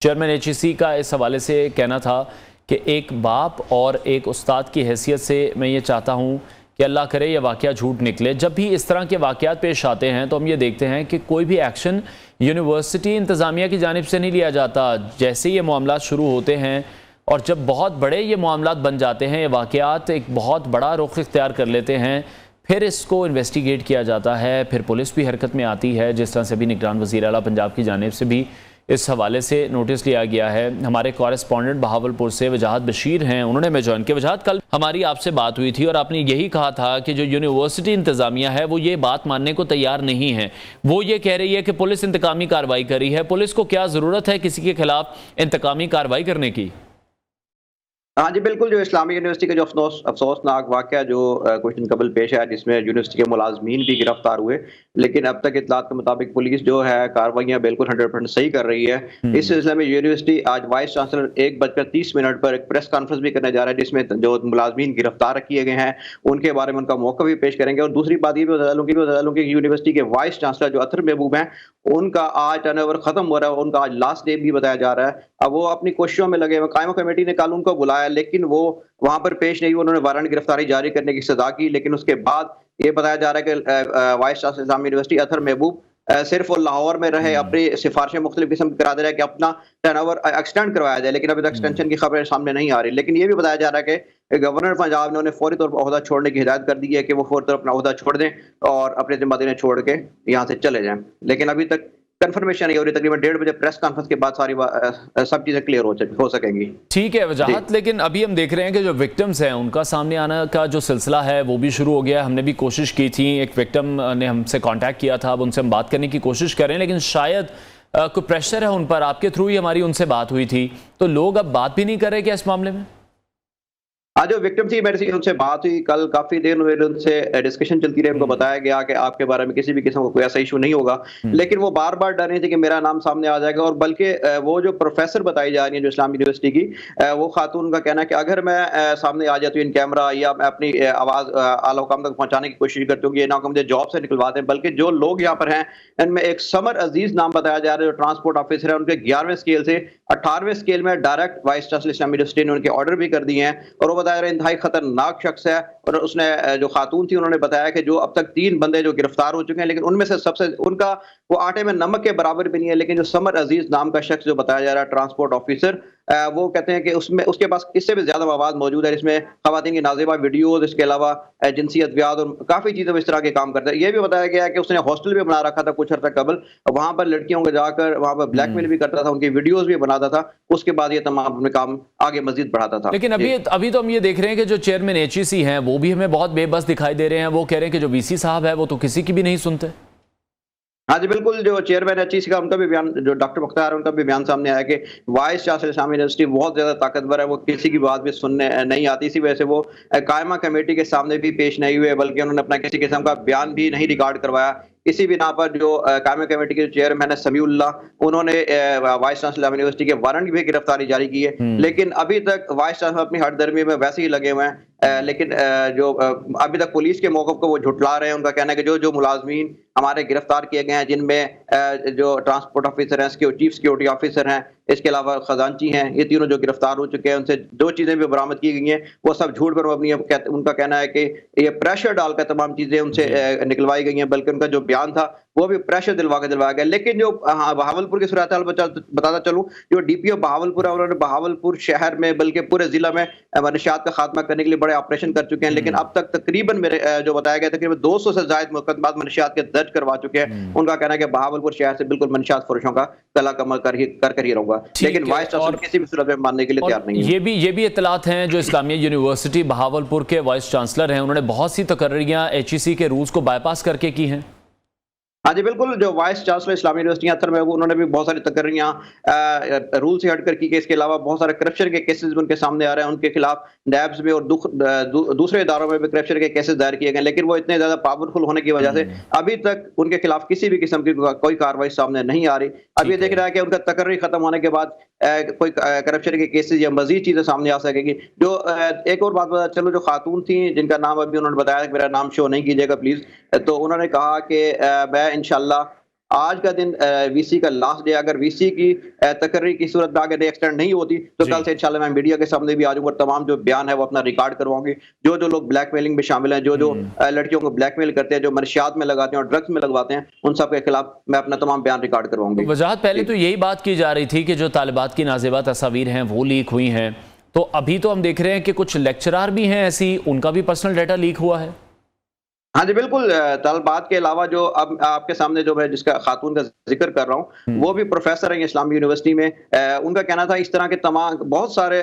चेयरमैन HEC का इस हवाले से कहना था कि एक बाप और एक उस्ताद की हैसियत से मैं ये चाहता हूँ कि अल्लाह करे ये वाक़या झूठ निकले। जब भी इस तरह के वाक़यात पेश आते हैं तो हम ये देखते हैं कि कोई भी एक्शन यूनिवर्सिटी इंतज़ामिया की जानिब से नहीं लिया जाता। जैसे ये मामलात शुरू होते हैं और जब बहुत बड़े ये मामलात बन जाते हैं, ये वाक़यात एक बहुत बड़ा रुख इख्तियार कर लेते हैं, फिर इसको इन्वेस्टिगेट किया जाता है, फिर पुलिस भी हरकत में आती है। जिस तरह से भी निगरान वज़ीर आला पंजाब की जानिब से भी इस हवाले से नोटिस लिया गया है। हमारे कॉरेस्पॉन्डेंट बहावलपुर से वजाहत बशीर हैं, उन्होंने मैं ज्वाइन किया। वजाहत, कल हमारी आपसे बात हुई थी और आपने यही कहा था कि जो यूनिवर्सिटी इंतज़ामिया है वो ये बात मानने को तैयार नहीं है। वो ये कह रही है कि पुलिस इंतकामी कार्रवाई कर रही है। पुलिस को क्या ज़रूरत है किसी के खिलाफ इंतकामी कार्रवाई करने की? हाँ जी बिल्कुल, जो इस्लामी यूनिवर्सिटी का जो अफसोसनाक वाक़या जो कुछ दिन कबल पेश आया, जिसमें यूनिवर्सिटी के मुलाजमीन भी गिरफ्तार हुए, लेकिन अब तक इतलात के मुताबिक पुलिस जो है कार्रवाइयाँ बिल्कुल 100% सही कर रही है। इस सिलसिले में यूनिवर्सिटी आज वाइस चांसलर 1:30 पर एक प्रेस कॉन्फ्रेंस भी करने जा रहा है, जिसमें जो मुलाजमीन गिरफ्तार किए गए हैं उनके बारे में उनका मौका भी पेश करेंगे। और दूसरी बात ये भी बता दूं कि यूनिवर्सिटी के वाइस चांसलर जो अतर महबूब हैं, उनका आज टर्नओवर खत्म हो रहा है, उनका आज लास्ट डे भी बताया जा रहा है। अब वो अपनी कोशिशों में लगे हुए। कायमा कमेटी ने कल उनको बुलाया लेकिन वो वहां पर पेश नहीं हुए। उन्होंने वारंट गिरफ्तारी जारी करने की सजा की, लेकिन उसके बाद ये बताया जा रहा है कि वाइस चांसलर इस्लामी यूनिवर्सिटी अतर महबूब सिर्फ वो लाहौर में रहे, अपनी सिफारिशें मुख्तलिफ किस्म की करा दे रहा है कि अपना टर्नओवर एक्सटेंड करवाया जाए, लेकिन अभी तक एक्सटेंशन की खबरें सामने नहीं आ रही। लेकिन ये भी बताया जा रहा है कि गवर्नर पंजाब ने उन्हें फौरी तौर पर ओहदा छोड़ने की हिदायत कर दी है कि वो फौरी तौर पर अपना ओहदा छोड़ दें और अपने जिम्मेदारी छोड़ के यहाँ से चले जाएं। लेकिन अभी तक कंफर्मेशन नहीं हो रही। तकरीबन 1:30 बजे प्रेस कॉन्फ्रेंस के बाद सारी सब चीजें क्लियर हो सकेंगी। ठीक है वजाहत, लेकिन अभी हम देख रहे हैं कि जो विक्टिम्स हैं उनका सामने आने का जो सिलसिला है वो भी शुरू हो गया। हमने भी कोशिश की थी, एक विक्टिम ने हमसे कांटेक्ट किया था, अब उनसे हम बात करने की कोशिश कर रहे हैं, लेकिन शायद कोई प्रेशर है उन पर। आपके थ्रू ही हमारी उनसे बात हुई थी, तो लोग अब बात भी नहीं कर रहे क्या इस मामले में? हाँ, जो विक्टिम थी मेरे से उनसे बात हुई कल, काफी देर मेरे उनसे डिस्कशन चलती रही। उनको बताया गया कि आपके बारे में किसी भी किस्म का कोई ऐसा इशू नहीं होगा, लेकिन वो बार बार डर रही थी कि मेरा नाम सामने आ जाएगा। और बल्कि वो जो प्रोफेसर बताई जा रही है जो इस्लाम यूनिवर्सिटी की, वो खातून का कहना है कि अगर मैं सामने आ जाती हूँ इन कैमरा या मैं अपनी आवाज आला हुकाम तक पहुंचाने की कोशिश करती हूँ कि ये ना मुझे जॉब से निकलवा दें। बल्कि जो लोग यहाँ पर हैं इनमें एक समर अजीज नाम बताया जा रहा है जो ट्रांसपोर्ट ऑफिसर है, उनके 11वें स्केल से 18वें स्केल में डायरेक्ट वाइस चांसलर इस्लामी यूनिवर्सिटी ने उनके ऑर्डर भी कर दिए हैं। और वो बताया रहे इंतहाई खतरनाक शख्स है। और उसने जो खातून थी उन्होंने बताया कि जो अब तक 3 बंदे जो गिरफ्तार हो चुके हैं, लेकिन उनमें से सबसे उनका वो आटे में नमक के बराबर भी नहीं है। लेकिन जो समर अजीज नाम का शख्स जो बताया जा रहा है ट्रांसपोर्ट ऑफिसर, वो कहते हैं कि उसमें उसके पास इससे भी ज्यादा मवाद मौजूद है, जिसमें खवातीन की नाज़िबा वीडियोज, इसके अलावा जिनसी अद्वियात और काफी चीजें इस तरह के काम करते हैं। ये भी बताया गया है कि उसने हॉस्टल भी बना रखा था कुछ अर्सा कबल, वहां पर लड़कियों को जाकर वहां पर ब्लैकमेल भी करता था, उनकी वीडियोज भी बनाता था। उसके बाद ये तमाम अपने काम आगे मजीद बढ़ाता था। लेकिन अभी तो हम ये देख रहे हैं कि जो चेयरमैन एचईसी हैं वो भी हमें बहुत बेबस दिखाई दे रहे हैं। वो कह रहे हैं कि जो वीसी साहब है वो तो किसी की भी नहीं सुनते। हाँ जी बिल्कुल, जो चेयरमैन एचईसी का उनका भी बयान, जो डॉक्टर मुख्तार है उनका भी बयान सामने आया कि वाइस चांसलर इस्लामी यूनिवर्सिटी बहुत ज्यादा ताकतवर है, वो किसी की बात भी सुनने नहीं आती। इसी वजह से वो कायमा कमेटी के सामने भी पेश नहीं हुए, बल्कि उन्होंने अपना किसी किस्म का बयान भी नहीं रिकॉर्ड करवाया। इसी बिना पर जो कायमा कमेटी के चेयरमैन है समीउल्लाह, उन्होंने वाइस चांसलर यूनिवर्सिटी के वारंट भी गिरफ्तारी जारी की है। लेकिन अभी तक वाइस चांसलर अपनी हटदर्मी में वैसे ही लगे हुए हैं। लेकिन जो अभी तक पुलिस के मौक़िफ़ को वो झुटला रहे हैं। उनका कहना है कि जो मुलाजमीन हमारे गिरफ्तार किए गए हैं, जिनमें जो ट्रांसपोर्ट ऑफिसर हैं, चीफ सिक्योरिटी ऑफिसर हैं, इसके अलावा खजांची हैं, ये तीनों जो गिरफ्तार हो चुके हैं, उनसे जो चीजें भी बरामद की गई हैं वो सब झूठ पर मबनी है। उनका कहना है कि ये प्रेशर डालकर तमाम चीजें उनसे निकलवाई गई हैं, बल्कि उनका जो बयान था वो भी प्रेशर दिलवाया गया। लेकिन जो बहावलपुर की सूरत हाल बताता चलूं, जो डीपीओ बहावलपुर है उन्होंने बहावलपुर शहर में बल्कि पूरे जिला में मनशियात का खात्मा करने के लिए बड़े ऑपरेशन कर चुके हैं। लेकिन अब तक तकरीबन मेरे जो बताया गया तकरीबन 200 से ज्यादा मुकदमात मनशियात के दर्ज करवा चुके हैं। उनका कहना है कि बहावलपुर शहर से बिल्कुल मनशियात फरोशों का गला कमर कर ही रहूंगा। लेकिन वाइस चांसलर किसी भी सूरत में मानने के लिए तैयार नहीं है। ये भी इत्तलात हैं जो इस्लामिया यूनिवर्सिटी बहावलपुर के वाइस चांसलर हैं, उन्होंने बहुत सी तकर्रियां एचईसी के रूल्स को बाईपास करके की हैं। हाँ जी बिल्कुल, जो वाइस चांसलर इस्लामी यूनिवर्सिटी अतर में उन्होंने भी बहुत सारी तकर्रियां रूल से हटकर की। इसके अलावा बहुत सारे करप्शन के केसेस उनके सामने आ रहे हैं। उनके खिलाफ नैब्स में और दूसरे इदारों में भी करप्शन के केसेस दायर किए गए, लेकिन वो इतने ज्यादा पावरफुल होने की वजह से अभी तक उनके खिलाफ किसी भी किस्म की कोई कार्रवाई सामने नहीं आ रही। अब ये देख रहा है कि उनका तकर्री खत्म होने के बाद कोई करप्शन के केसेस या मजीद चीजें सामने आ सकेगी। जो एक और बात बता चलो, जो खातून थी जिनका नाम अभी उन्होंने बताया कि मेरा नाम शो नहीं कीजिएगा प्लीज, तो उन्होंने कहा कि मैं इंशाल्लाह आज का दिन वीसी का लास्ट डे, अगर वीसी की तकर्री की सूरत में आगे एक्सटेंड नहीं होती तो कल से इंशाल्लाह मैं मीडिया के सामने भी आ जाऊंगा, तमाम जो बयान है वो अपना रिकॉर्ड करवाऊंगी। जो लोग ब्लैकमेलिंग में शामिल हैं, जो लड़कियों को ब्लैकमेल करते हैं, जो मनशियात में लगाते हैं और ड्रग्स में लगवाते हैं, उन सब के खिलाफ मैं अपना तमाम बयान रिकॉर्ड करवाऊंगी। वजाहत पहले तो यही बात की जा रही थी कि जो तालिबात की नाज़िबा तस्वीर हैं वो लीक हुई हैं, तो अभी तो हम देख रहे हैं कि कुछ लेक्चरार भी हैं ऐसी, उनका भी पर्सनल डाटा लीक हुआ है। हाँ जी बिल्कुल, तलबात के अलावा जो अब आपके सामने जो मैं जिसका खातून का जिक्र कर रहा हूँ वो भी प्रोफेसर है इस्लामी यूनिवर्सिटी में। उनका कहना था इस तरह के तमाम बहुत सारे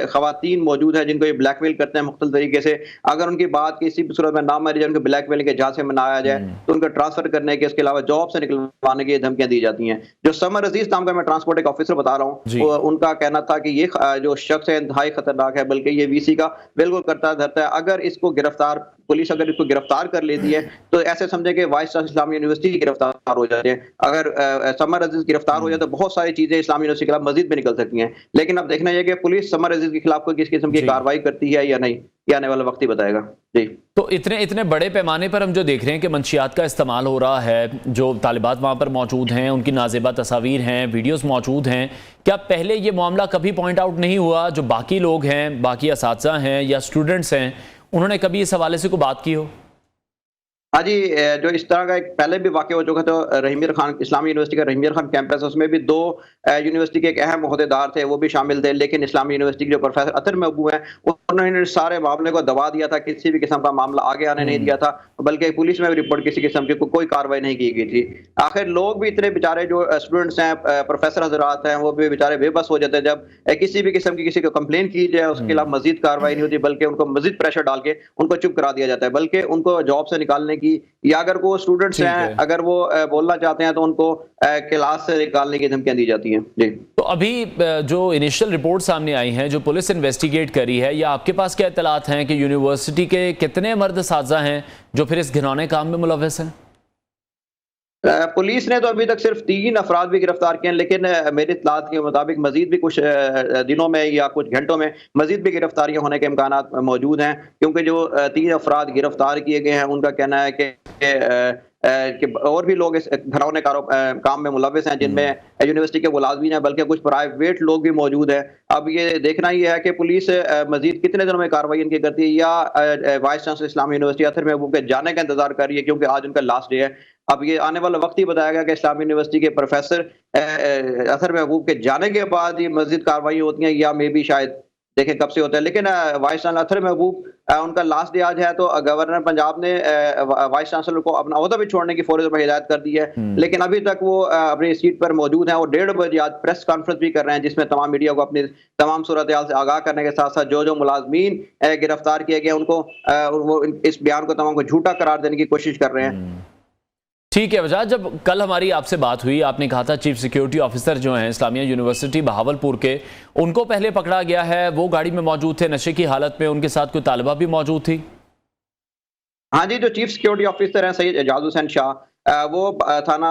खवातीन मौजूद हैं जिनको ये ब्लैकमेल करते हैं मुख्तलिफ तरीके से। अगर उनकी बात किसी भी सूरत में ना मारी जाए, उनको ब्लैकमेल के जहाज से मनाया जाए तो उनको ट्रांसफर करने के, इसके अलावा जॉब से निकलवाने की धमकियां दी जाती हैं। जो समर अजीज नाम का मैं ट्रांसपोर्ट एक ऑफिसर बता रहा हूँ, उनका कहना था कि ये जो शख्स है इंतहाई खतरनाक है, बल्कि ये वीसी का बिल्कुल करता धरता है। अगर इसको गिरफ्तार पुलिस अगर इसको गिरफ्तार कर लेती है तो ऐसे समझे कि वाइस चांसलर इस्लामी यूनिवर्सिटी गिरफ्तार हो जाते हैं। अगर समर अजीज गिरफ्तार हो जाए तो बहुत सारी चीजें इस्लामी यूनिवर्सिटी के खिलाफ मजीद भी निकल सकती हैं। लेकिन अब देखना यह कि पुलिस समर अजीज के खिलाफ कोई किस किस्म की कार्रवाई करती है या नहीं, ये आने वाला वक्त ही बताएगा। जी, तो इतने बड़े पैमाने पर हम जो देख रहे हैं कि मंशियात का इस्तेमाल हो रहा है, जो तालिबात वहाँ पर मौजूद हैं, उनकी नाज़िबा तस्वीर हैं, वीडियोस मौजूद हैं, क्या पहले ये मामला कभी पॉइंट आउट नहीं हुआ? जो बाकी लोग हैं, बाकी असातिज़ा हैं या स्टूडेंट्स हैं, उन्होंने कभी इस हवाले से कोई बात की हो? हाँ जी, जो इस तरह का एक पहले भी वाक़या हो चुका था, रहीमियर खान इस्लामी यूनिवर्सिटी का रहीमियर खान कैंपस, उसमें भी 2 यूनिवर्सिटी के एक अहम ओहदेदार थे, वो भी शामिल थे। लेकिन इस्लामी यूनिवर्सिटी के जो प्रोफेसर अतर महबूब हैं उन्होंने सारे मामले को दबा दिया था, किसी भी किस्म का मामला आगे आने नहीं दिया था, बल्कि पुलिस में भी रिपोर्ट किसी किस्म की कोई कार्रवाई नहीं की गई थी। आखिर लोग भी इतने बेचारे जो स्टूडेंट्स हैं, प्रोफेसर हजरात हैं, वो भी बेचारे बेबस हो जाते हैं जब किसी भी किस्म की किसी को कंप्लेन की जाए, उसके खिलाफ मजीद कार्रवाई नहीं होती, बल्कि उनको मजीद प्रेशर डाल के उनको चुप करा दिया जाता है। बल्कि उनको जॉब से निकालने की, या अगर वो स्टूडेंट्स हैं अगर वो बोलना चाहते हैं तो उनको क्लास से निकालने की धमकियां दी जाती हैं। जी, तो अभी जो इनिशियल रिपोर्ट सामने आई हैं, जो पुलिस इन्वेस्टिगेट करी है, या आपके पास क्या इत्तलात हैं कि यूनिवर्सिटी के कितने मर्द साजा हैं जो फिर इस घिनौने काम में मुलव्वस हैं? पुलिस ने तो अभी तक सिर्फ 3 अफराद भी गिरफ्तार किए हैं, लेकिन मेरे इत्तलात के मुताबिक मजीद भी कुछ दिनों में या कुछ घंटों में मजीद भी गिरफ्तारियां होने के इम्कानात मौजूद हैं, क्योंकि जो 3 अफराद गिरफ्तार किए गए हैं उनका कहना है कि और भी लोग इस घिनौने काम में मुलव्वस हैं, जिनमें यूनिवर्सिटी के मुलाजमीन हैं, बल्कि कुछ प्राइवेट लोग भी मौजूद हैं। अब ये देखना ये है कि पुलिस मजीद कितने दिनों में कार्रवाई इनकी करती है, या वाइस चांसलर इस्लामी यूनिवर्सिटी अतर महबूब के जाने का इंतजार कर रही है, क्योंकि आज उनका लास्ट डे है। अब ये आने वाला वक्त ही बताया गया कि इस्लामी यूनिवर्सिटी के प्रोफेसर अतर महबूब के जाने के बाद ये मजीद कार्रवाई होती है, या मे भी शायद देखें कब से होता है। लेकिन वाइस चांसलर अतर महबूब उनका लास्ट डे आज है, तो गवर्नर पंजाब ने वाइस चांसलर को अपना ओहदा भी छोड़ने की फौरी तौर पर हिदायत कर दी है, लेकिन अभी तक वो अपनी सीट पर मौजूद हैं और 1:30 बजे आज प्रेस कॉन्फ्रेंस भी कर रहे हैं, जिसमें तमाम मीडिया को अपनी तमाम सूरत हाल से आगाह करने के साथ साथ जो मुलाजमीन गिरफ्तार किए गए उनको वो इस बयान को तमाम को झूठा करार देने की कोशिश कर रहे हैं। ठीक है वजह, जब कल हमारी आपसे बात हुई आपने कहा था चीफ सिक्योरिटी ऑफिसर जो हैं इस्लामिया यूनिवर्सिटी बहावलपुर के, उनको पहले पकड़ा गया है, वो गाड़ी में मौजूद थे नशे की हालत में, उनके साथ कोई तालिबा भी मौजूद थी? हाँ जी, जो चीफ सिक्योरिटी ऑफिसर हैं सैयद एजाज हुसैन शाह, वो थाना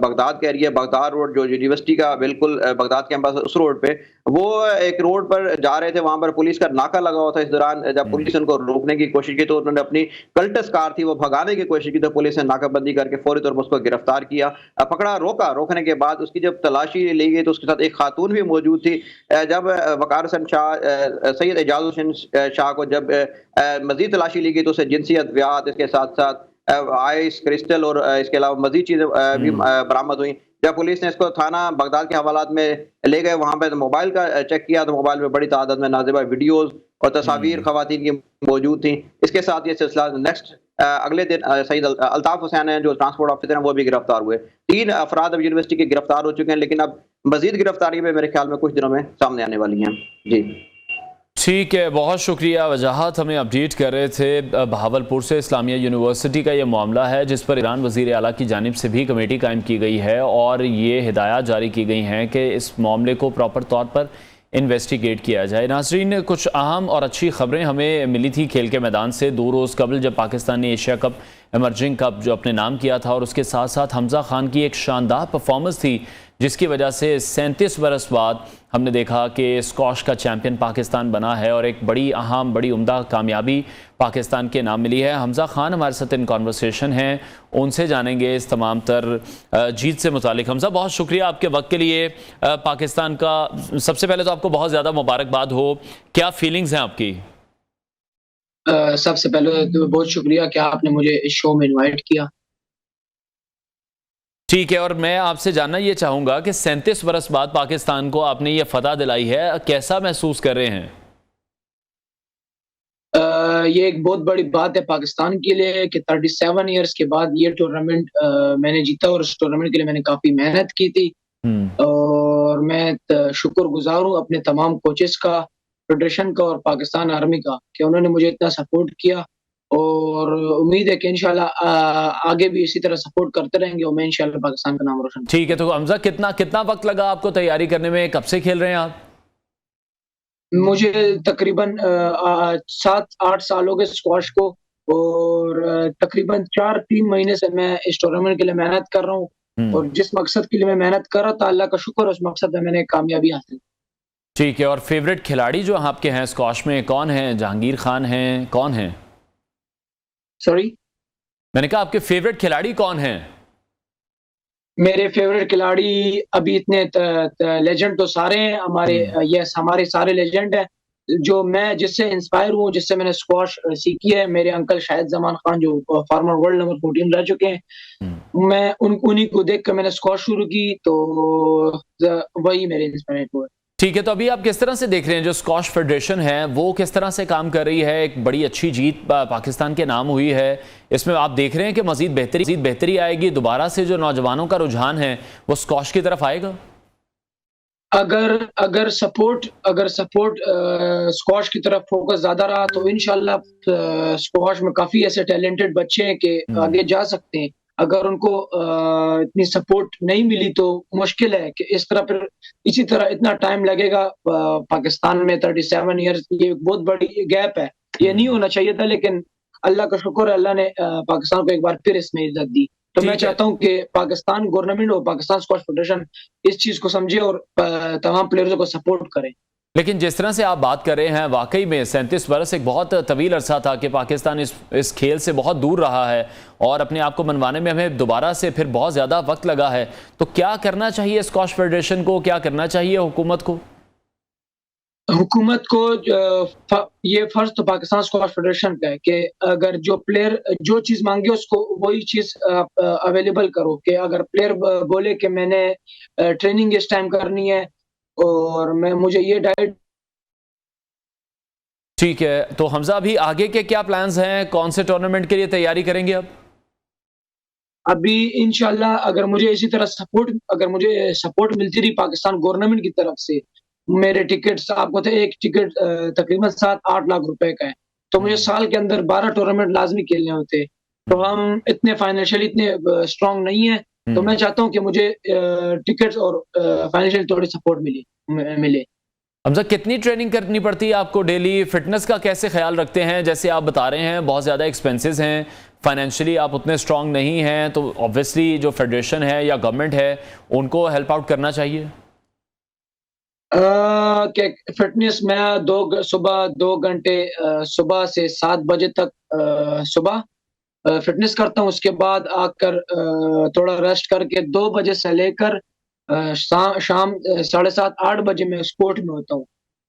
बगदाद के एरिया बगदाद रोड जो यूनिवर्सिटी का बिल्कुल बगदाद कैंपस उस रोड पे, वो एक रोड पर जा रहे थे, वहां पर पुलिस का नाका लगा हुआ था। इस दौरान जब पुलिस उनको रोकने की कोशिश की तो उन्होंने अपनी कल्टस कार थी वो भगाने की कोशिश की, तो पुलिस ने नाकाबंदी करके फौरी तौर पर उसको गिरफ्तार किया, पकड़ा, रोकने के बाद उसकी जब तलाशी ली गई तो उसके साथ एक खातून भी मौजूद थी। जब वकार हुसैन शाह सैयद एजाज हुसैन शाह को जब मजीद तलाशी ली गई तो उसे जिनसियत व्यात, इसके साथ साथ आइस क्रिस्टल और इसके अलावा मजीद चीजें भी बरामद हुई। जब पुलिस ने इसको थाना बगदाद के हवालात में ले गए, वहां पे तो मोबाइल का चेक किया तो मोबाइल में बड़ी तादाद में नाज़िबा वीडियोस और तस्वीर खवातीन की मौजूद थी। इसके साथ ये सिलसिला नेक्स्ट अगले दिन सईद अल्ताफ हुसैन है जो ट्रांसपोर्ट ऑफिसर हैं, वो भी गिरफ्तार हुए। 3 अफराद अब यूनिवर्सिटी के गिरफ्तार हो चुके हैं, लेकिन अब मजीद गिरफ्तारी में मेरे ख्याल में कुछ दिनों में सामने आने वाली हैं। जी ठीक है, बहुत शुक्रिया वजाहत, हमें अपडेट कर रहे थे बहावलपुर से। इस्लामिया यूनिवर्सिटी का ये मामला है जिस पर ईरान वज़ीर आला की जानिब से भी कमेटी कायम की गई है और ये हिदायत जारी की गई हैं कि इस मामले को प्रॉपर तौर पर इन्वेस्टिगेट किया जाए। नाज़रीन, कुछ अहम और अच्छी खबरें हमें मिली थी खेल के मैदान से 2 रोज़ कबल, जब पाकिस्तान ने एशिया कप एमर्जिंग कप जो अपने नाम किया था, और उसके साथ साथ हमज़ा खान की एक शानदार परफॉर्मेंस थी जिसकी वजह से 37 बरस बाद हमने देखा कि स्क्वॉश का चैम्पियन पाकिस्तान बना है और एक बड़ी अहम, बड़ी उम्दा कामयाबी पाकिस्तान के नाम मिली है। हमज़ा खान हमारे साथ इन कॉन्वर्सेशन हैं, उनसे जानेंगे इस तमाम तर जीत से मुतालिक। हमज़ा, बहुत शुक्रिया आपके वक्त के लिए। पाकिस्तान का सबसे पहले तो आपको बहुत ज़्यादा मुबारकबाद हो, क्या फीलिंग्स हैं आपकी? सबसे पहले तो बहुत शुक्रिया कि आपने मुझे इस शो में इनवाइट किया। ठीक है, और मैं आपसे जानना ये चाहूँगा कि 37 बरस बाद पाकिस्तान को आपने ये फतह दिलाई है, कैसा महसूस कर रहे हैं? ये एक बहुत बड़ी बात है पाकिस्तान के लिए कि 37 इयर्स के बाद ये टूर्नामेंट मैंने जीता, और इस टूर्नामेंट के लिए मैंने काफ़ी मेहनत की थी और मैं शुक्रगुजार हूँ अपने तमाम कोचेस का, फेडरेशन का और पाकिस्तान आर्मी का कि उन्होंने मुझे इतना सपोर्ट किया, और उम्मीद है कि इंशाल्लाह आगे भी इसी तरह सपोर्ट करते रहेंगे और मैं इंशाल्लाह पाकिस्तान का नाम रोशन। ठीक है, तो हमज़ा कितना वक्त लगा आपको तैयारी करने में, कब से खेल रहे हैं आप? मुझे तकरीबन 7-8 साल हो गए स्क्वॉश को, और तकरीबन 4-3 महीने से मैं इस टूर्नामेंट के लिए मेहनत कर रहा हूँ, और जिस मकसद के लिए मैं मेहनत कर रहा था अल्लाह का शुक्र उस मकसद में मैंने कामयाबी हासिल। ठीक है, और फेवरेट खिलाड़ी जो आपके हैं स्क्वॉश में कौन है? जहांगीर खान हैं, कौन है? सॉरी, मैंने कहा आपके फेवरेट खिलाड़ी कौन हैं? मेरे फेवरेट खिलाड़ी अभी इतने लेजेंड तो सारे हैं हमारे, यस हमारे सारे लेजेंड हैं। जो मैं जिससे इंस्पायर हूँ, जिससे मैंने स्क्वॉश सीखी है, मेरे अंकल शाहिद जमान खान जो फॉर्मर वर्ल्ड नंबर 14 रह चुके हैं, मैं उन्हीं को देख कर मैंने स्क्वॉश शुरू की, तो वही मेरे इंस्पायर हुए। ठीक है, तो अभी आप किस तरह से देख रहे हैं जो स्क्वॉश फेडरेशन है वो किस तरह से काम कर रही है? एक बड़ी अच्छी जीत पाकिस्तान के नाम हुई है, इसमें आप देख रहे हैं कि मजीद बेहतरी आएगी, दोबारा से जो नौजवानों का रुझान है वो स्क्वॉश की तरफ आएगा? अगर सपोर्ट स्क्वॉश की तरफ फोकस ज्यादा रहा तो इंशाल्लाह स्क्वॉश में काफी ऐसे टैलेंटेड बच्चे हैं कि आगे जा सकते हैं। अगर उनको इतनी सपोर्ट नहीं मिली तो मुश्किल है कि इस तरह फिर इसी तरह इतना टाइम लगेगा। पाकिस्तान में 37 ईयर्स, ये बहुत बड़ी गैप है, ये नहीं होना चाहिए था, लेकिन अल्लाह का शुक्र है, अल्लाह ने पाकिस्तान को एक बार फिर इसमें इज्जत दी। तो मैं चाहता हूं कि पाकिस्तान गवर्नमेंट और पाकिस्तान स्क्वॉश फेडरेशन इस चीज को समझे और तमाम प्लेयर्स को सपोर्ट करे। लेकिन जिस तरह से आप बात कर रहे हैं, वाकई में 37 बरस एक बहुत तवील अरसा था कि पाकिस्तान इस खेल से बहुत दूर रहा है और अपने आप को मनवाने में हमें दोबारा से फिर बहुत ज़्यादा वक्त लगा है। तो क्या करना चाहिए स्क्वॉश फेडरेशन को, क्या करना चाहिए हुकूमत को? हुकूमत को ये फर्ज तो पाकिस्तान स्क्वॉश फेडरेशन का है कि अगर जो प्लेयर जो चीज मांगे उसको वही चीज अवेलेबल करो। कि अगर प्लेयर बोले कि मैंने ट्रेनिंग इस टाइम करनी है और मुझे ये डाइट। ठीक है, तो हमजा अभी आगे के क्या प्लान्स हैं, कौन से टूर्नामेंट के लिए तैयारी करेंगे अब? अभी इंशाल्लाह अगर मुझे सपोर्ट मिलती रही पाकिस्तान गवर्नमेंट की तरफ से, मेरे टिकट्स आपको थे, एक टिकट तकरीबन 7-8 लाख रुपए का है, तो मुझे साल के अंदर 12 टूर्नामेंट लाजमी खेलने होते। तो हम इतने फाइनेंशियली इतने स्ट्रांग नहीं है, तो मैं चाहता हूं कि मुझे टिकट्स और फाइनेंशियल थोड़ी सपोर्ट मिले। हमजा कितनी ट्रेनिंग करनी पड़ती है आपको डेली? फिटनेस का कैसे ख्याल रखते हैं? जैसे आप बता रहे हैं बहुत ज़्यादा एक्सपेंसेस हैं, फाइनेंशियली आप उतने स्ट्रांग नहीं हैं, तो ऑब्वियसली जो फेडरेशन है या गवर्नमेंट है उनको हेल्प आउट करना चाहिए। फिटनेस मैं सुबह 2 घंटे सुबह से 7 बजे तक सुबह फिटनेस करता हूँ। उसके बाद आकर थोड़ा रेस्ट करके 2 बजे से लेकर शाम 7:30-8 बजे मैं स्पोर्ट में होता हूँ।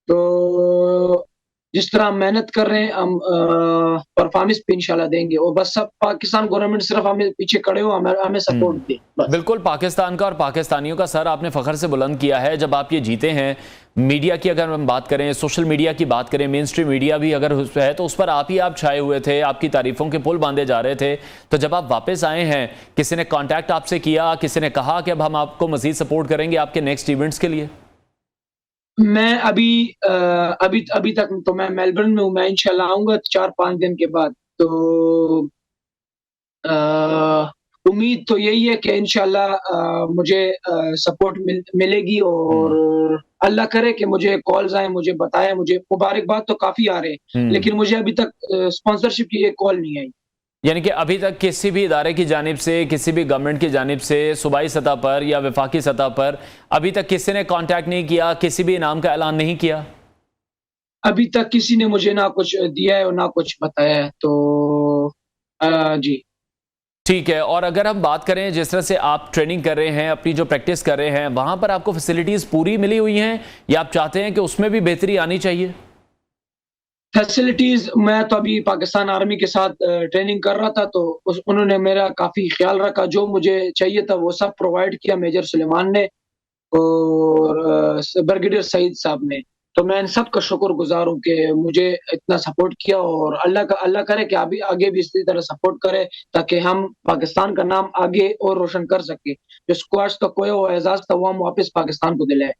तो जिस तरह हम मेहनत कर रहे हैं हम परफॉर्मेंस पे इंशाल्लाह देंगे, और बस सब पाकिस्तान गवर्नमेंट सिर्फ हमें पीछे खड़े हो, हमें सपोर्ट दे। बिल्कुल, पाकिस्तान का और पाकिस्तानियों का सर आपने फखर से बुलंद किया है जब आप ये जीते हैं। मीडिया की अगर हम बात करें, सोशल मीडिया की बात करें, मेन स्ट्रीम मीडिया भी अगर है तो उस पर आप छाए हुए थे, आपकी तारीफों के पुल बांधे जा रहे थे। तो जब आप वापस आए हैं, किसी ने कॉन्टैक्ट आपसे किया, किसी ने कहा कि अब हम आपको मजीद सपोर्ट करेंगे आपके नेक्स्ट इवेंट्स के लिए? मैं अभी तक तो मैं मेलबर्न में हूँ, मैं इंशाल्लाह आऊंगा 4-5 दिन के बाद। तो उम्मीद तो यही है कि इंशाल्लाह मुझे सपोर्ट मिलेगी, और अल्लाह करे कि मुझे कॉल्स आए, मुझे बताए, मुझे मुबारकबाद तो काफी आ रहे हैं, लेकिन मुझे अभी तक स्पॉन्सरशिप की एक कॉल नहीं आई। यानी कि अभी तक किसी भी इदारे की जानिब से, किसी भी गवर्नमेंट की जानिब से, सूबाई सतह पर या वफाकी सतह पर अभी तक किसी ने कांटेक्ट नहीं किया, किसी भी इनाम का ऐलान नहीं किया? अभी तक किसी ने मुझे ना कुछ दिया है और ना कुछ बताया है। तो जी ठीक है। और अगर हम बात करें जिस तरह से आप ट्रेनिंग कर रहे हैं, अपनी जो प्रैक्टिस कर रहे हैं, वहां पर आपको फैसिलिटीज पूरी मिली हुई हैं या आप चाहते हैं कि उसमें भी बेहतरी आनी चाहिए? फैसिलिटीज, मैं तो अभी पाकिस्तान आर्मी के साथ ट्रेनिंग कर रहा था, तो उन्होंने मेरा काफी ख्याल रखा, जो मुझे चाहिए था वो सब प्रोवाइड किया मेजर सुलेमान ने और ब्रिगेडियर सईद साहब ने। तो मैं इन सब का शुक्रगुजार हूँ कि मुझे इतना सपोर्ट किया, और अल्लाह करे कि अभी आगे भी इसी तरह सपोर्ट करे ताकि हम पाकिस्तान का नाम आगे और रोशन कर सके। जो स्क्वाश का खोया हुआ एजाज था वो हम वापस पाकिस्तान को दिलाए।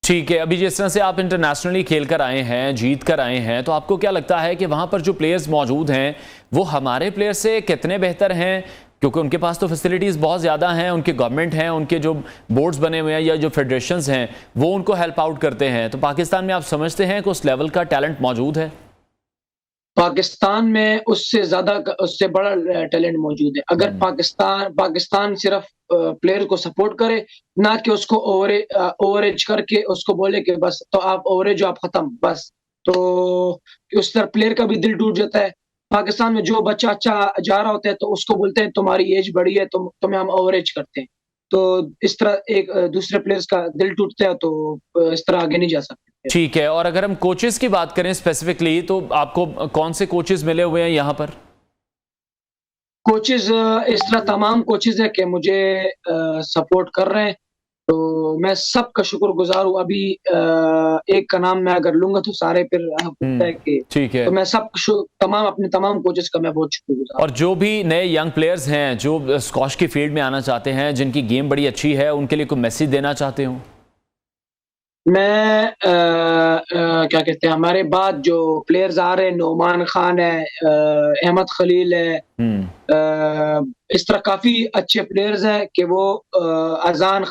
ठीक है, अभी जिस तरह से आप इंटरनेशनली खेल कर आए हैं, जीत कर आए हैं, तो आपको क्या लगता है कि वहाँ पर जो प्लेयर्स मौजूद हैं वो हमारे प्लेयर से कितने बेहतर हैं? क्योंकि उनके पास तो फैसिलिटीज़ बहुत ज़्यादा हैं, उनके गवर्नमेंट हैं, उनके जो बोर्ड्स बने हुए हैं या जो फेडरेशंस हैं वो उनको हेल्प आउट करते हैं। तो पाकिस्तान में आप समझते हैं कि उस लेवल का टैलेंट मौजूद है? पाकिस्तान में उससे बड़ा टैलेंट मौजूद है। अगर पाकिस्तान सिर्फ प्लेयर को सपोर्ट करे, ना कि उसको ओवरेज करके उसको बोले कि बस तो आप ओवरेज हो, आप खत्म बस, तो उस तरह प्लेयर का भी दिल टूट जाता है। पाकिस्तान में जो बच्चा अच्छा जा रहा होता है तो उसको बोलते हैं तुम्हारी एज बड़ी है, तुम्हें हम ओवरेज करते हैं। तो इस तरह एक दूसरे प्लेयर्स का दिल टूटता है, तो इस तरह आगे नहीं जा सकते। ठीक है। और अगर हम कोचेस की बात करें स्पेसिफिकली, तो आपको कौन से कोचेस मिले हुए हैं यहाँ पर? कोचेस इस तरह तमाम कोचेस है कि मुझे सपोर्ट कर रहे हैं, तो मैं सबका शुक्रगुजार हूँ। अभी एक का नाम मैं अगर लूंगा तो सारे फिर है कि ठीक है, तो मैं अपने तमाम कोचेस का मैं बहुत शुक्रगुजार। और जो भी नए यंग प्लेयर्स हैं जो स्क्वॉश की फील्ड में आना चाहते हैं, जिनकी गेम बड़ी अच्छी है, उनके लिए कोई मैसेज देना चाहते हो? मैं क्या कहते हैं, हमारे बाद जो प्लेयर्स आ रहे हैं, नोमान खान है, अहमद खलील है, इस तरह काफी अच्छे प्लेयर्स हैं कि वो अजान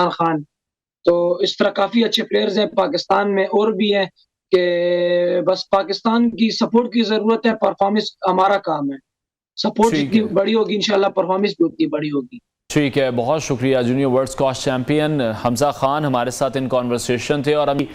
खान, तो इस तरह काफी अच्छे प्लेयर्स हैं पाकिस्तान में और भी हैं कि बस पाकिस्तान की सपोर्ट की जरूरत है। परफॉर्मेंस हमारा काम है, सपोर्ट जितनी बड़ी होगी इंशाल्लाह परफॉर्मेंस भी उतनी बड़ी होगी। ठीक है, बहुत शुक्रिया। Junior world squash champion Hamza Khan हमारे साथ इन कॉन्वर्सेशन थे और अभी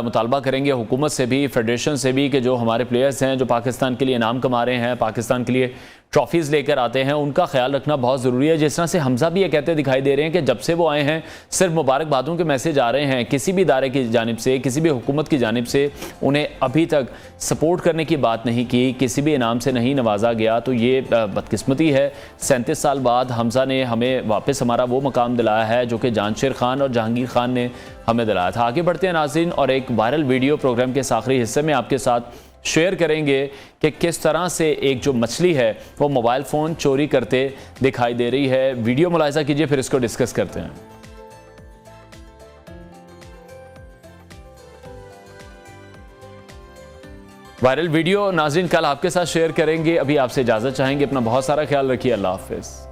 मुतालबा करेंगे हुकूमत से भी, फेडरेशन से भी, कि जो हमारे प्लेयर्स हैं जो पाकिस्तान के लिए इनाम कमा रहे हैं, पाकिस्तान के लिए ट्रॉफीज़ लेकर आते हैं, उनका ख्याल रखना बहुत ज़रूरी है। जिस तरह से हमजा भी ये कहते दिखाई दे रहे हैं कि जब से वो आए हैं सिर्फ मुबारकबादों के मैसेज आ रहे हैं, किसी भी इदारे की जानिब से, किसी भी हुकूमत की जानिब से उन्हें अभी तक सपोर्ट करने की बात नहीं की, किसी भी इनाम से नहीं नवाजा गया। तो ये बदकिस्मती है। 37 साल बाद हमजा ने हमें वापस हमारा वो मकाम दिलाया है जो कि जानशेर खान और जहांगीर खान ने हमें दिलाया था। आगे बढ़ते हैं नाज़रीन, और एक वायरल वीडियो प्रोग्राम के आखिरी हिस्से में आपके साथ शेयर करेंगे कि किस तरह से एक जो मछली है वो मोबाइल फ़ोन चोरी करते दिखाई दे रही है। वीडियो मुलाहिज़ा कीजिए, फिर इसको डिस्कस करते हैं। वायरल वीडियो नाज़रीन कल आपके साथ शेयर करेंगे। अभी आपसे इजाज़त चाहेंगे। अपना बहुत सारा ख्याल रखिए। अल्लाह हाफ़िज़।